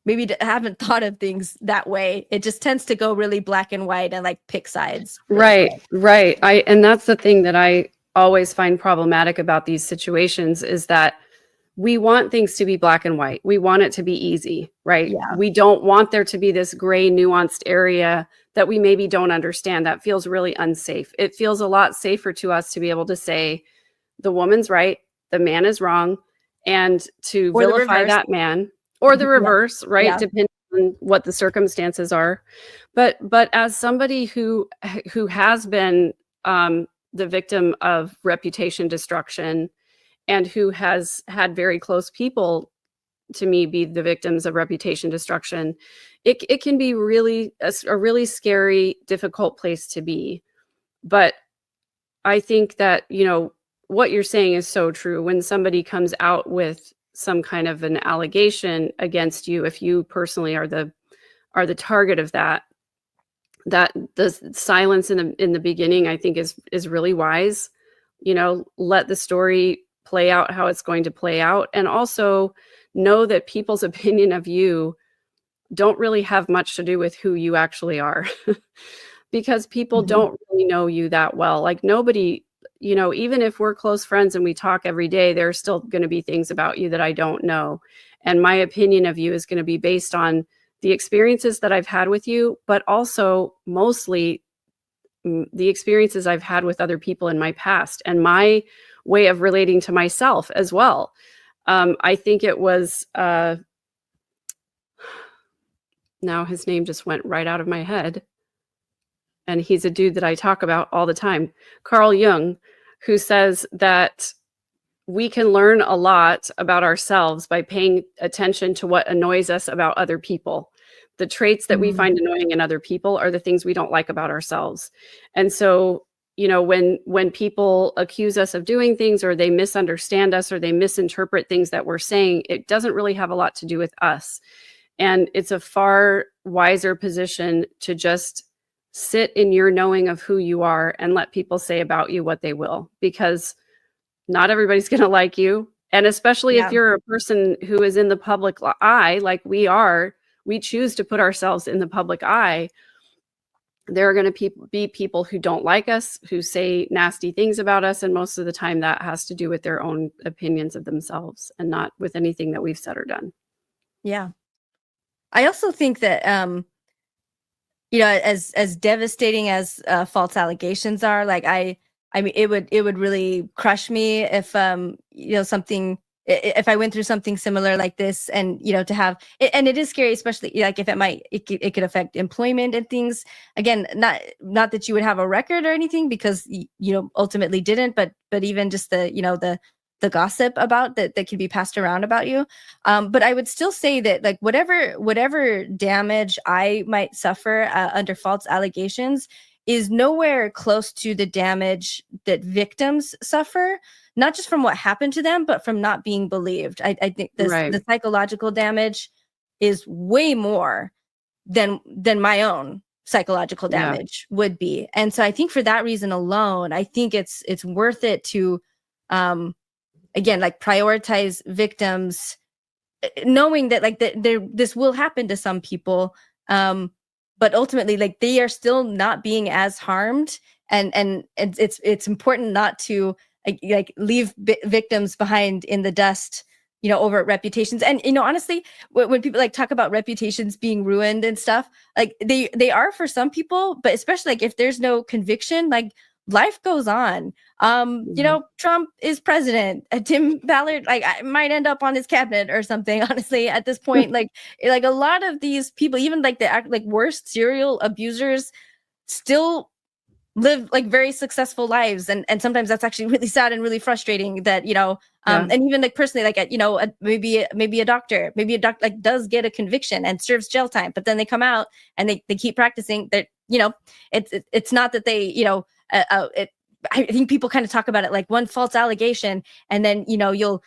maybe haven't thought of things that way. It just tends to go really black and white and like pick sides. Right. And that's the thing that I always find problematic about these situations is that we want things to be black and white. We want it to be easy, right? Yeah. We don't want there to be this gray, nuanced area that we maybe don't understand. That feels really unsafe. It feels a lot safer to us to be able to say the woman's right, the man is wrong, and to vilify that man, or the reverse, right? Yeah. Depending on what the circumstances are. But as somebody who has been the victim of reputation destruction, and who has had very close people to me be the victims of reputation destruction, it can be really a really scary, difficult place to be. But I think that, what you're saying is so true. When somebody comes out with some kind of an allegation against you, if you personally are the target of that the silence in the beginning, I think is really wise. Let the story play out how it's going to play out, and also know that people's opinion of you don't really have much to do with who you actually are. Because people don't really know you that well. Like nobody, even if we're close friends and we talk every day, there's still going to be things about you that I don't know. And my opinion of you is going to be based on the experiences that I've had with you, but also mostly the experiences I've had with other people in my past and my way of relating to myself as well. I think it was, now his name just went right out of my head. And he's a dude that I talk about all the time, Carl Jung, who says that we can learn a lot about ourselves by paying attention to what annoys us about other people. The traits that we find annoying in other people are the things we don't like about ourselves. And so, when people accuse us of doing things, or they misunderstand us, or they misinterpret things that we're saying, it doesn't really have a lot to do with us. And it's a far wiser position to just sit in your knowing of who you are and let people say about you what they will, because not everybody's going to like you. And especially if you're a person who is in the public eye, like we are, we choose to put ourselves in the public eye. There are going to be people who don't like us, who say nasty things about us. And most of the time that has to do with their own opinions of themselves and not with anything that we've said or done. Yeah. I also think that, as devastating as false allegations are, like I mean, it would really crush me if if I went through something similar like this, and to have it, and it is scary, especially like if it could affect employment and things. Again, not that you would have a record or anything, because ultimately didn't, but even just the gossip about that can be passed around about you. But I would still say that, like, whatever damage I might suffer under false allegations is nowhere close to the damage that victims suffer, not just from what happened to them, but from not being believed. I think the psychological damage is way more than my own psychological damage would be. And so I think for that reason alone, I think it's worth it to again, like, prioritize victims, knowing that like this will happen to some people, but ultimately, like, they are still not being as harmed, and it's important not to like leave victims behind in the dust, over reputations. And honestly, when people like talk about reputations being ruined and stuff, like they are for some people, but especially like if there's no conviction, like, life goes on. Trump is president. Tim Ballard, like, I might end up on his cabinet or something. Honestly, at this point, like a lot of these people, even like the worst serial abusers, still live like very successful lives, and sometimes that's actually really sad and really frustrating that and even like personally, like maybe a doctor like does get a conviction and serves jail time, but then they come out and they keep practicing that. It's not that they I think people kind of talk about it like one false allegation, and then, you know, you'll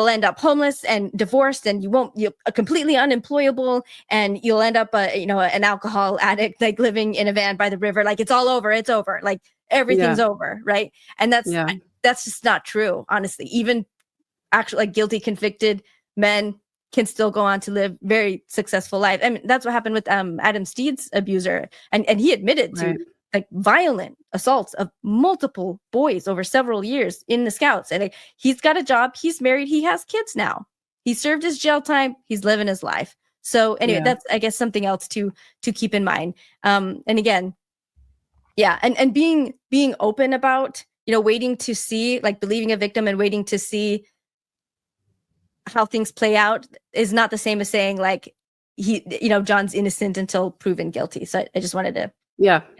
end up homeless and divorced, and you're completely unemployable, and you'll end up you know, an alcohol addict, like living in a van by the river. Like it's all over, it's over, like everything's over, right? And that's just not true, honestly. Even actually, like, guilty convicted men can still go on to live very successful life. I mean, that's what happened with Adam Steed's abuser, and he admitted to like violent assaults of multiple boys over several years in the Scouts. And like, he's got a job, he's married, he has kids now, he served his jail time, he's living his life. So anyway, that's, I guess, something else to keep in mind. And again, and being open about, you know, waiting to see, like, believing a victim and waiting to see how things play out is not the same as saying, like, he, you know, John's innocent until proven guilty. So I just wanted to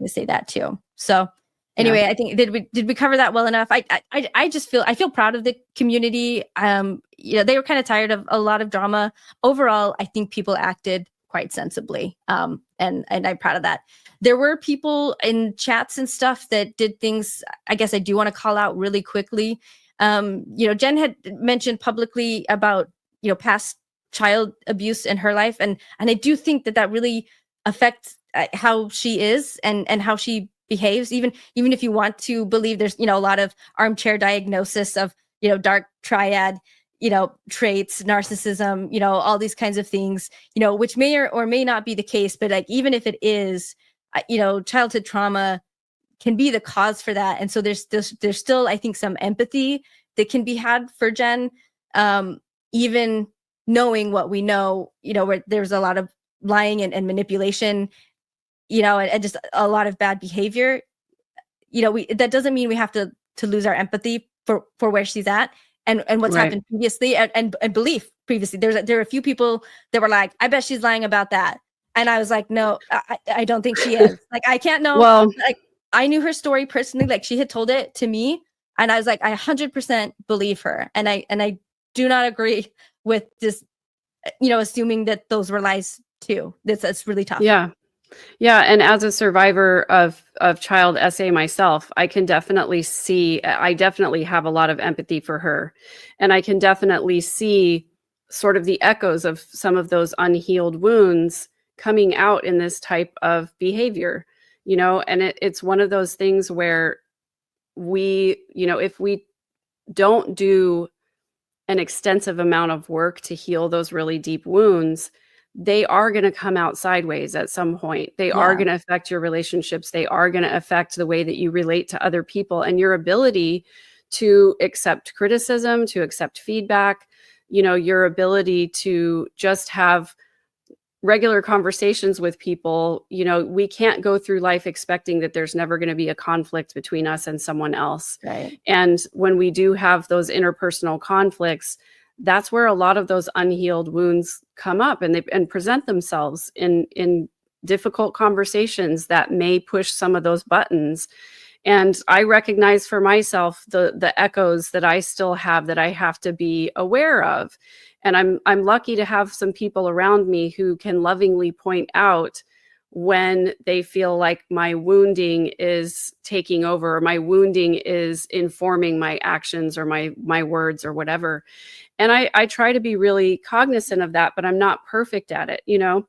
say that too. So anyway, I think did we cover that well enough? I just feel proud of the community. You know, they were kind of tired of a lot of drama. Overall, I think people acted quite sensibly. And I'm proud of that. There were people in chats and stuff that did things, I guess I do want to call out really quickly. You know, Jen had mentioned publicly about, you know, past child abuse in her life, and I do think that really affects how she is and how she behaves. Even if you want to believe there's, you know, a lot of armchair diagnosis of, you know, dark triad, you know, traits, narcissism, you know, all these kinds of things, you know, which may or may not be the case. But like, even if it is, you know, childhood trauma can be the cause for that. And so there's still, I think, some empathy that can be had for Jen, even knowing what we know, you know, where there's a lot of lying and manipulation, you know, and just a lot of bad behavior. You know, that doesn't mean we have to lose our empathy for where she's at and what's happened previously and belief previously. There are a few people that were like, I bet she's lying about that. And I was like, no, I don't think she is. Like, I can't know. Well, like, I knew her story personally. Like, she had told it to me, and I was like, I 100% believe her. And I do not agree with just, you know, assuming that those were lies too. That's really tough. Yeah. And as a survivor of child SA myself, I definitely have a lot of empathy for her. And I can definitely see sort of the echoes of some of those unhealed wounds coming out in this type of behavior, you know, and it's one of those things where we, you know, if we don't do an extensive amount of work to heal those really deep wounds, they are going to come out sideways at some point. They are going to affect your relationships. They are going to affect the way that you relate to other people and your ability to accept criticism, to accept feedback, you know, your ability to just have regular conversations with people. You know, we can't go through life expecting that there's never going to be a conflict between us and someone else. Right. And when we do have those interpersonal conflicts, that's where a lot of those unhealed wounds come up and present themselves in difficult conversations that may push some of those buttons. And I recognize for myself the echoes that I still have that I have to be aware of. And I'm lucky to have some people around me who can lovingly point out when they feel like my wounding is taking over, or my wounding is informing my actions or my words or whatever. And I try to be really cognizant of that, but I'm not perfect at it, you know?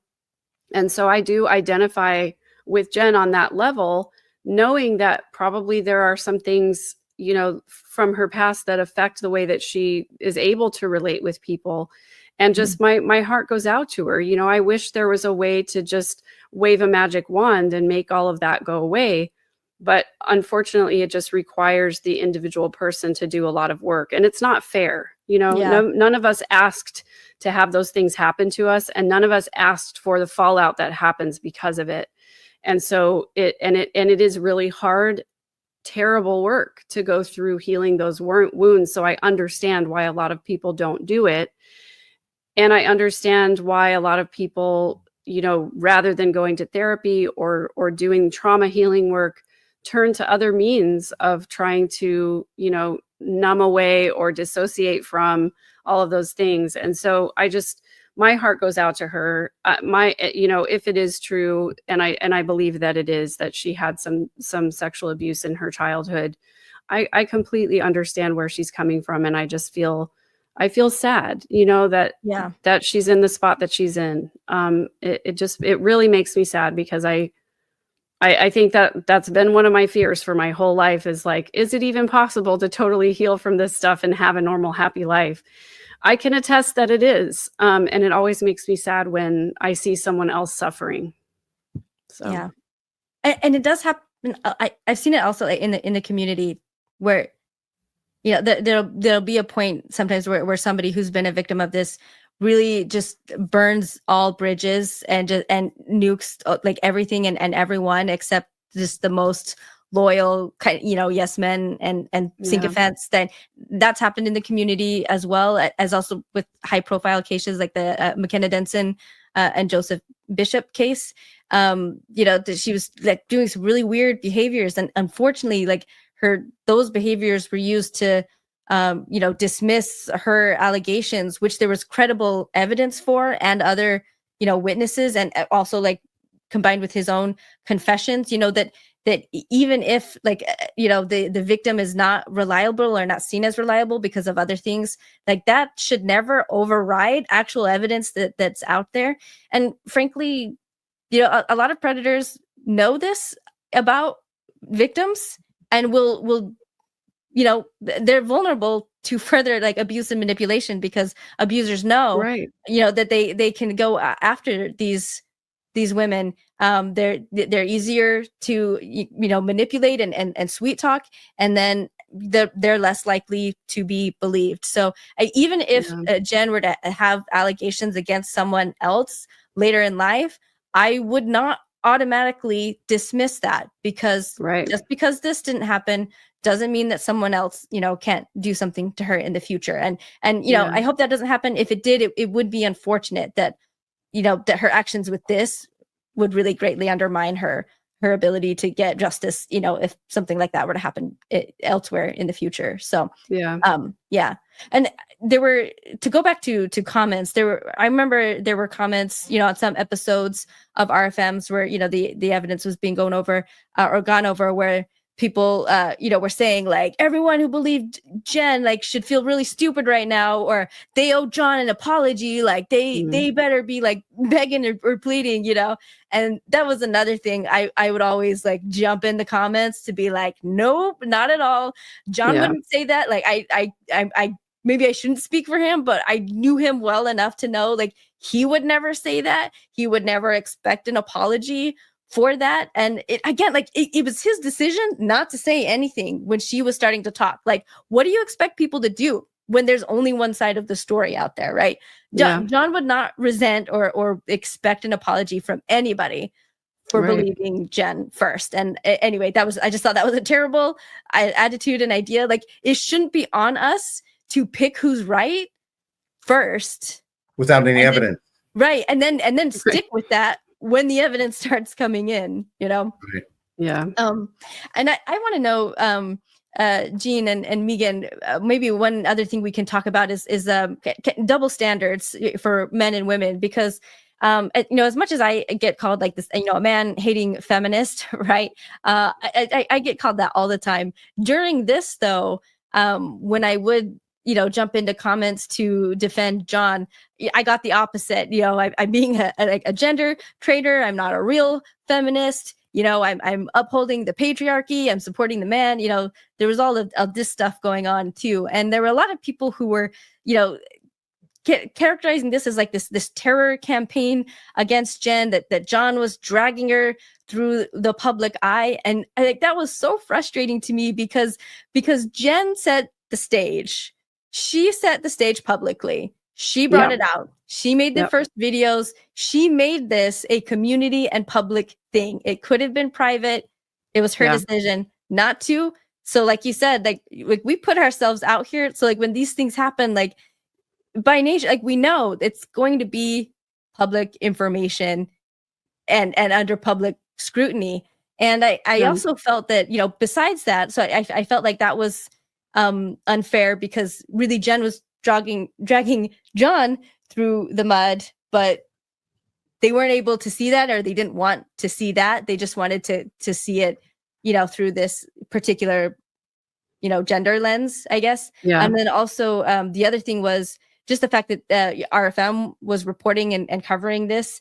And so I do identify with Jen on that level, knowing that probably there are some things, you know, from her past that affect the way that she is able to relate with people. And just my heart goes out to her. You know, I wish there was a way to just wave a magic wand and make all of that go away. But unfortunately, it just requires the individual person to do a lot of work. And it's not fair. You know, none of us asked to have those things happen to us. And none of us asked for the fallout that happens because of it. And so it is really hard, terrible work to go through healing those wounds. So I understand why a lot of people don't do it. And I understand why a lot of people, you know, rather than going to therapy or doing trauma healing work, turn to other means of trying to, you know, numb away or dissociate from all of those things. And so my heart goes out to her. If it is true, and I believe that it is, that she had some sexual abuse in her childhood, I completely understand where she's coming from, and I feel sad, that she's in the spot that she's in. It really makes me sad, because I think that that's been one of my fears for my whole life, is like, is it even possible to totally heal from this stuff and have a normal, happy life? I can attest that it is. And it always makes me sad when I see someone else suffering. So, Yeah. And it does happen. I've seen it also in the community where, there'll be a point sometimes where somebody who's been a victim of this really just burns all bridges and nukes like everything and everyone except just the most loyal kind, yes men and sycophants. That's happened in the community, as well as also with high profile cases like the McKenna Denson and Joseph Bishop case. That she was like doing some really weird behaviors, and unfortunately, like those behaviors were used to dismiss her allegations, which there was credible evidence for, and other, witnesses, and also like combined with his own confessions, that even if like, the victim is not reliable or not seen as reliable because of other things, like that should never override actual evidence that's out there. And frankly, a lot of predators know this about victims, and will they're vulnerable to further like abuse and manipulation, because abusers know, right. that they can go after these women. They're easier to manipulate and sweet talk, and then they're less likely to be believed. So even if Jen were to have allegations against someone else later in life, I would not automatically dismiss that, because just because this didn't happen doesn't mean that someone else, can't do something to her in the future. And I hope that doesn't happen. If it did, it would be unfortunate that, that her actions with this would really greatly undermine her ability to get justice, if something like that were to happen elsewhere in the future. So, yeah. And there were, to go back to comments, I remember there were comments, on some episodes of RFMs where, the evidence was being gone over, where people, were saying like, everyone who believed Jen like should feel really stupid right now, or they owe John an apology. Like they better be like begging or pleading, And that was another thing I would always like jump in the comments to be like, nope, not at all. John wouldn't say that. Like I maybe I shouldn't speak for him, but I knew him well enough to know like he would never say that. He would never expect an apology for that. And it was his decision not to say anything when she was starting to talk. Like, what do you expect people to do when there's only one side of the story out there, right? John would not resent or expect an apology from anybody for believing Jen first. And anyway, I just thought that was a terrible attitude and idea. Like, it shouldn't be on us to pick who's right first without any evidence. Right. And then stick with that when the evidence starts coming in, Right. Yeah. And I want to know, Jean and Megan, maybe one other thing we can talk about is double standards for men and women, because as much as I get called like this, a man hating feminist, right? I get called that all the time. During this, though, when I would jump into comments to defend John, I got the opposite. I'm being a gender traitor. I'm not a real feminist. I'm upholding the patriarchy. I'm supporting the man. There was all of this stuff going on too, and there were a lot of people who were, characterizing this as like this terror campaign against Jen, that John was dragging her through the public eye, and I think that was so frustrating to me because Jen set the stage. She set the stage publicly. She brought it out. She made the first videos. She made this a community and public thing. It could have been private. It was her decision not to. So like you said, like we put ourselves out here. So like when these things happen, like by nature, like we know it's going to be public information and under public scrutiny. And I also felt that, besides that, so I felt like that was unfair, because really Jen was dragging John through the mud but they weren't able to see that, or they didn't want to see that. They just wanted to see it, through this particular, gender lens, I guess. Yeah. And then also the other thing was just the fact that RFM was reporting and covering this.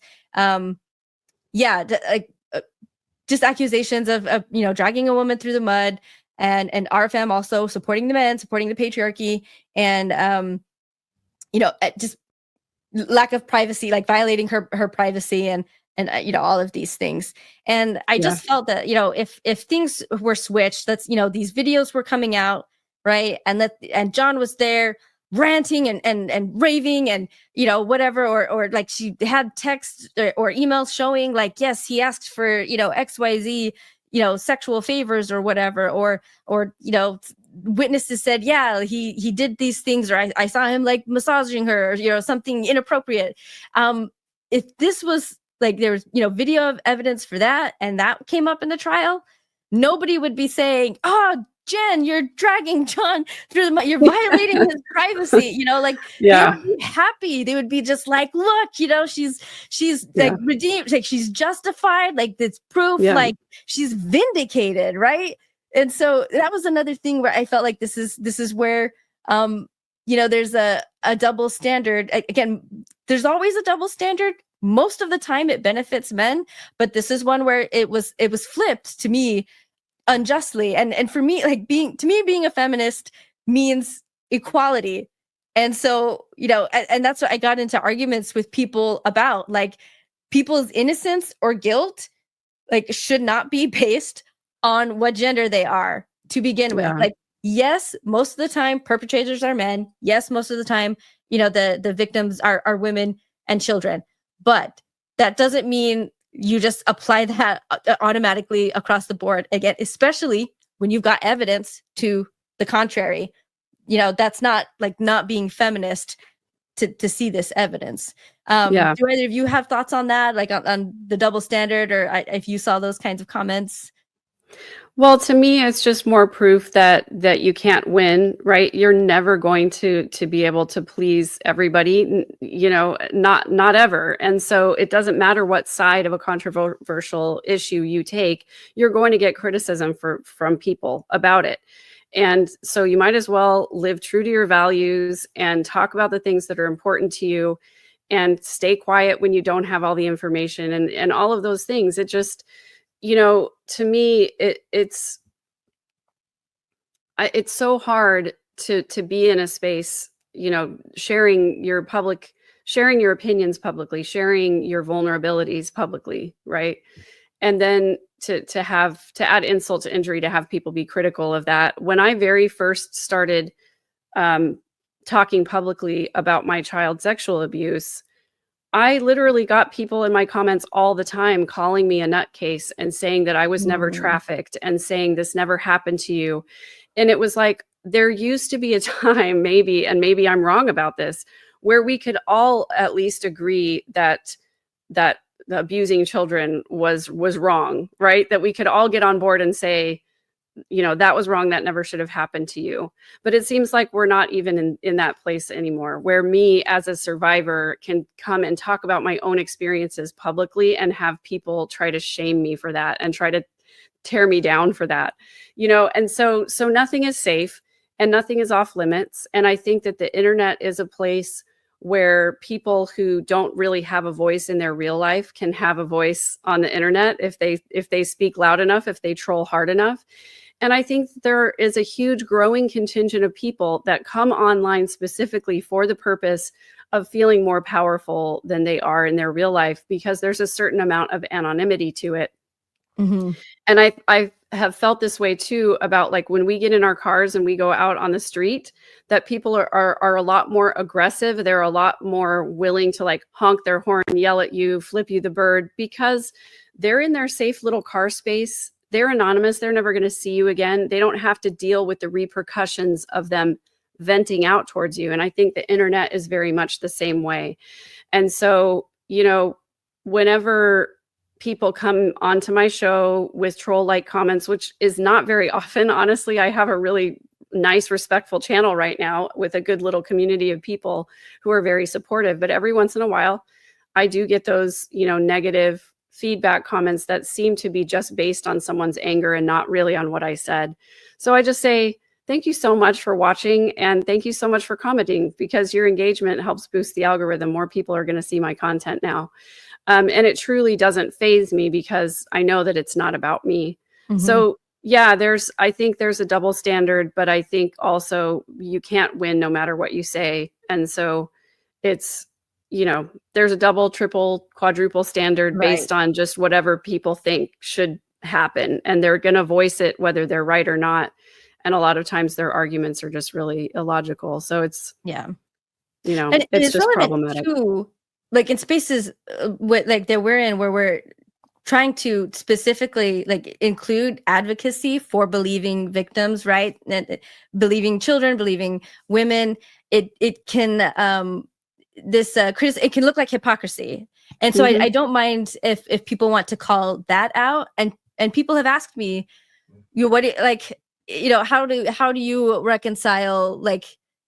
Just accusations of dragging a woman through the mud, and RFM also supporting the men, supporting the patriarchy, and just lack of privacy, like violating her privacy, and all of these things. And I just felt that if things were switched, that's these videos were coming out, right, and John was there ranting and raving, and whatever, or like she had texts or emails showing like, yes, he asked for XYZ sexual favors or whatever, or witnesses said, yeah, he did these things, or I saw him like massaging her, or something inappropriate. If this was like, there was video of evidence for that, and that came up in the trial, nobody would be saying, oh, Jen, you're dragging John through the mud, you're violating his privacy, like they would be happy. They would be just like, look, she's like redeemed, like she's justified, like it's proof, like she's vindicated, right? And so that was another thing where I felt like this is where there's a double standard. Again, there's always a double standard. Most of the time it benefits men, but this is one where it was flipped to me unjustly. And for me, like being a feminist means equality. And so, and that's what I got into arguments with people about, like people's innocence or guilt, like should not be based on what gender they are to begin with. Like, yes, most of the time perpetrators are men. Yes, most of the time, the victims are women and children. But that doesn't mean you just apply that automatically across the board. Again, especially when you've got evidence to the contrary. That's not like not being feminist to see this evidence. Do either of you have thoughts on that, like on the double standard, or if you saw those kinds of comments? Well, to me, it's just more proof that you can't win, right? You're never going to be able to please everybody, not ever. And so it doesn't matter what side of a controversial issue you take, you're going to get criticism from people about it. And so you might as well live true to your values and talk about the things that are important to you, and stay quiet when you don't have all the information, and all of those things. It just, to me, it's so hard to be in a space, sharing your opinions publicly, sharing your vulnerabilities publicly, right? And then to add insult to injury, to have people be critical of that. When I very first started talking publicly about my child sexual abuse, I literally got people in my comments all the time calling me a nutcase and saying that I was never trafficked, and saying this never happened to you. And it was like, there used to be a time, maybe, and maybe I'm wrong about this, where we could all at least agree that abusing children was wrong, right? That we could all get on board and say, that was wrong. That never should have happened to you. But it seems like we're not even in that place anymore, where me as a survivor can come and talk about my own experiences publicly, and have people try to shame me for that and try to tear me down for that, and so nothing is safe and nothing is off limits. And I think that the internet is a place where people who don't really have a voice in their real life can have a voice on the internet if they speak loud enough, if they troll hard enough. And I think there is a huge growing contingent of people that come online specifically for the purpose of feeling more powerful than they are in their real life, because there's a certain amount of anonymity to it. Mm-hmm. And I have felt this way too about, like, when we get in our cars and we go out on the street, that people are a lot more aggressive. They're a lot more willing to like honk their horn, yell at you, flip you the bird, because they're in their safe little car space. They're anonymous. They're never going to see you again. They don't have to deal with the repercussions of them venting out towards you. And I think the internet is very much the same way. And so, whenever people come onto my show with troll-like comments, which is not very often, honestly, I have a really nice, respectful channel right now with a good little community of people who are very supportive. But every once in a while, I do get those, negative feedback comments that seem to be just based on someone's anger and not really on what I said. So I just say, thank you so much for watching, and thank you so much for commenting, because your engagement helps boost the algorithm. More people are going to see my content now. And it truly doesn't faze me, because I know that it's not about me. So yeah, I think there's a double standard, but I think also you can't win no matter what you say. And so it's, there's a double, triple, quadruple standard based on just whatever people think should happen. And they're going to voice it whether they're right or not. And a lot of times their arguments are just really illogical. So it's, and it's just problematic. too, like in spaces that we're in, where we're trying to specifically include advocacy for believing victims, right? And believing children, believing women. It can it can look like hypocrisy. And so I don't mind if people want to call that out. And people have asked me, how do you reconcile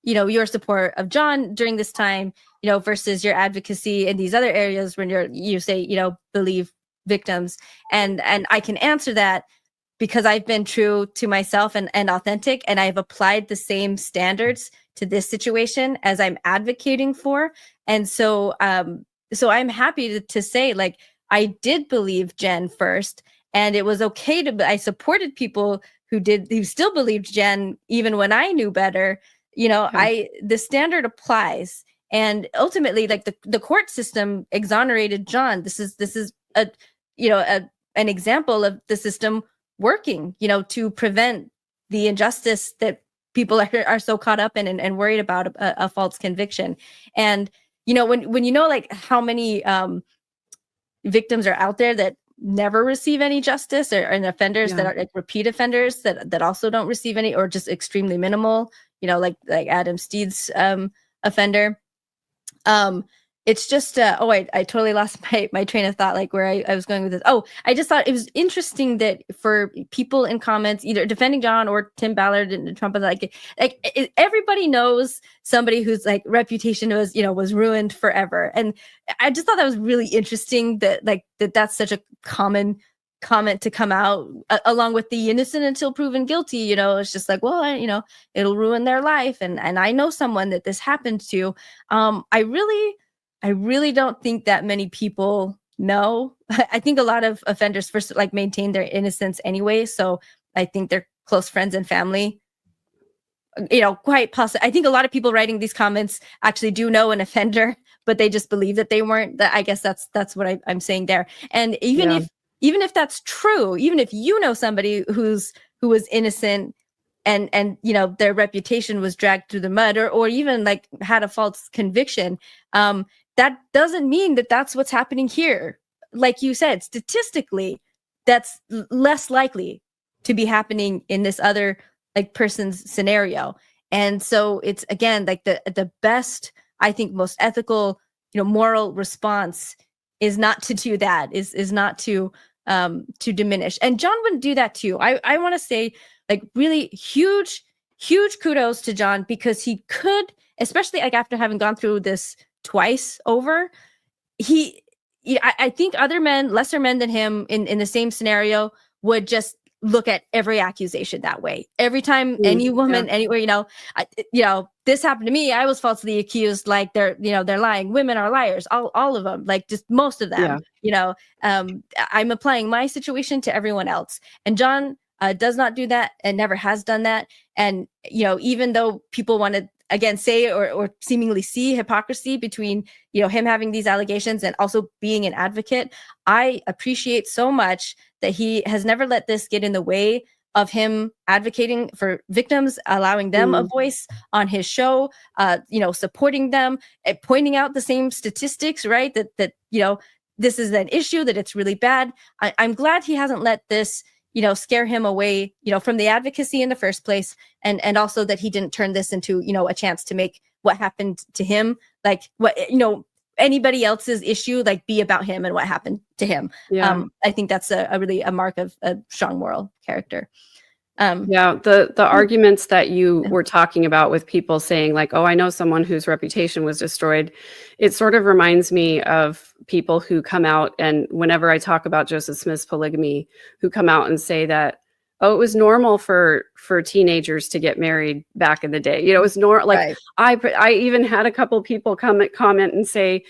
your support of John during this time, versus your advocacy in these other areas when you say, believe victims. And I can answer that because I've been true to myself and authentic, and I've applied the same standards to this situation as I'm advocating for. And so I'm happy to say, I did believe Jen first, and it was okay I supported people who still believed Jen even when I knew better. The standard applies, and ultimately, the court system exonerated John. This is an example of the system working, to prevent the injustice that people are so caught up in and worried about a false conviction. And when how many victims are out there that never receive any justice, and offenders that are repeat offenders that also don't receive any, or just extremely minimal, like Adam Steed's offender. It's just I totally lost my train of thought, where I was going with this. I just thought it was interesting that for people in comments either defending John or Tim Ballard and Trump, everybody knows somebody whose reputation was ruined forever. And I just thought that was really interesting that that's such a common comment to come out, along with the innocent until proven guilty. It's just it'll ruin their life, and I know someone that this happened to. I really don't think that many people know. I think a lot of offenders first maintain their innocence anyway. So I think their close friends and family, quite possible. I think a lot of people writing these comments actually do know an offender, but they just believe that they weren't. I guess that's what I'm saying there. And even if that's true, even if somebody who was innocent, and their reputation was dragged through the mud, or even had a false conviction, that doesn't mean that that's what's happening here. Like you said, statistically, that's less likely to be happening in this other person's scenario. And so it's, again, the best, I think, most ethical, moral response is not to do that, is not to diminish. And John wouldn't do that too. I want to say really huge kudos to John, because he could, especially after having gone through this twice over, I think other men, lesser men than him in the same scenario, would just look at every accusation that way. Every time any woman anywhere, this happened to me, I was falsely accused, they're lying, women are liars, all of them, just most of them. I'm applying my situation to everyone else. And John does not do that, and never has done that. And even though people want to again say or seemingly see hypocrisy between him having these allegations and also being an advocate, I appreciate so much that he has never let this get in the way of him advocating for victims, allowing them a voice on his show, supporting them, pointing out the same statistics, right? That this is an issue, that it's really bad. I'm glad he hasn't let this scare him away, from the advocacy in the first place. And also that he didn't turn this into, a chance to make what happened to him, anybody else's issue, be about him and what happened to him. I think that's a really a mark of a strong moral character. Yeah, the arguments that you were talking about with people saying like, "Oh, I know someone whose reputation was destroyed." It sort of reminds me of people who come out, and whenever I talk about Joseph Smith's polygamy, who come out and say that, "Oh, it was normal for teenagers to get married back in the day." You know, it was normal. Like Right. I even had a couple people comment and say,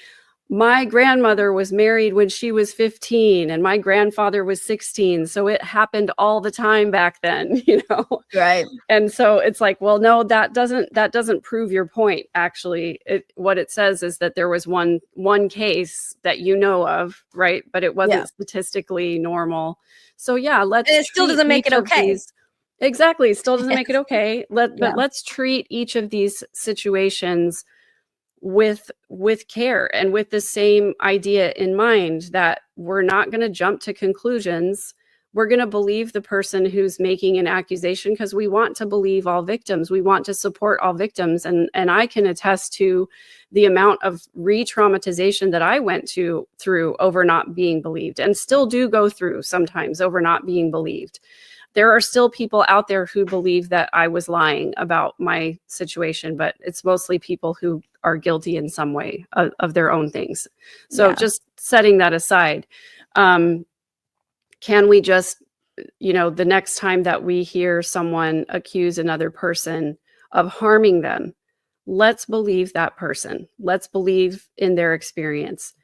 my grandmother was married when she was 15 and my grandfather was 16, so it happened all the time back then, you know. Right. And so it's like, well, no, that doesn't prove your point. Actually, what it says is that there was one case that you know of, right? But it wasn't Yeah. statistically normal. So yeah, let's And it still treat doesn't make each it of okay. these. Exactly, still doesn't make it okay. But Yeah. let's treat each of these situations with care and with the same idea in mind, that we're not going to jump to conclusions. We're going to believe the person who's making an accusation because we want to believe all victims. We want to support all victims. And I can attest to the amount of re-traumatization that I went through over not being believed, and still do go through sometimes over not being believed. There are still people out there who believe that I was lying about my situation, but it's mostly people who are guilty in some way of their own things. So Yeah. just setting that aside, can we just, the next time that we hear someone accuse another person of harming them, let's believe that person. Let's believe in their experience.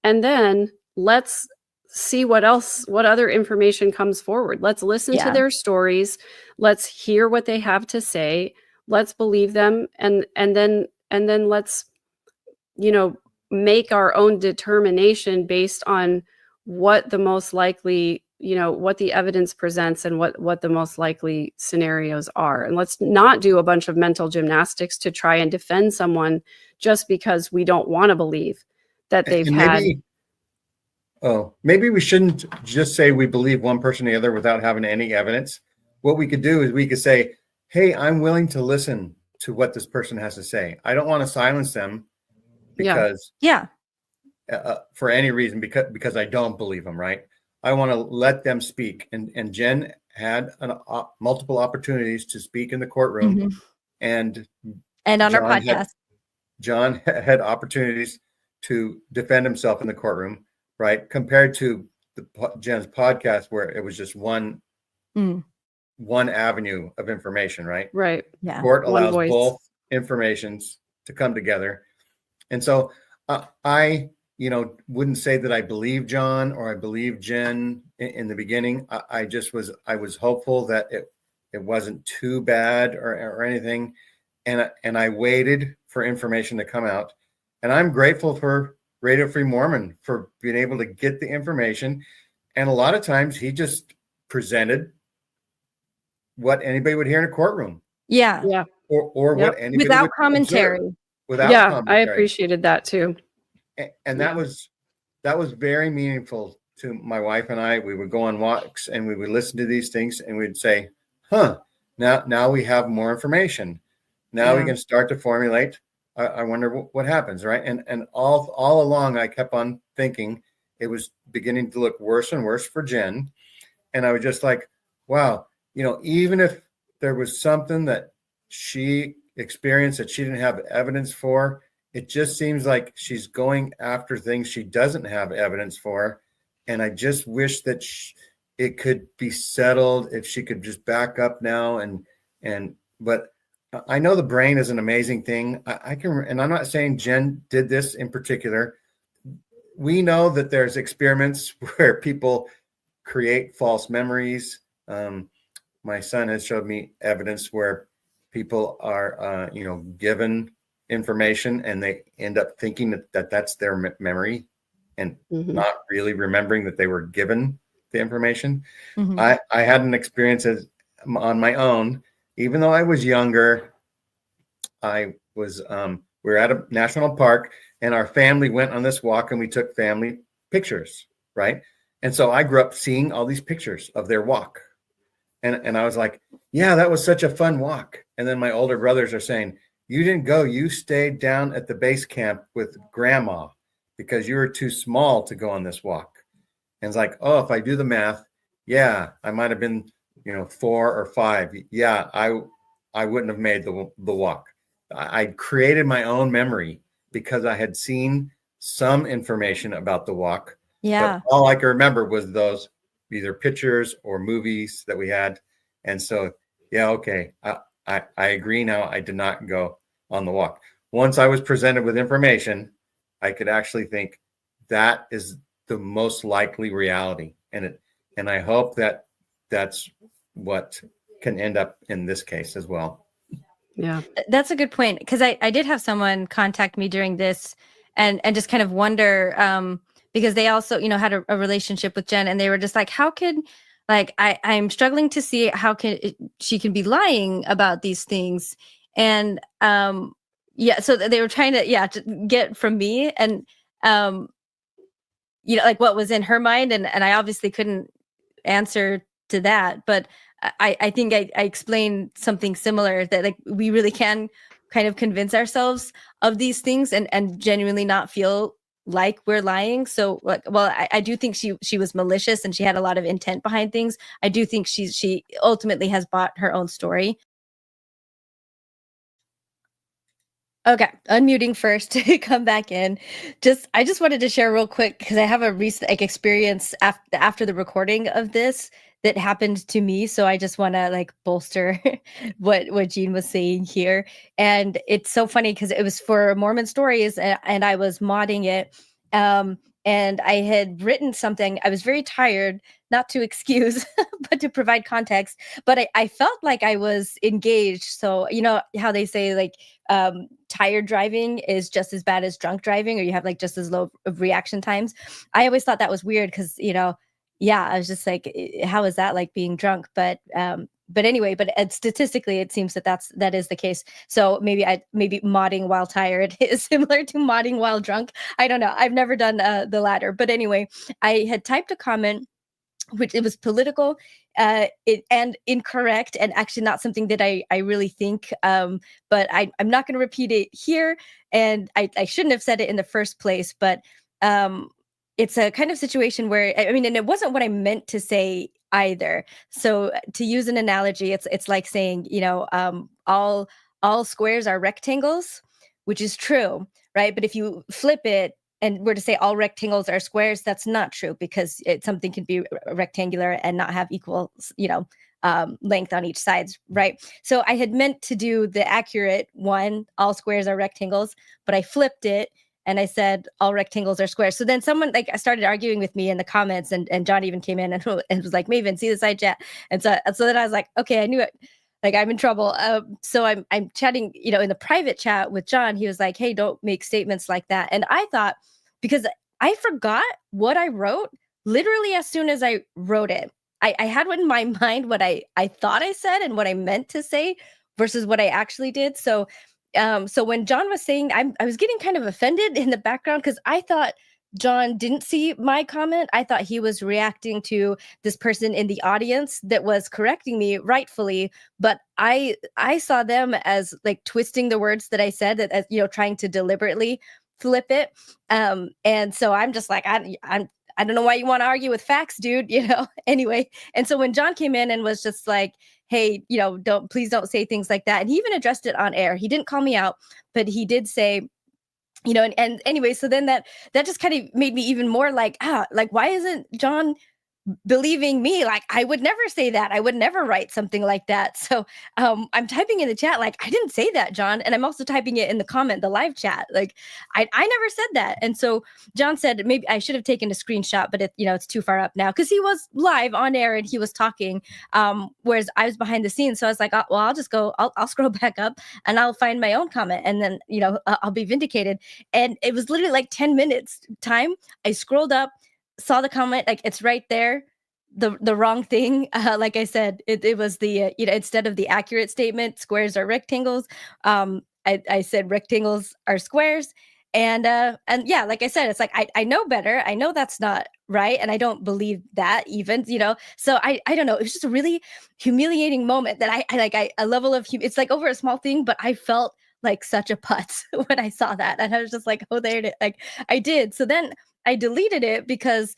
And then let's see what other information comes forward. Let's listen to Yeah. their stories. Let's hear what they have to say. Let's believe them. And then let's, make our own determination based on what the most likely, what the evidence presents and what the most likely scenarios are. And let's not do a bunch of mental gymnastics to try and defend someone just because we don't want to believe that they've And had. maybe we shouldn't just say we believe one person or the other without having any evidence. What we could do is we could say, hey, I'm willing to listen to what this person has to say. I don't want to silence them because Yeah. for any reason, because I don't believe them, right? I want to let them speak. And Jen had multiple opportunities to speak in the courtroom, Mhm. and And on our John podcast. John had opportunities to defend himself in the courtroom, right? Compared to Jen's podcast, where it was just one avenue of information, right? Right. Yeah. Court One allows voice. both informations to come together. And so I, wouldn't say that I believe John or I believe Jen in the beginning. I was hopeful that it wasn't too bad or anything. And I waited for information to come out. And I'm grateful for Radio Free Mormon for being able to get the information. And a lot of times he just presented what anybody would hear in a courtroom. Yeah. Yeah. Or Yep. what anybody Without would commentary. observe without Yeah. I commentary. appreciated that too. And that was very meaningful to my wife and I. We would go on walks and we would listen to these things and we'd say, now we have more information. Now we can start to formulate. I wonder what happens, right? And all along, I kept on thinking it was beginning to look worse and worse for Jen. And I was just like, wow, even if there was something that she experienced that she didn't have evidence for, it just seems like she's going after things she doesn't have evidence for. And I just wish that it could be settled if she could just back up now. But I know the brain is an amazing thing. And I'm not saying Jen did this in particular. We know that there's experiments where people create false memories. My son has showed me evidence where people are, given information and they end up thinking that that's their memory and not really remembering that they were given the information. I had an experience on my own, even though I was younger. I was, we were at a national park and our family went on this walk and we took family pictures, right? And so I grew up seeing all these pictures of their walk. And I was like, yeah, that was such a fun walk. And then my older brothers are saying, you didn't go, you stayed down at the base camp with grandma because you were too small to go on this walk. And it's like, oh, if I do the math, yeah, I might have been 4 or 5, yeah, I wouldn't have made the walk. I created my own memory because I had seen some information about the walk, but all I could remember was those either pictures or movies that we had. And so, yeah, okay, I agree now. I did not go on the walk. Once I was presented with information, I could actually think that is the most likely reality. And I hope that that's what can end up in this case as well. Yeah. That's a good point, because I did have someone contact me during this and just kind of wonder, because they also, had a relationship with Jen, and they were just like, how could, like, I'm struggling to see how she can be lying about these things. And yeah, so they were trying to get from me, and like what was in her mind, and I obviously couldn't answer to that, but I think I explained something similar, that like we really can kind of convince ourselves of these things and genuinely not feel like we're lying. So like, well, I do think she was malicious and she had a lot of intent behind things. I do think she ultimately has bought her own story. Okay, unmuting first to come back in. I just wanted to share real quick, because I have a recent experience after the recording of this that happened to me. So I just want to like bolster what Jean was saying here. And it's so funny because it was for Mormon Stories, and I was modding it. And I had written something. I was very tired, not to excuse, but to provide context. But I felt like I was engaged. So you know how they say like tired driving is just as bad as drunk driving, or you have like just as low of reaction times. I always thought that was weird because I was just like, how is that like being drunk? But anyway, statistically it seems that is the case. So maybe modding while tired is similar to modding while drunk. I don't know, I've never done the latter. But anyway, I had typed a comment which it was political and incorrect, and actually not something that I really think, but I'm not going to repeat it here, and I shouldn't have said it in the first place. But it's a kind of situation where, I mean, and it wasn't what I meant to say either. So to use an analogy, it's like saying, all squares are rectangles, which is true, right? But if you flip it and we're to say all rectangles are squares, that's not true, because something can be rectangular and not have equal, length on each sides, right? So I had meant to do the accurate one, all squares are rectangles, but I flipped it and I said all rectangles are squares. So then someone like started arguing with me in the comments, and John even came in and was like, Maven, see the side chat. And so then I was like, okay, I knew it. Like, I'm in trouble. So I'm chatting, in the private chat with John. He was like, hey, don't make statements like that. And I thought, because I forgot what I wrote literally as soon as I wrote it. I had in my mind what I thought I said and what I meant to say versus what I actually did. So when John was saying, I was getting kind of offended in the background, because I thought John didn't see my comment. I thought he was reacting to this person in the audience that was correcting me rightfully, but I saw them as like twisting the words that I said, that as trying to deliberately flip it. And so I'm just like, I don't know why you want to argue with facts, dude. Anyway. And so when John came in and was just like, hey, please don't say things like that. And he even addressed it on air. He didn't call me out, but he did say, and anyway, so then that just kind of made me even more like, why isn't John believing me? Like, I would never say that. I would never write something like that. So I'm typing in the chat like, I didn't say that, John. And I'm also typing it in the live chat. Like, I never said that. And so John said, maybe I should have taken a screenshot, but it's too far up now, because he was live on air and he was talking, whereas I was behind the scenes. So I was like, well, I'll just go, I'll scroll back up and I'll find my own comment, and then I'll be vindicated. And it was literally like 10 minutes time. I scrolled up, saw the comment, like it's right there, the wrong thing. Like I said, it was the instead of the accurate statement, squares are rectangles, I said rectangles are squares. And yeah, like I said, it's like I know better. I know that's not right, and I don't believe that even, so I don't know, it was just a really humiliating moment that I like a level of it's like over a small thing, but I felt like such a putz when I saw that, and I was just like, oh, there it is. Like, I did. So then I deleted it because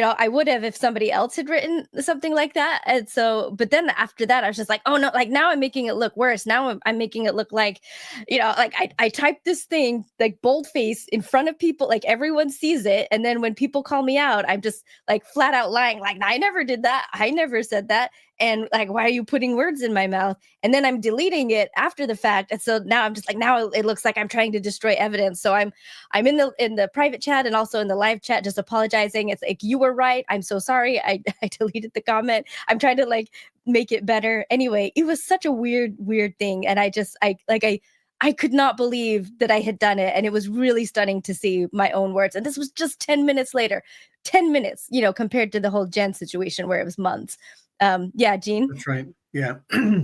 I would have if somebody else had written something like that. And so, but then after that, I was just like, oh no, like now I'm making it look worse. Now I'm making it look like, like I typed this thing like boldface in front of people, like everyone sees it. And then when people call me out, I'm just like flat out lying, like, I never did that. I never said that. And like, why are you putting words in my mouth? And then I'm deleting it after the fact. And so now I'm just like, now it looks like I'm trying to destroy evidence. So I'm in the private chat and also in the live chat, just apologizing. It's like, you were right. I'm so sorry. I deleted the comment. I'm trying to like make it better. Anyway, it was such a weird thing. And I could not believe that I had done it. And it was really stunning to see my own words. And this was just 10 minutes later, 10 minutes, compared to the whole Jen situation where it was months. Yeah, Gene. That's right. Yeah.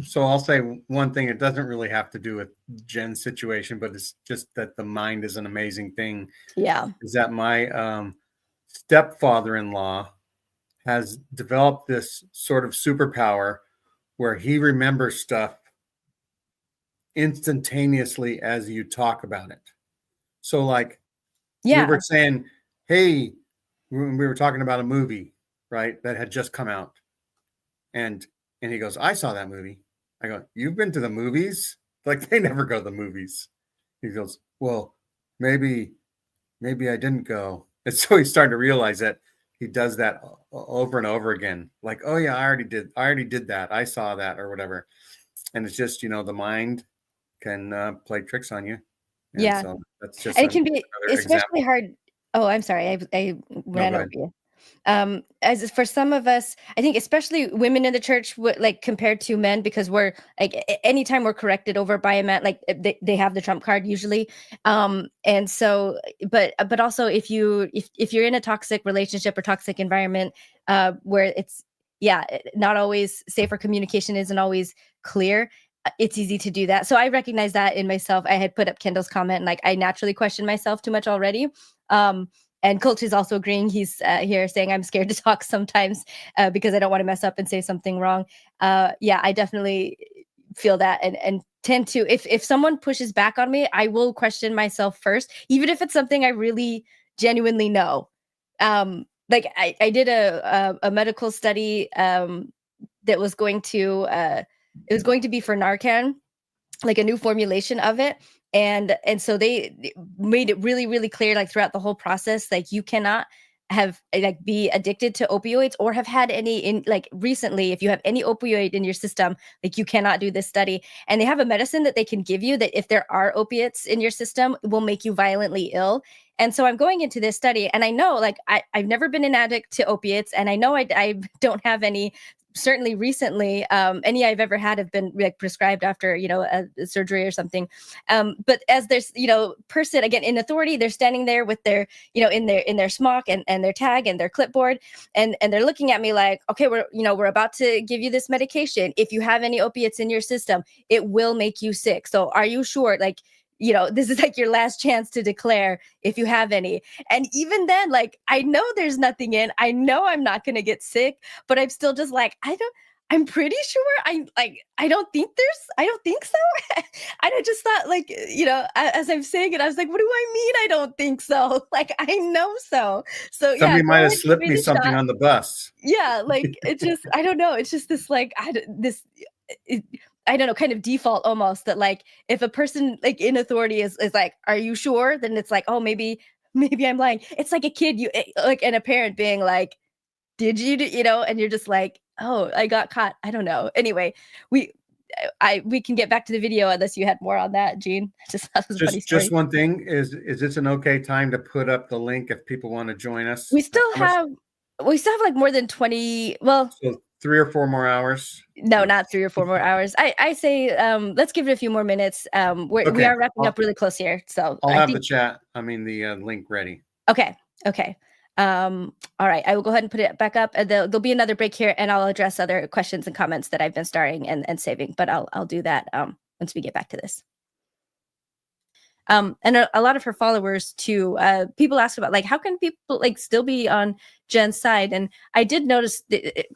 So I'll say one thing. It doesn't really have to do with Jen's situation, but it's just that the mind is an amazing thing. Yeah. Is that my stepfather-in-law has developed this sort of superpower where he remembers stuff instantaneously as you talk about it. So like, yeah, we were saying, hey, we were talking about a movie, right, that had just come out. And he goes, I saw that movie. I go, you've been to the movies? Like, they never go to the movies. He goes, well, maybe I didn't go. And so he's starting to realize that he does that over and over again. Like, oh yeah, I already did that. I saw that or whatever. And it's just, the mind can play tricks on you. And yeah. so that's just And it can be especially example. hard. Oh, I'm sorry. I ran over ahead. you. As for some of us, I think especially women in the church, like compared to men, because we're like anytime we're corrected over by a man, like they have the trump card usually. And so, but also if you're in a toxic relationship or toxic environment, where it's not always safer, communication isn't always clear. It's easy to do that. So I recognize that in myself. I had put up Kendall's comment, and like I naturally question myself too much already. And Coach is also agreeing. He's here saying I'm scared to talk sometimes because I don't want to mess up and say something wrong. I definitely feel that and tend to, if someone pushes back on me, I will question myself first, even if it's something I really genuinely know. Like I did a medical study that was going to it was going to be for Narcan, like a new formulation of it. And so they made it really, really clear, like throughout the whole process, like you cannot have like be addicted to opioids or have had any in like recently, if you have any opioid in your system, like you cannot do this study. And they have a medicine that they can give you that if there are opiates in your system will make you violently ill. And so I'm going into this study and I know like I've never been an addict to opiates and I know I don't have any. Certainly recently, any I've ever had have been like prescribed after, a surgery or something. But as there's, person again in authority, they're standing there with their, in their smock and their tag and their clipboard. And they're looking at me like, okay, we're about to give you this medication. If you have any opiates in your system, it will make you sick. So are you sure? Like, this is like your last chance to declare if you have any. And even then, like, I know there's nothing in, I know I'm not going to get sick, but I'm still just like, I'm pretty sure I don't think so. And I just thought like, as I'm saying it, I was like, what do I mean? I don't think so. Like, I know so. So somebody might have slipped me something on the bus. Yeah. Like it just, I don't know. It's just this, like, I don't know, kind of default almost that like if a person like in authority is like, are you sure? Then it's like, oh, maybe I'm lying. It's like a kid, like, and a parent being like, did you, and you're just like, oh, I got caught. I don't know. Anyway, we can get back to the video unless you had more on that, Gene. Just one thing is this an okay time to put up the link if people want to join us? We still have like more than 20. Well, so 3 or 4 more hours. No, not 3 or 4 more hours. I say let's give it a few more minutes. We are wrapping up really close here, so I'll have the link ready. Okay. All right, I will go ahead and put it back up. There'll be another break here, and I'll address other questions and comments that I've been starting and saving. But I'll do that once we get back to this. And a lot of her followers too, people ask about like, how can people like still be on Jen's side? And I did notice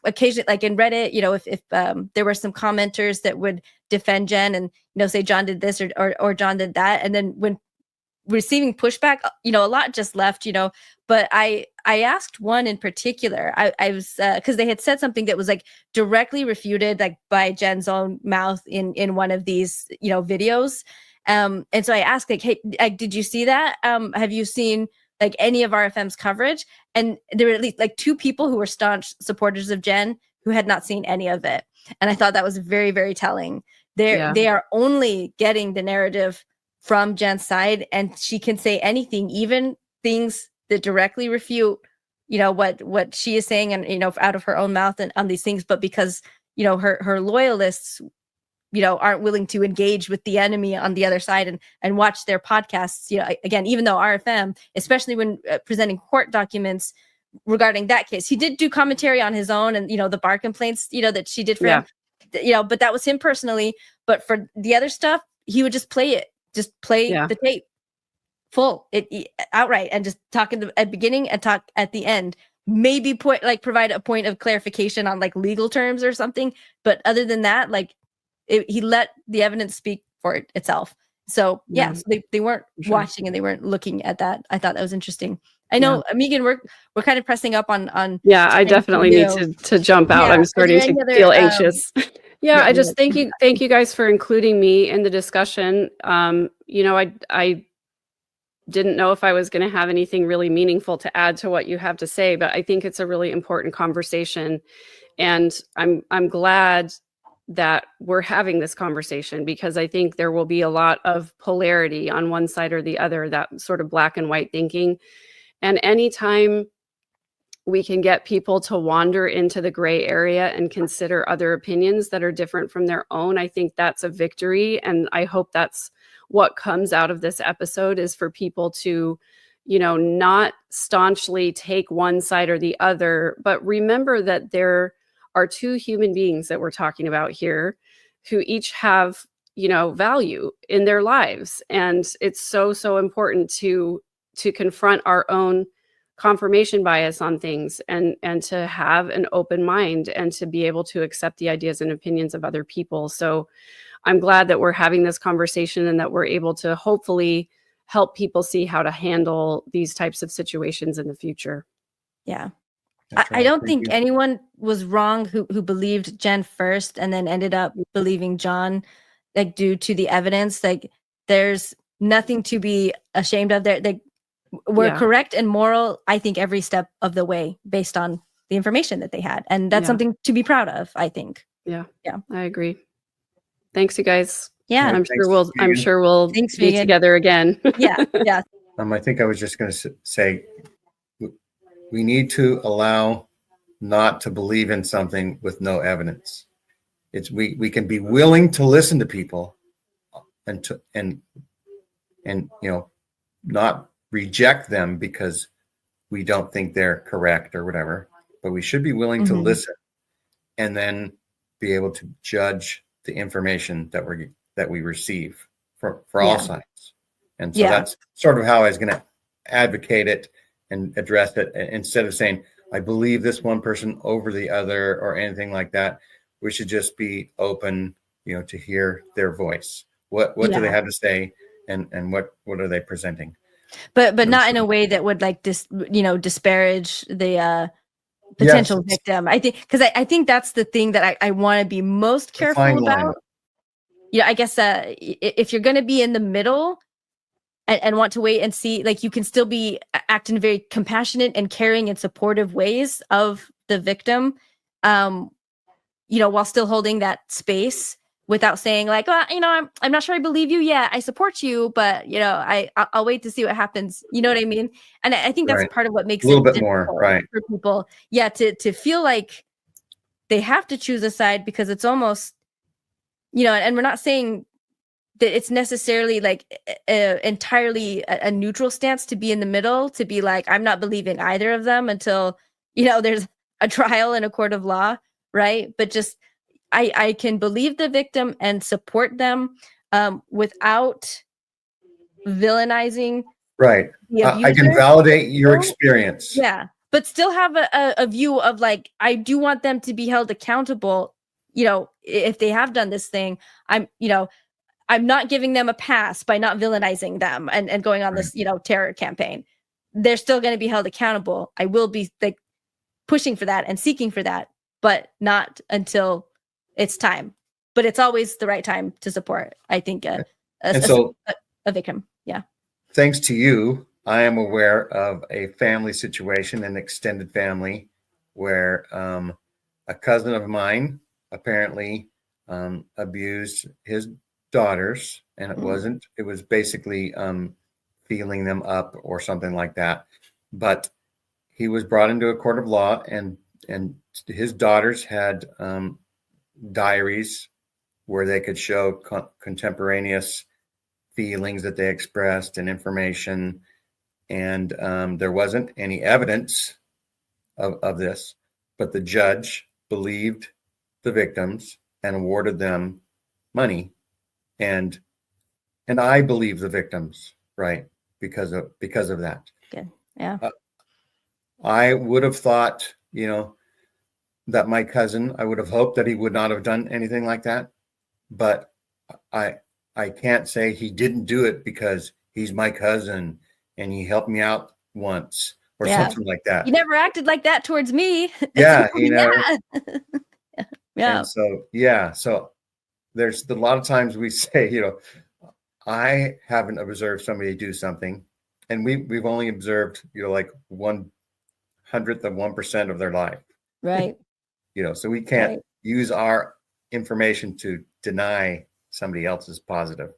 occasionally, like in Reddit, if there were some commenters that would defend Jen and, say John did this or John did that. And then when receiving pushback. A lot just left, but I asked one in particular. I was because they had said something that was like directly refuted, like by Jen's own mouth in one of these videos. And so I asked, like, hey, did you see that? Have you seen like any of RFM's coverage? And there were at least like 2 people who were staunch supporters of Jen who had not seen any of it. And I thought that was very, very telling. They are only getting the narrative from Jen's side, and she can say anything, even things that directly refute, what she is saying, and out of her own mouth and on these things. But because her loyalists, aren't willing to engage with the enemy on the other side and watch their podcasts. Again, even though RFM, especially when presenting court documents regarding that case, he did do commentary on his own and the bar complaints that she did for him. But that was him personally. But for the other stuff, he would just play the tape full outright and just talk at the beginning and talk at the end. Maybe provide a point of clarification on like legal terms or something. But other than that, he let the evidence speak for itself. So so they weren't watching and they weren't looking at that. I thought that was interesting. I know, Megan, we're kind of pressing up on. I definitely need to jump out. I'm starting to feel anxious. I just thank you guys for including me in the discussion. I didn't know if I was going to have anything really meaningful to add to what you have to say, but I think it's a really important conversation, and I'm glad that we're having this conversation, because I think there will be a lot of polarity on one side or the other, that sort of black and white thinking. And anytime we can get people to wander into the gray area and consider other opinions that are different from their own, I think that's a victory. And I hope that's what comes out of this episode, is for people to, not staunchly take one side or the other, but remember that there are 2 human beings that we're talking about here who each have, value in their lives. And it's so important to confront our own confirmation bias on things, and to have an open mind and to be able to accept the ideas and opinions of other people. So I'm glad that we're having this conversation and that we're able to hopefully help people see how to handle these types of situations in the future. Yeah. I don't think anyone was wrong who believed Jen first and then ended up believing John, like, due to the evidence. Like, there's nothing to be ashamed of there. We're correct and moral, I think, every step of the way based on the information that they had. And that's something to be proud of, I think. Yeah, I agree. Thanks, you guys. Yeah. I'm sure we'll be together again. Yeah. I think I was just going to say, we need to allow not to believe in something with no evidence. We can be willing to listen to people and not reject them because we don't think they're correct or whatever, but we should be willing to listen and then be able to judge the information that we receive for all sides. And so that's sort of how I was going to advocate it and address it, instead of saying, I believe this one person over the other or anything like that. We should just be open, to hear their voice. What do they have to say, and what are they presenting? But not in a way that would disparage the potential victim. I think, because I think that's the thing that I want to be most careful about. I guess if you're going to be in the middle and want to wait and see, like, you can still be acting very compassionate and caring and supportive ways of the victim, while still holding that space without saying, like, well, I'm not sure I believe you. Yeah, I support you, but I'll wait to see what happens. You know what I mean? And I think that's part of what makes a little it bit more for people. Yeah, to feel like they have to choose a side, because it's almost, and we're not saying that it's necessarily like entirely a neutral stance to be in the middle, to be like, I'm not believing either of them until, there's a trial in a court of law, right? But just, I can believe the victim and support them without villainizing. Right. I can validate your experience. Yeah. But still have a view of, like, I do want them to be held accountable, if they have done this thing. I'm not giving them a pass by not villainizing them and going on this, terror campaign. They're still going to be held accountable. I will be like pushing for that and seeking for that, but not until it's time. But it's always the right time to support, I think, a victim. Yeah. Thanks to you, I am aware of a family situation, an extended family, where a cousin of mine apparently abused his daughters, and it was basically feeling them up or something like that. But he was brought into a court of law, and his daughters had diaries where they could show contemporaneous feelings that they expressed and information. And there wasn't any evidence of this, but the judge believed the victims and awarded them money. And I believe the victims, right? Because of that. Good. Yeah. I would have thought, that my cousin, I would have hoped that he would not have done anything like that. But I can't say he didn't do it because he's my cousin and he helped me out once or something like that. He never acted like that towards me. Yeah, he never. Yeah. And so there's a lot of times we say, I haven't observed somebody do something, and we've only observed, like 1/100th of 1% of their life. Right. So we can't use our information to deny somebody else's positive.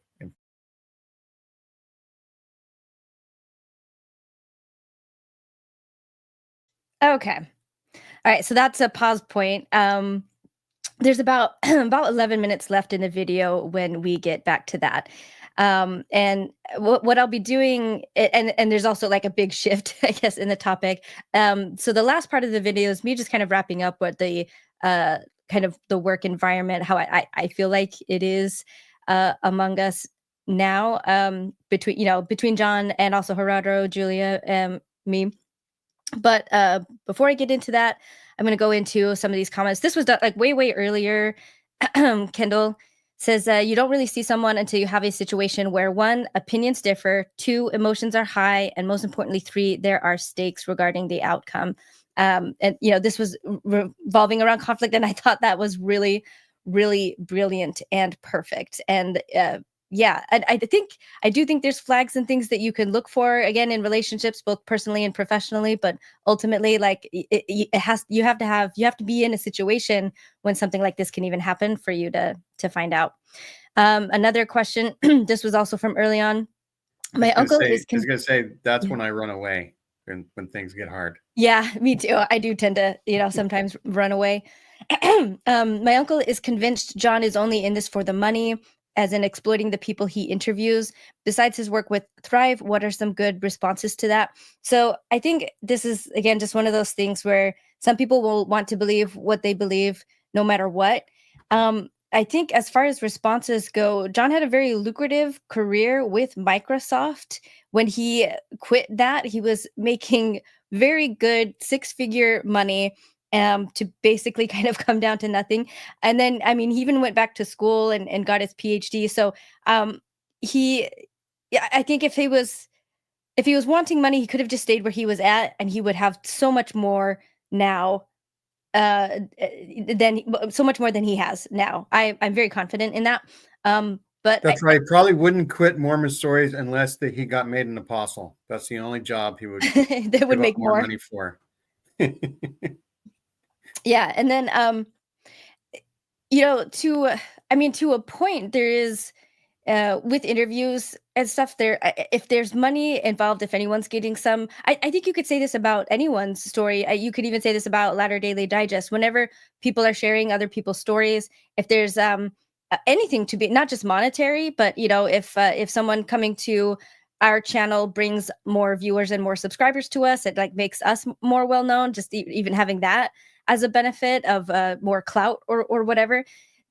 Okay. All right. So that's a pause point. There's about 11 minutes left in the video when we get back to that. And what I'll be doing, and there's also like a big shift, I guess, in the topic. So the last part of the video is me just kind of wrapping up what the kind of the work environment, how I feel like it is among us now, between John and also Gerardo, Julia, me. But before I get into that, I'm going to go into some of these comments. This was done like way earlier. Kendall says, you don't really see someone until you have a situation where 1, opinions differ, 2, emotions are high, and most importantly, 3, there are stakes regarding the outcome. And this was revolving around conflict, and I thought that was really, really brilliant and perfect. And I do think there's flags and things that you can look for again in relationships, both personally and professionally. But ultimately, like you have to be in a situation when something like this can even happen for you to find out. Another question. This was also from early on. My uncle is. I was going to say that's when I run away when things get hard. Yeah, me too. I do tend to, sometimes run away. My uncle is convinced John is only in this for the money, as in exploiting the people he interviews. Besides his work with Thrive, what are some good responses to that? So I think this is, again, just one of those things where some people will want to believe what they believe no matter what. I think as far as responses go, John had a very lucrative career with Microsoft. When he quit that, he was making very good 6-figure money to basically kind of come down to nothing. And then, I mean, he even went back to school and got his PhD. So I think if he was wanting money, he could have just stayed where he was at, and he would have so much more now so much more than he has now. I'm very confident in that. But that's right. Probably wouldn't quit Mormon Stories unless he got made an apostle. That's the only job he would they would make more money for. Yeah. And then, to a point, there is, with interviews and stuff there, if there's money involved, if anyone's getting some, I think you could say this about anyone's story. You could even say this about Latter Daily Digest. Whenever people are sharing other people's stories, if there's anything to be, not just monetary, but if someone coming to our channel brings more viewers and more subscribers to us, it like makes us more well known. Just even having that as a benefit of more clout or whatever,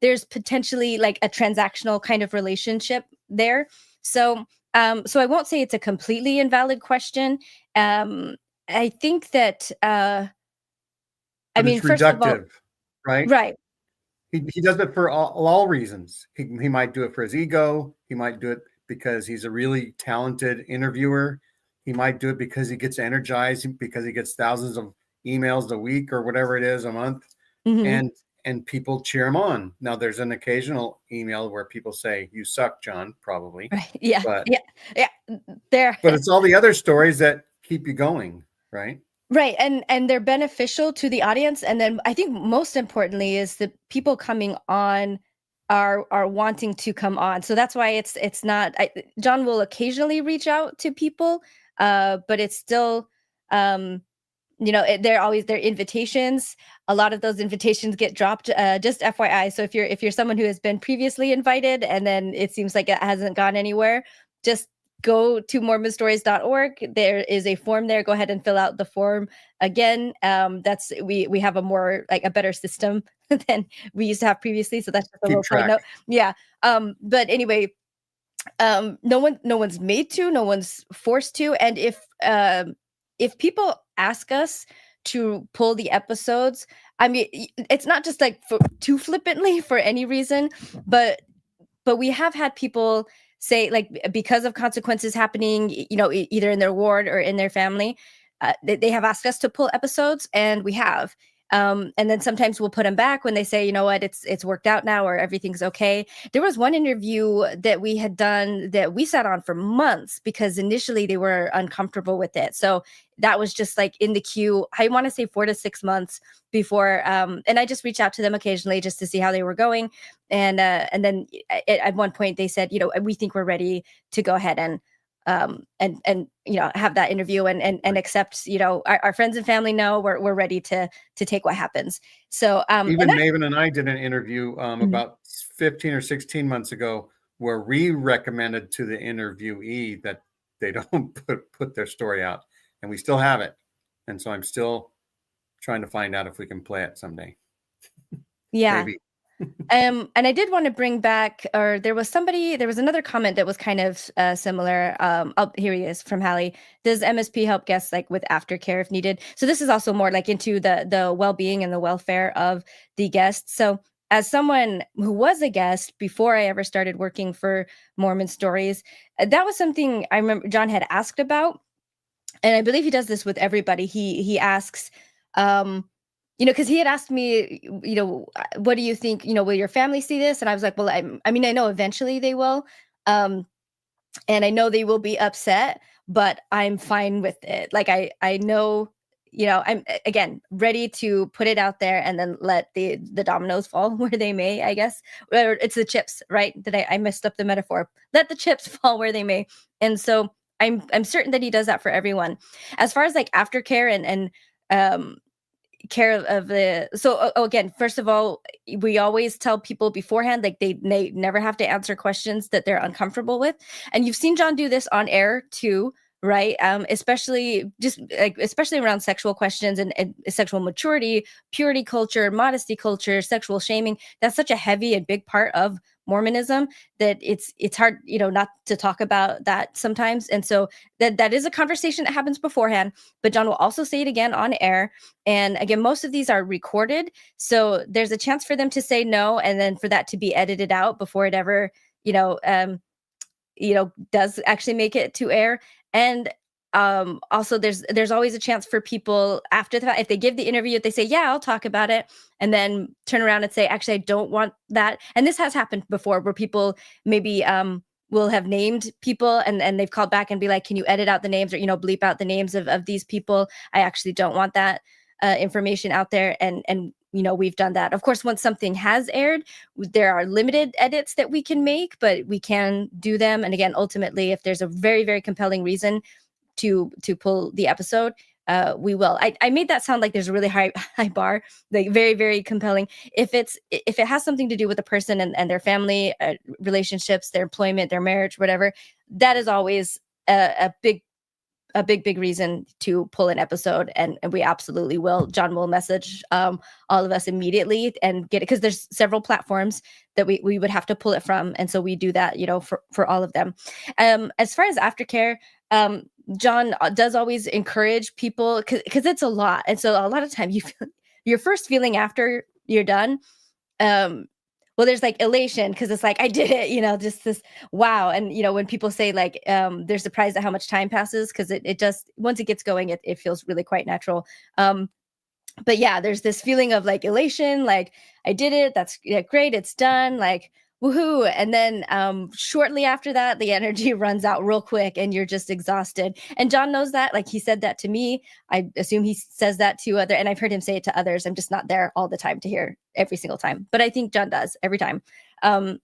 there's potentially like a transactional kind of relationship there. So I won't say it's a completely invalid question. I think that it's first of all, right? Right. He does it for all reasons. He might do it for his ego. He might do it because he's a really talented interviewer. He might do it because he gets energized, because he gets thousands of emails a week or whatever it is a month. Mhm. And people cheer him on. Now there's an occasional email where people say, "You suck, John," probably. Right. Yeah. But Yeah. There. it's all the other stories that keep you going, right? Right. And they're beneficial to the audience. And then I think most importantly is the people coming on are wanting to come on. So that's why it's not John will occasionally reach out to people, but it's still they're always their invitations. A lot of those invitations get dropped. Just FYI. So if you're someone who has been previously invited and then it seems like it hasn't gone anywhere, just go to mormonstories.org. There is a form there. Go ahead and fill out the form again. That's we have a more like a better system than we used to have previously. So that's just a Keep little side track. note. Yeah. But anyway, no one's made to, no one's forced to. And if people ask us to pull the episodes, I mean it's not just like too flippantly for any reason, but we have had people say like because of consequences happening, either in their ward or in their family, they have asked us to pull episodes, and we have. And then sometimes we'll put them back when they say, you know what, it's worked out now or everything's okay. There was one interview that we had done that we sat on for months because initially they were uncomfortable with it. So that was just like in the queue. I want to say 4 to 6 months before. And I just reached out to them occasionally just to see how they were going. And then at one point they said, we think we're ready to go ahead and have that interview and accept, our friends and family know we're ready to take what happens. So even Maven and I did an interview about 15 or 16 months ago where we recommended to the interviewee that they don't put their story out, and we still have it. And so I'm still trying to find out if we can play it someday. Yeah. Maybe. And I did want to bring back, or there was another comment that was kind of similar. Here he is from Hallie. Does MSP help guests like with aftercare if needed? So this is also more like into the well-being and the welfare of the guests. So as someone who was a guest before I ever started working for Mormon Stories, that was something I remember John had asked about. And I believe he does this with everybody. He asks, because he had asked me, what do you think, will your family see this? And I was like, well, I mean, I know eventually they will. And I know they will be upset, but I'm fine with it. Like, I know, I'm again ready to put it out there and then let the dominoes fall where they may, I guess. Or it's the chips, right? I messed up the metaphor. Let the chips fall where they may. And so I'm certain that he does that for everyone. As far as like aftercare and care of the again, first of all, we always tell people beforehand, like they never have to answer questions that they're uncomfortable with. And you've seen John do this on air too, right? Especially around sexual questions and sexual maturity, purity culture, modesty culture, sexual shaming. That's such a heavy and big part of Mormonism that it's hard, not to talk about that sometimes. And so that is a conversation that happens beforehand, but John will also say it again on air. And again, most of these are recorded. So there's a chance for them to say no, and then for that to be edited out before it ever, does actually make it to air. And also there's always a chance for people after the fact, if they give the interview, if they say, yeah, I'll talk about it, and then turn around and say, actually, I don't want that. And this has happened before where people maybe will have named people and they've called back and be like, can you edit out the names or, bleep out the names of these people? I actually don't want that information out there. And we've done that. Of course, once something has aired, there are limited edits that we can make, but we can do them. And again, ultimately, if there's a very, very compelling reason to pull the episode, we will. I made that sound like there's a really high bar, like very, very compelling. If it has something to do with the person and their family relationships, their employment, their marriage, whatever, that is always a big reason to pull an episode, and we absolutely will. John will message all of us immediately and get it, because there's several platforms that we would have to pull it from, and so we do that, for all of them. As far as aftercare, John does always encourage people because it's a lot, and so a lot of time your first feeling after you're done well, there's like elation because it's like I did it, just this wow. And when people say like they're surprised at how much time passes because it just once it gets going, it feels really quite natural. But yeah, there's this feeling of like elation, like I did it. That's great. It's done. Like woohoo. And then shortly after that, the energy runs out real quick and you're just exhausted. And John knows that. Like he said that to me. I assume he says that to and I've heard him say it to others. I'm just not there all the time to hear every single time. But I think John does every time. And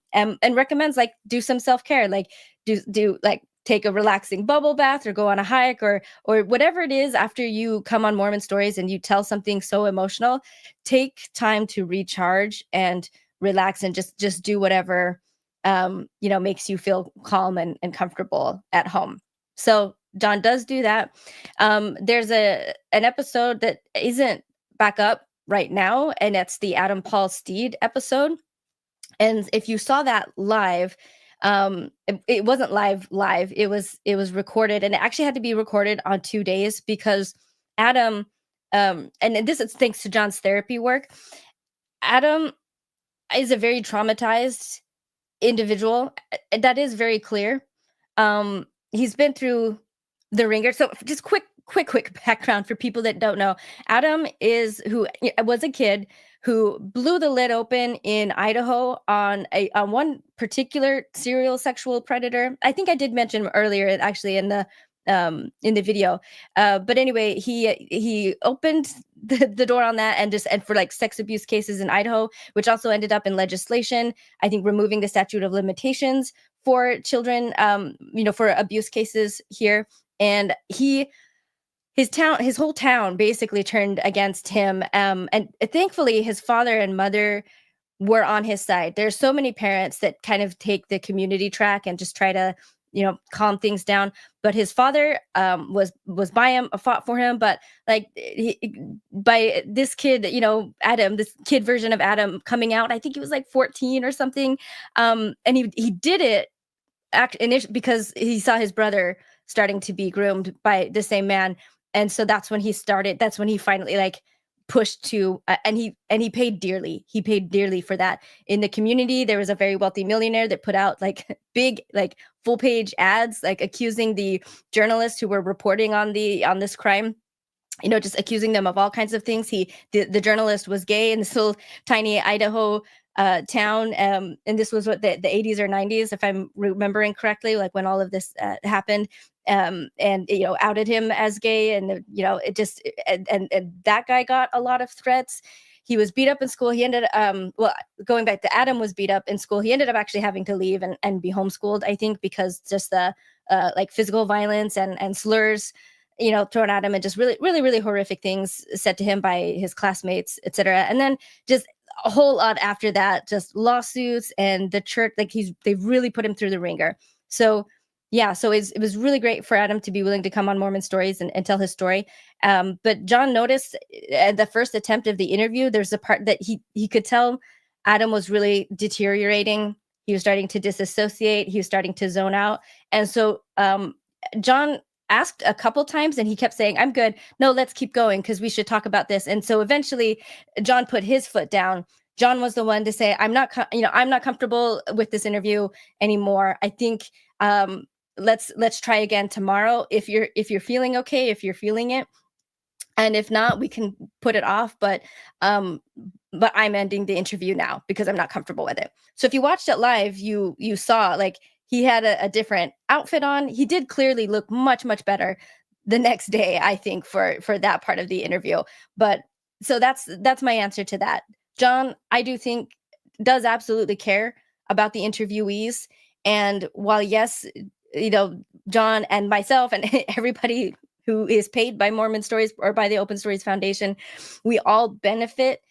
recommends like do some self-care, like do like take a relaxing bubble bath or go on a hike or whatever it is after you come on Mormon Stories and you tell something so emotional. Take time to recharge and relax and just do whatever makes you feel calm and comfortable at home. So John does do that. There's an episode that isn't back up right now, and it's the Adam Paul Steed episode. And if you saw that live, it wasn't live. It was recorded, and it actually had to be recorded on 2 days because Adam, and this is thanks to John's therapy work. Adam is a very traumatized individual. That is very clear. He's been through the ringer. So just quick background for people that don't know. Adam was a kid who blew the lid open in Idaho on one particular serial sexual predator. I think I did mention earlier, actually, in the video. But anyway, he opened the door on that and for like sex abuse cases in Idaho, which also ended up in legislation, I think removing the statute of limitations for children, for abuse cases here. And his whole town basically turned against him. And thankfully his father and mother were on his side. There's so many parents that kind of take the community track and just try to, calm things down. But his father was by him, fought for him. But like by this kid, Adam, this kid version of Adam coming out, I think he was like 14 or something. And he did it because he saw his brother starting to be groomed by the same man. And so that's when he finally like pushed to and he paid dearly. He paid dearly for that. In the community, there was a very wealthy millionaire that put out like big, like full page ads, like accusing the journalists who were reporting on this crime, just accusing them of all kinds of things. The journalist was gay in this little tiny Idaho town. And this was what the 80s or 90s, if I'm remembering correctly, like when all of this happened. And outed him as gay, and it just and that guy got a lot of threats. He was beat up in school. He ended going back to Adam was beat up in school. He ended up actually having to leave and be homeschooled, I think, because just the like physical violence and slurs thrown at him, and just really, really, really horrific things said to him by his classmates, etc. And then just a whole lot after that, just lawsuits, and the church, like they've really put him through the ringer. So yeah, so it was really great for Adam to be willing to come on Mormon Stories and tell his story. But John noticed at the first attempt of the interview, there's a part that he could tell Adam was really deteriorating. He was starting to disassociate. He was starting to zone out. And so John asked a couple times, and he kept saying, "I'm good. No, let's keep going because we should talk about this." And so eventually John put his foot down. John was the one to say, I'm not comfortable with this interview anymore. I think let's try again tomorrow if you're feeling okay, if you're feeling it, and if not, we can put it off. But I'm ending the interview now because I'm not comfortable with it. So if you watched it live, you saw like he had a different outfit on. He did clearly look much better the next day, I think, for that part of the interview. But so that's my answer to that. John, I do think, does absolutely care about the interviewees. And while yes, John and myself and everybody who is paid by Mormon Stories or by the Open Stories Foundation, we all benefit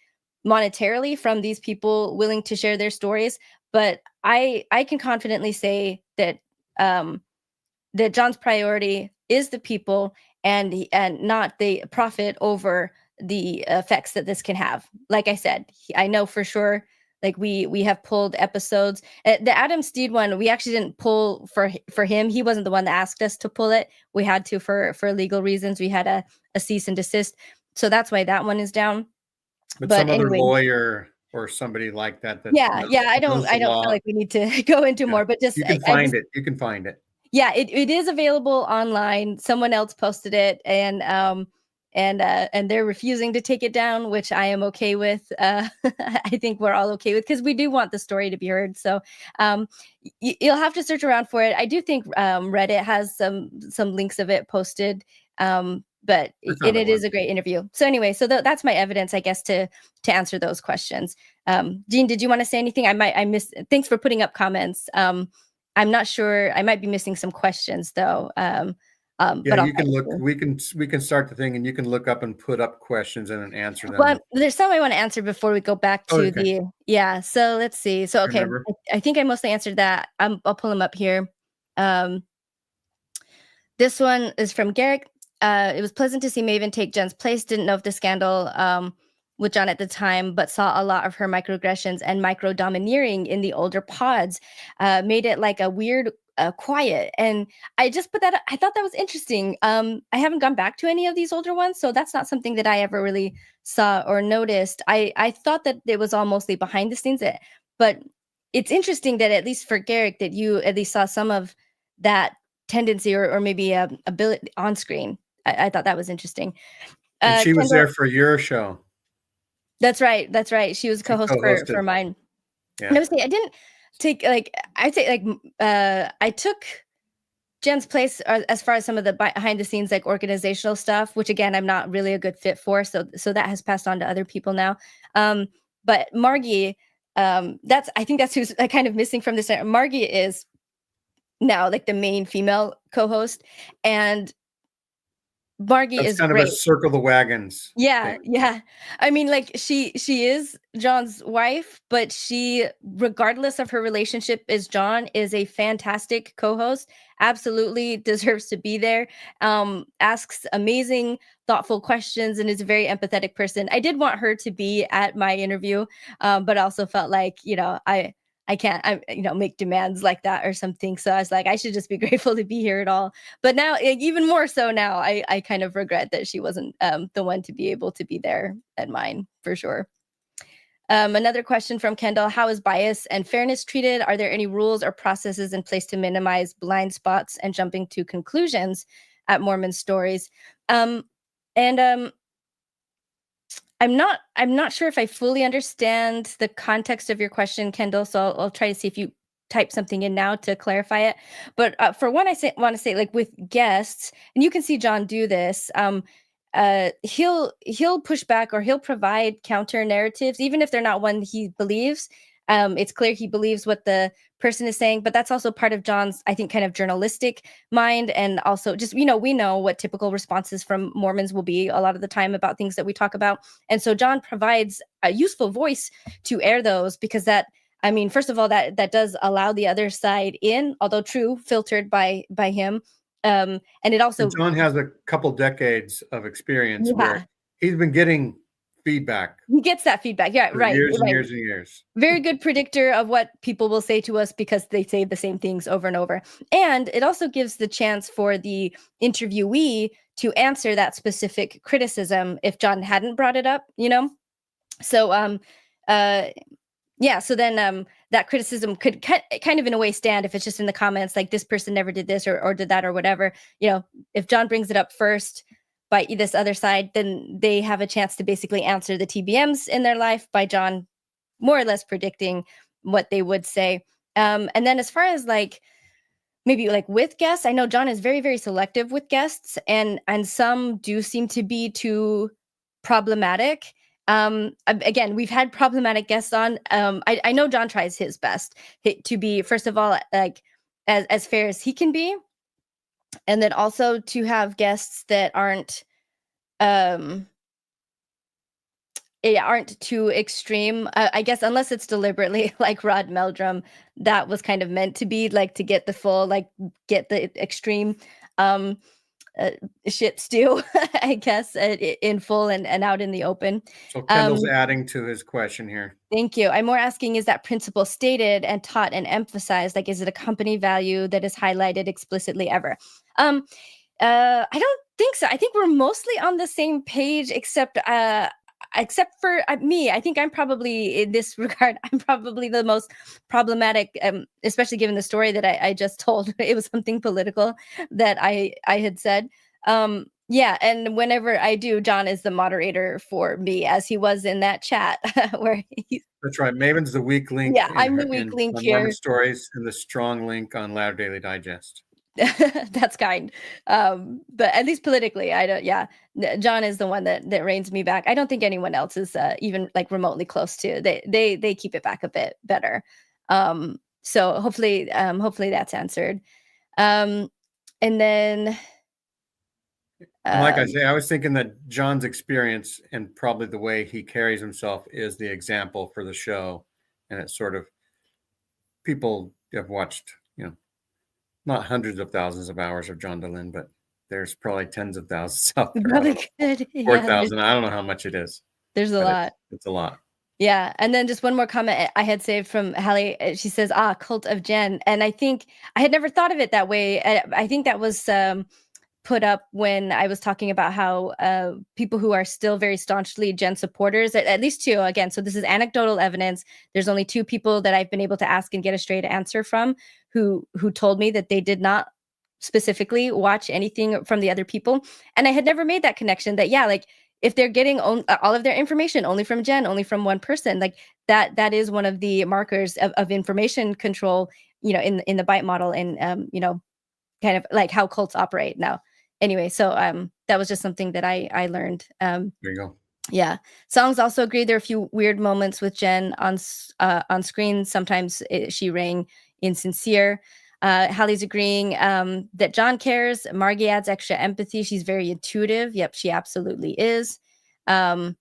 monetarily from these people willing to share their stories. But I can confidently say that that John's priority is the people and not the profit over the effects that this can have. Like I said, I know for sure. Like we have pulled episodes. The Adam Steed one, we actually didn't pull for him. He wasn't the one that asked us to pull it. We had to for legal reasons. We had a cease and desist. So that's why that one is down. But some anyway, other lawyer or somebody like that. That Yeah, yeah. I knows don't the feel law. like we need to go into more, but just You can I find just it. You can find it. yeah, it is available online. Someone else posted it, and they're refusing to take it down, which I am okay with. I think we're all okay with, because we do want the story to be heard. So you'll have to search around for it. I do think Reddit has some links of it posted, but I found it one. is a great interview. So anyway, so that's my evidence, I guess, to answer those questions. Jean, did you want to say anything? I missed. Thanks for putting up comments. I'm not sure. I might be missing some questions though. Yeah, But I'll you can try look. to. We can start the thing, and you can look up and put up questions and then answer them. Well, there's some I want to answer before we go back to Okay. yeah. So let's see. So okay, Remember. I think I mostly answered that. I'll pull them up here. This one is from Garrick. It was pleasant to see Maven take Jen's place. Didn't know of the scandal with John at the time, but saw a lot of her microaggressions and micro domineering in the older pods. Made it like a weird quiet. And I just put that, I thought that was interesting. I haven't gone back to any of these older ones, so that's not something that I ever really saw or noticed. I thought that it was all mostly behind the scenes, but it's interesting that at least for Garrick, that you at least saw some of that tendency, or maybe a ability on screen. I thought that was interesting. And she was Kendall, there for your show. That's right. That's right. She was She co-host co-hosted. for mine. Yeah. And I was saying, I didn't take I'd say I took Jen's place as far as some of the behind the scenes organizational stuff, which again I'm not really a good fit for. So that has passed on to other people now. But Margie, I think that's who's kind of missing from this. Margie is now the main female co-host, and Margie That's is kind of great. a circle the wagons. Yeah, thing. yeah. I mean, she is John's wife, but she, regardless of her relationship as John, is a fantastic co-host. Absolutely deserves to be there. Asks amazing, thoughtful questions, and is a very empathetic person. I did want her to be at my interview, but also felt like, I can't, make demands like that or something. So I was like, I should just be grateful to be here at all. But now, even more so now, I kind of regret that she wasn't the one to be able to be there at mine, for sure. Another question from Kendall: how is bias and fairness treated? Are there any rules or processes in place to minimize blind spots and jumping to conclusions at Mormon stories? And I'm not sure if I fully understand the context of your question, Kendall. So I'll try to see if you type something in now to clarify it. But for one, want to say with guests, and you can see John do this. He'll push back, or he'll provide counter narratives, even if they're not one he believes. It's clear he believes what the person is saying, but that's also part of John's, I think, kind of journalistic mind. And also just, we know what typical responses from Mormons will be a lot of the time about things that we talk about. And so John provides a useful voice to air those, because first of all, that does allow the other side in, although true, filtered by him. And it also, and John has a couple decades of experience yeah, where he's been getting feedback. He gets that feedback. Yeah, for right. Years and right. years and years. Very good predictor of what people will say to us, because they say the same things over and over. And it also gives the chance for the interviewee to answer that specific criticism if John hadn't brought it up, So yeah, so then that criticism could kind of in a way stand if it's just in the comments, like this person never did this or did that or whatever. If John brings it up first by this other side, then they have a chance to basically answer the TBMs in their life by John more or less predicting what they would say. And then as far as maybe with guests, I know John is very, very selective with guests, and some do seem to be too problematic. Again, we've had problematic guests on. I know John tries his best to be, first of all, as fair as he can be, and then also to have guests that aren't too extreme. I guess unless it's deliberately, like Rod Meldrum, that was kind of meant to be to get the full, get the extreme shit stew, I guess, in full and out in the open. So Kendall's adding to his question here. Thank you. I'm more asking, is that principle stated and taught and emphasized? Is it a company value that is highlighted explicitly ever? I don't think so. I think we're mostly on the same page, except except for me, I think I'm probably in this regard, I'm probably the most problematic, especially given the story that I just told. It was something political that I had said. Yeah, and whenever I do, John is the moderator for me, as he was in that chat where he's, That's right. Maven's the weak link yeah, I'm the weak link on Mormon here. Stories and the strong link on Latter Daily Digest. That's kind. But at least politically, I don't, yeah, John is the one that reins me back. I don't think anyone else is even like remotely close to. They keep it back a bit better. So hopefully that's answered. And then And like I um, say, I was thinking that John's experience and probably the way he carries himself is the example for the show. And it's sort of, people have watched, not hundreds of thousands of hours of John DeLynn, but there's probably tens of thousands out there. probably good. Yeah, 4,000. I don't know how much it is. there's a But lot. it's a lot. Yeah, and then just one more comment I had saved from Hallie. She says, cult of Jen," and I think I had never thought of it that way. I think that was put up when I was talking about how people who are still very staunchly Jen supporters, at least two, again, so this is anecdotal evidence. There's only two people that I've been able to ask and get a straight answer from who told me that they did not specifically watch anything from the other people. And I had never made that connection that, yeah, like if they're getting all of their information only from Jen, only from one person, like that is one of the markers of information control, in the bite model, and kind of like how cults operate now. Anyway, so that was just something that I learned. There you go. Yeah, songs also agree. There are a few weird moments with Jen on screen. Sometimes she rang insincere. Hallie's agreeing that John cares. Margie adds extra empathy. She's very intuitive. Yep, she absolutely is. Yeah.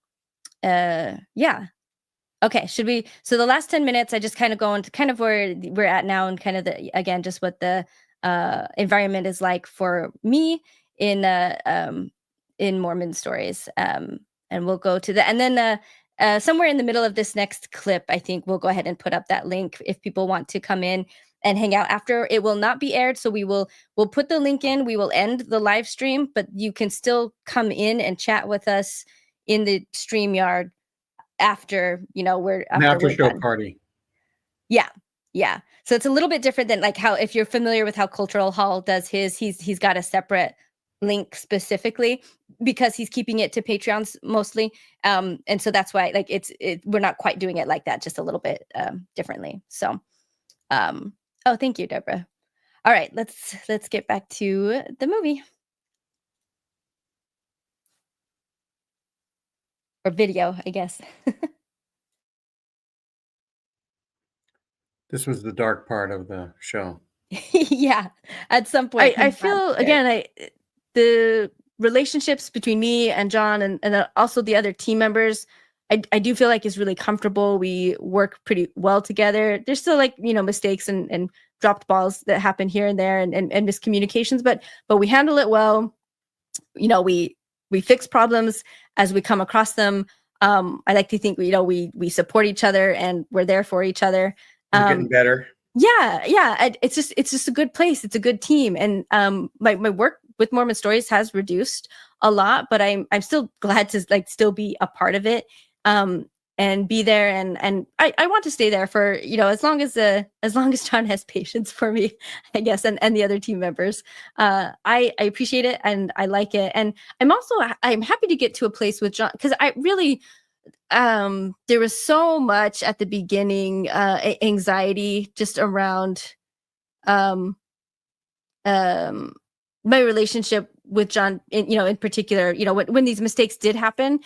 Okay, should we? So the last 10 minutes, I just kind of go into kind of where we're at now, and kind of again, just what the environment is like for me in Mormon stories. And we'll go to the, and then somewhere in the middle of this next clip, I think we'll go ahead and put up that link if people want to come in and hang out after. It will not be aired, so we'll put the link in. We will end the live stream, but you can still come in and chat with us in the StreamYard after, we're After show done. party. Yeah. Yeah. So it's a little bit different than like how, if you're familiar with how Cultural Hall does his, he's got a separate link specifically because he's keeping it to Patreons mostly. And so that's why like we're not quite doing it like that, just a little bit differently. So oh, thank you, Deborah. All right, let's get back to the movie. Or video, I guess. This was the dark part of the show. Yeah, at some point. I feel again, the relationships between me and John and also the other team members, I do feel like is really comfortable. We work pretty well together. There's still like, mistakes and dropped balls that happen here and there and miscommunications, but we handle it well. We fix problems as we come across them. I like to think we support each other and we're there for each other. Getting better. Yeah. It's just a good place. It's a good team. And my work with Mormon Stories has reduced a lot, but I'm still glad to like still be a part of it. And be there, and I want to stay there for as long as John has patience for me, I guess, and the other team members. I appreciate it and I like it, and I'm happy to get to a place with John, because I really there was so much at the beginning anxiety just around my relationship with John, in particular, when these mistakes did happen,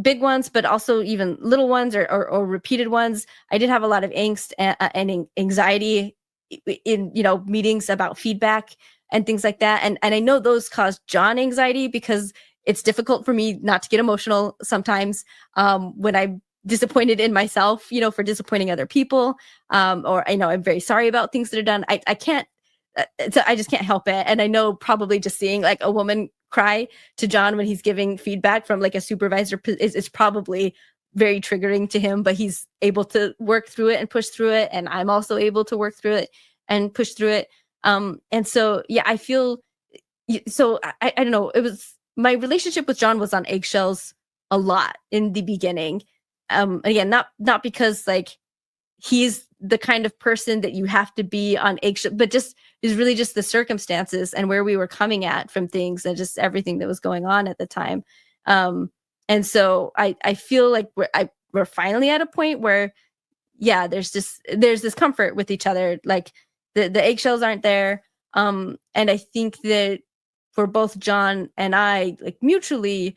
big ones, but also even little ones or repeated ones. I did have a lot of angst and anxiety in meetings about feedback and things like that. And I know those caused John anxiety because it's difficult for me not to get emotional sometimes when I'm disappointed in myself, for disappointing other people. Or I'm very sorry about things that are done. I can't. So I just can't help it. And I know probably just seeing like a woman cry to John when he's giving feedback from like a supervisor is probably very triggering to him, but he's able to work through it and push through it. And I'm also able to work through it and push through it. And so, yeah, I feel, so I don't know. It was, my relationship with John was on eggshells a lot in the beginning. Again, not because like he's the kind of person that you have to be on eggshell, but just is really just the circumstances and where we were coming at from things and just everything that was going on at the time. And so I feel like we're finally at a point where, yeah, there's this comfort with each other. Like the eggshells aren't there. And I think that for both John and I, like mutually,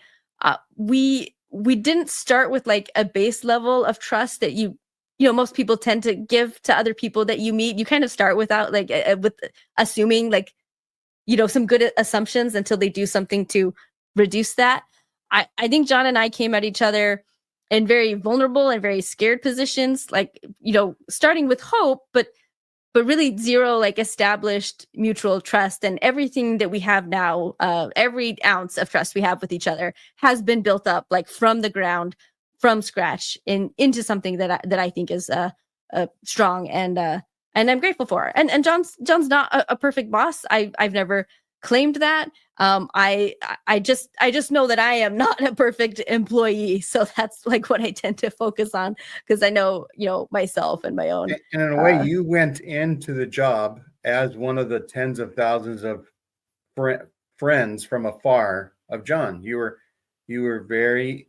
we didn't start with like a base level of trust that most people tend to give to other people that you meet. You kind of start without like with assuming like some good assumptions until they do something to reduce that. I think John and I came at each other in very vulnerable and very scared positions, like starting with hope, but really zero like established mutual trust. And everything that we have now, every ounce of trust we have with each other has been built up like from the ground, from scratch, into something that I think is strong and I'm grateful for. And John's not a perfect boss. I've never claimed that. I just know that I am not a perfect employee, so that's like what I tend to focus on, because I know myself and my own. And in a way, you went into the job as one of the tens of thousands of friends from afar of John. You were very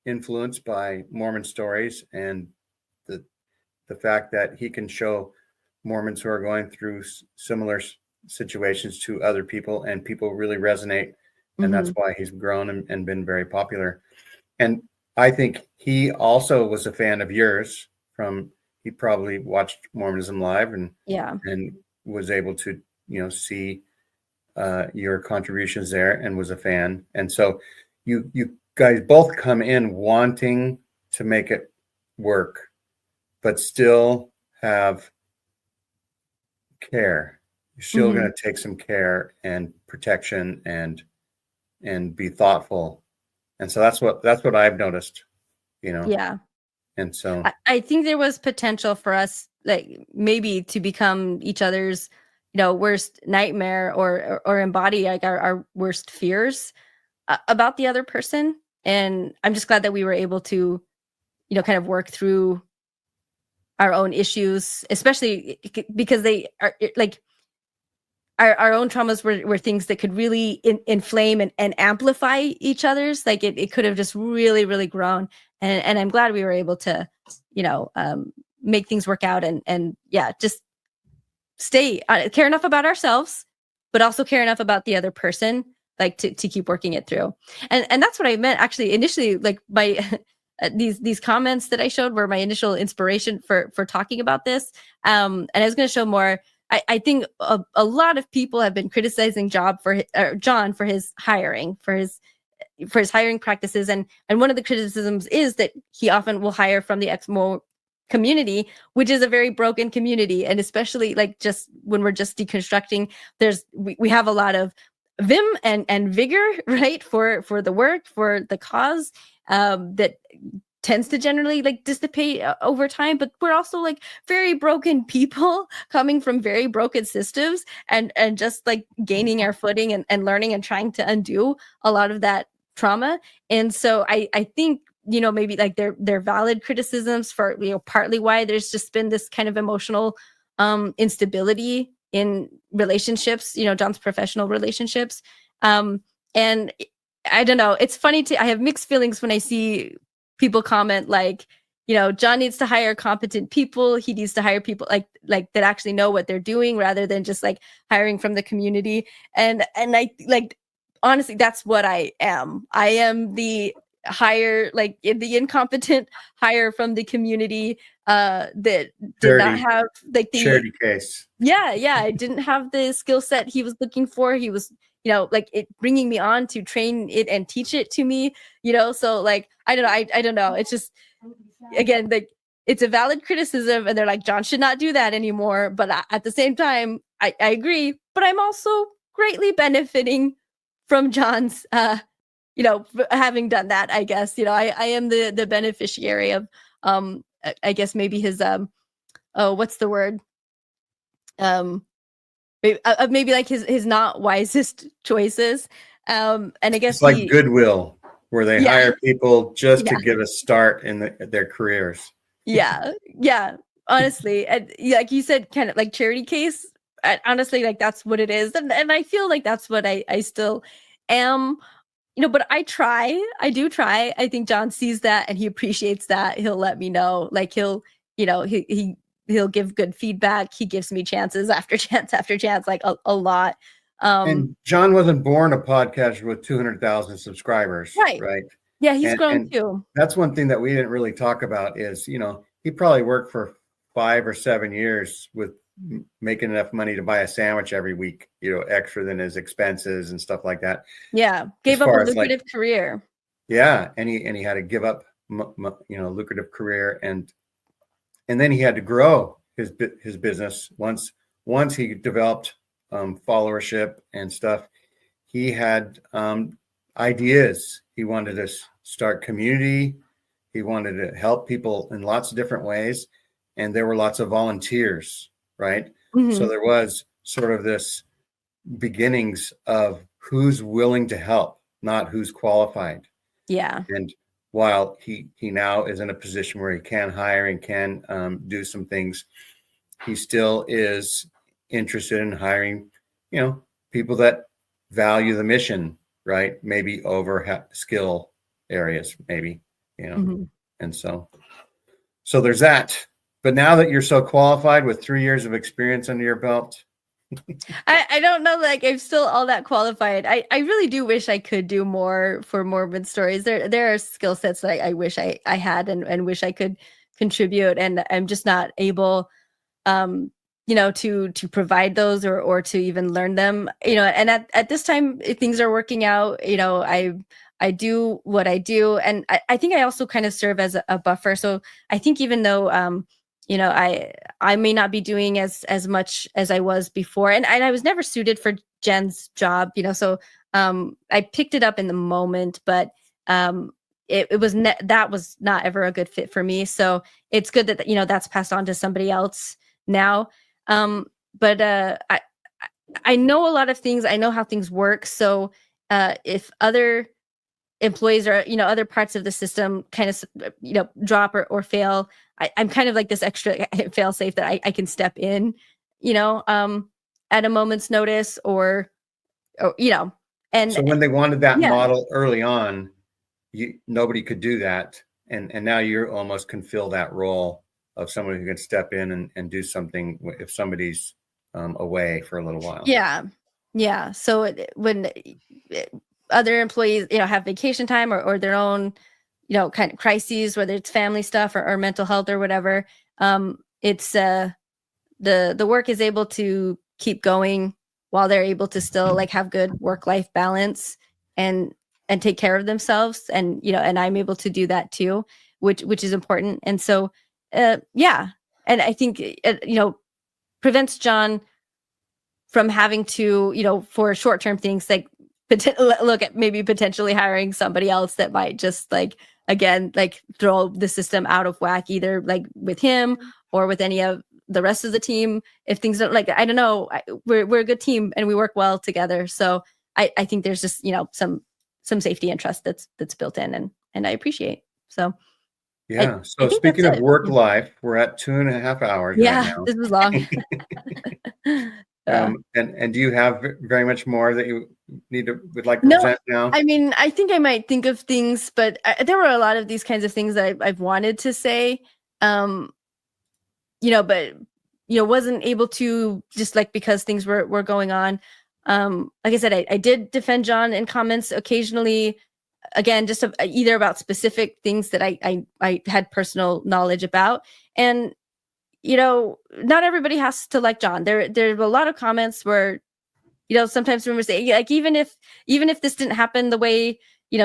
influenced by Mormon stories and the fact that he can show Mormons who are going through similar situations to other people, and people really resonate. And that's why he's grown and been very popular. And I think he also was a fan of yours. He probably watched Mormonism live and was able to see your contributions there and was a fan. And so you guys both come in wanting to make it work, but still have care. You're still going to take some care and protection and be thoughtful. And so that's what I've noticed, Yeah. And so I think there was potential for us, like maybe to become each other's, worst nightmare or embody like our worst fears about the other person. And I'm just glad that we were able to, kind of work through our own issues, especially because they are like our own traumas were things that could really inflame and amplify each other's. Like it could have just really, really grown. And I'm glad we were able to, make things work out and just stay care enough about ourselves, but also care enough about the other person, like to keep working it through. And that's what I meant actually initially, like my these comments that I showed were my initial inspiration for talking about this. And I was going to show more. I think a lot of people have been criticizing John for his hiring, for his hiring practices, and one of the criticisms is that he often will hire from the ex-Mo community, which is a very broken community. And especially like just when we're just deconstructing, we have a lot of vim and vigor, right, for the work, for the cause, that tends to generally like dissipate over time. But we're also like very broken people coming from very broken systems and just like gaining our footing and learning and trying to undo a lot of that trauma. And so I think maybe like they're valid criticisms for partly why there's just been this kind of emotional instability in relationships, John's professional relationships. And I don't know, it's funny I have mixed feelings when I see people comment like, John needs to hire competent people. He needs to hire people like that actually know what they're doing, rather than just like hiring from the community. And I like, honestly, that's what I am. I am the the incompetent hire from the community that did not have like the charity case. I didn't have the skill set he was looking for. He was like it bringing me on to train it and teach it to me, so like I don't know, it's just, again, like it's a valid criticism and they're like, John should not do that anymore, but at the same time I agree, but I'm also greatly benefiting from John's having done that. I guess I am the beneficiary of I guess maybe his what's the word, maybe like his not wisest choices, and I guess it's like goodwill, where they Yeah. hire people just to Yeah. get a start in their careers. Yeah. Yeah. Honestly, and like you said, kind of like charity case. Honestly, like that's what it is, and I feel like that's what I still am. But I do try. I think John sees that and he appreciates that. He'll let me know. Like he'll give good feedback. He gives me chances after chance after chance, like a lot. And John wasn't born a podcaster with 200,000 subscribers, Right. right? Yeah, he's grown And too. that's one thing that we didn't really talk about is, he probably worked for 5 or 7 years with making enough money to buy a sandwich every week, extra than his expenses and stuff like that. Yeah, As gave up a far as like, lucrative career. yeah, and he had to give up, lucrative career, and then he had to grow his business once he developed followership and stuff. He had ideas. He wanted to start community. He wanted to help people in lots of different ways, and there were lots of volunteers, right? So there was sort of this beginnings of who's willing to help, not who's qualified. Yeah. And while he now is in a position where he can hire and can do some things, he still is interested in hiring, people that value the mission, right? Maybe over skill areas, maybe, and so there's that. But now that you're so qualified with 3 years of experience under your belt, I don't know, like I'm still all that qualified. I really do wish I could do more for Mormon stories. There are skill sets that I wish I had and wish I could contribute, and I'm just not able to provide those or to even learn them. And at this time things are working out. I do what I do, and I think I also kind of serve as a buffer. So I think even though I may not be doing as much as I was before, and I was never suited for Jen's job, so I picked it up in the moment, but it was that was not ever a good fit for me. So it's good that that's passed on to somebody else now. But I know a lot of things. I know how things work. So if other employees or other parts of the system kind of drop or fail, I'm kind of like this extra fail safe that I can step in at a moment's notice or and so when they wanted that yeah. model early on, nobody could do that, and now you almost can fill that role of someone who can step in and do something if somebody's away for a little while. Yeah. So when other employees have vacation time or their own kind of crises, whether it's family stuff or mental health or whatever, it's the work is able to keep going while they're able to still like have good work-life balance and take care of themselves, and and I'm able to do that too, which is important. And so yeah, and I think it prevents John from having to for short-term things like look at maybe potentially hiring somebody else that might just like again like throw the system out of whack, either like with him or with any of the rest of the team. If things don't, like, I don't know, we're a good team and we work well together. So I think there's just some safety and trust that's built in, and I appreciate. So yeah. I So think speaking that's of it. work life, we're at 2.5 hours right Yeah, now. this was long. And do you have very much more that you would like to No, present now? I mean, I think I might think of things, but there were a lot of these kinds of things that I've wanted to say, but wasn't able to, just like because things were going on. Like I said, I did defend John in comments occasionally, again, just either about specific things that I had personal knowledge about, and not everybody has to like John. There are a lot of comments where sometimes rumors say, like, even if this didn't happen the way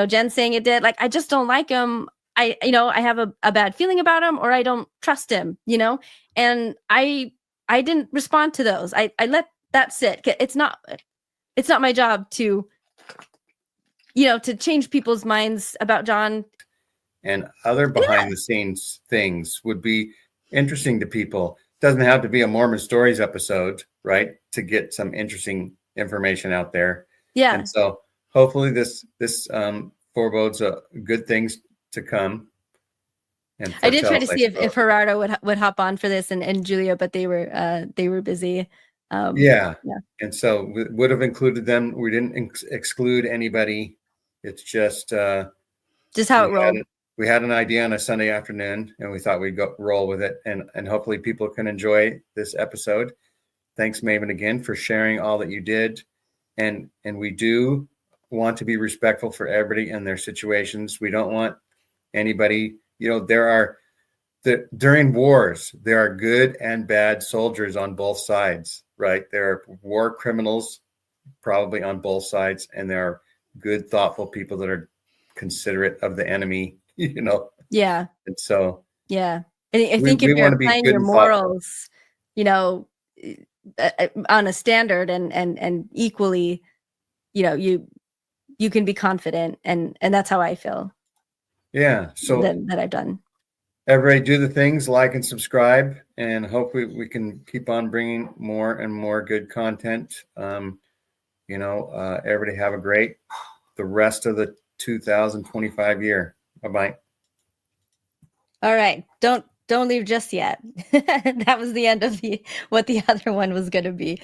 Jen's saying it did, like, I just don't like him. I have a bad feeling about him, or I don't trust him, and I didn't respond to those. I let that sit. It's not my job to to change people's minds about John. And other behind the scenes things would be interesting to people. Doesn't have to be a Mormon Stories episode, right, to get some interesting information out there. Yeah. And so hopefully this forebodes good things to come. And I did try to foretells, I see if suppose. Gerardo would hop on for this and Julia, but they were busy. Yeah. Yeah. And so we would have included them. We didn't exclude anybody. It's just Just how it rolled. we had an idea on a Sunday afternoon, and we thought we'd go roll with it, and hopefully people can enjoy this episode. Thanks, Maven, again for sharing all that you did, and we do want to be respectful for everybody and their situations. We don't want anybody. During wars, there are good and bad soldiers on both sides, right? There are war criminals probably on both sides, and there are good, thoughtful people that are considerate of the enemy, Yeah. And so, yeah. And I think we if want you're to be applying good your and thoughtful. morals, on a standard and equally, you can be confident, and that's how I feel. Yeah. So that I've done. Everybody do the things, like and subscribe, and hopefully we can keep on bringing more and more good content. Everybody have the rest of the 2025 year. Bye-bye. All right. Don't leave just yet. That was the end of what the other one was going to be.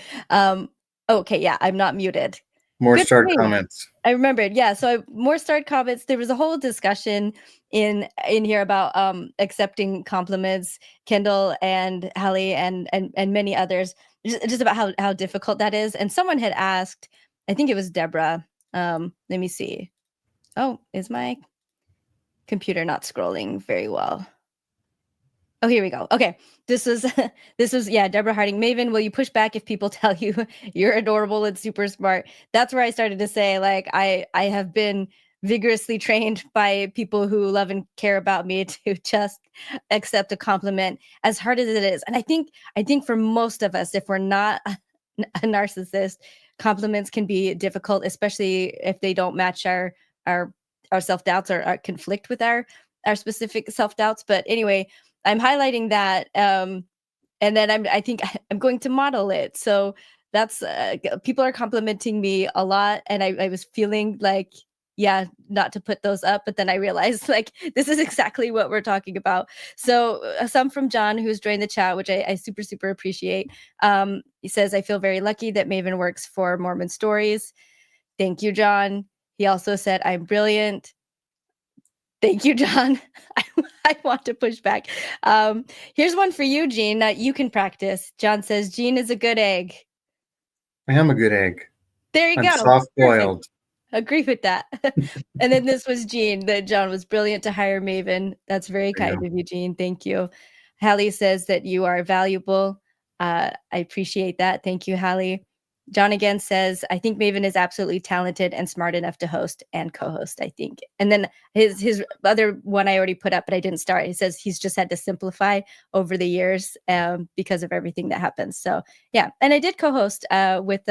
Okay. Yeah. I'm not muted. More Good start thing. comments. I remembered. Yeah. So more start comments. There was a whole discussion in here about accepting compliments, Kendall and Hallie and many others, just about how difficult that is. And someone had asked, I think it was Deborah. Let me see. Oh, is my computer not scrolling very well? Oh, here we go. Okay. This was Deborah Harding. Maven, will you push back if people tell you you're adorable and super smart? That's where I started to say, like, I have been vigorously trained by people who love and care about me to just accept a compliment, as hard as it is. And I think for most of us, if we're not a narcissist, compliments can be difficult, especially if they don't match our self-doubts or conflict with our specific self-doubts. But anyway, I'm highlighting that, and then I think I'm going to model it. So that's people are complimenting me a lot, and I was feeling like, yeah, not to put those up, but then I realized, like, this is exactly what we're talking about. So some from John, who's joined the chat, which I super appreciate. He says, I feel very lucky that Maven works for Mormon Stories. Thank you, John. He also said, I'm brilliant. Thank you, John. I want to push back. Here's one for you, Jean, that you can practice. John says, Jean is a good egg. I am a good egg. There you I'm go. soft-boiled. Perfect. Agree with that. And then this was Jean, that John was brilliant to hire Maven. That's very kind of you, Jean. Thank you. Hallie says that you are valuable. I appreciate that. Thank you, Hallie. John again says, I think Maven is absolutely talented and smart enough to host and co-host, I think. And then his other one I already put up, but I didn't start. He says he's just had to simplify over the years because of everything that happens. So yeah. And I did co-host with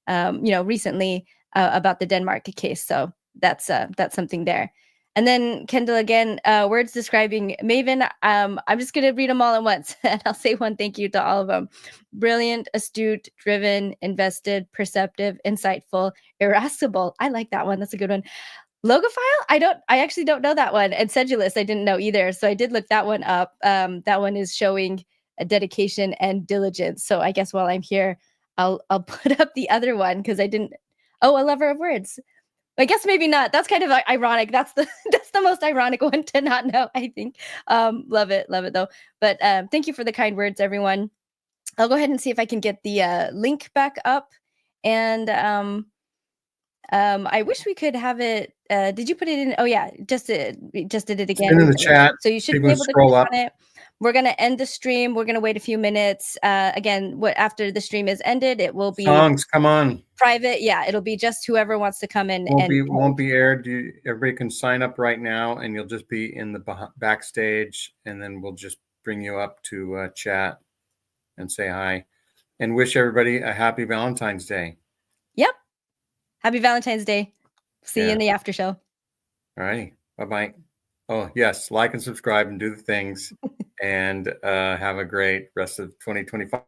recently about the Denmark case. So that's something there. And then Kendall again, words describing Maven. I'm just going to read them all at once, and I'll say one thank you to all of them. Brilliant, astute, driven, invested, perceptive, insightful, irascible. I like that one. That's a good one. Logophile? I actually don't know that one. And sedulous, I didn't know either. So I did look that one up. That one is showing a dedication and diligence. So I guess while I'm here, I'll put up the other one because I didn't. Oh, a lover of words. I guess maybe not. That's kind of ironic. That's the most ironic one to not know, I think. Love it though. But thank you for the kind words, everyone. I'll go ahead and see if I can get the link back up. And I wish we could have it. Did you put it in? Oh yeah, just did it again. It's in the chat. So you should People be able to scroll click up. on it. We're gonna end the stream. We're gonna wait a few minutes. Again, after the stream is ended, it will be Songs, come on. Private. Yeah, it'll be just whoever wants to come in. Won't be aired. Everybody can sign up right now, and you'll just be in the backstage, and then we'll just bring you up to chat and say hi, and wish everybody a happy Valentine's Day. Yep. Happy Valentine's Day. See you in the after show. All right. Bye-bye. Oh, yes. Like and subscribe and do the things. And have a great rest of 2025.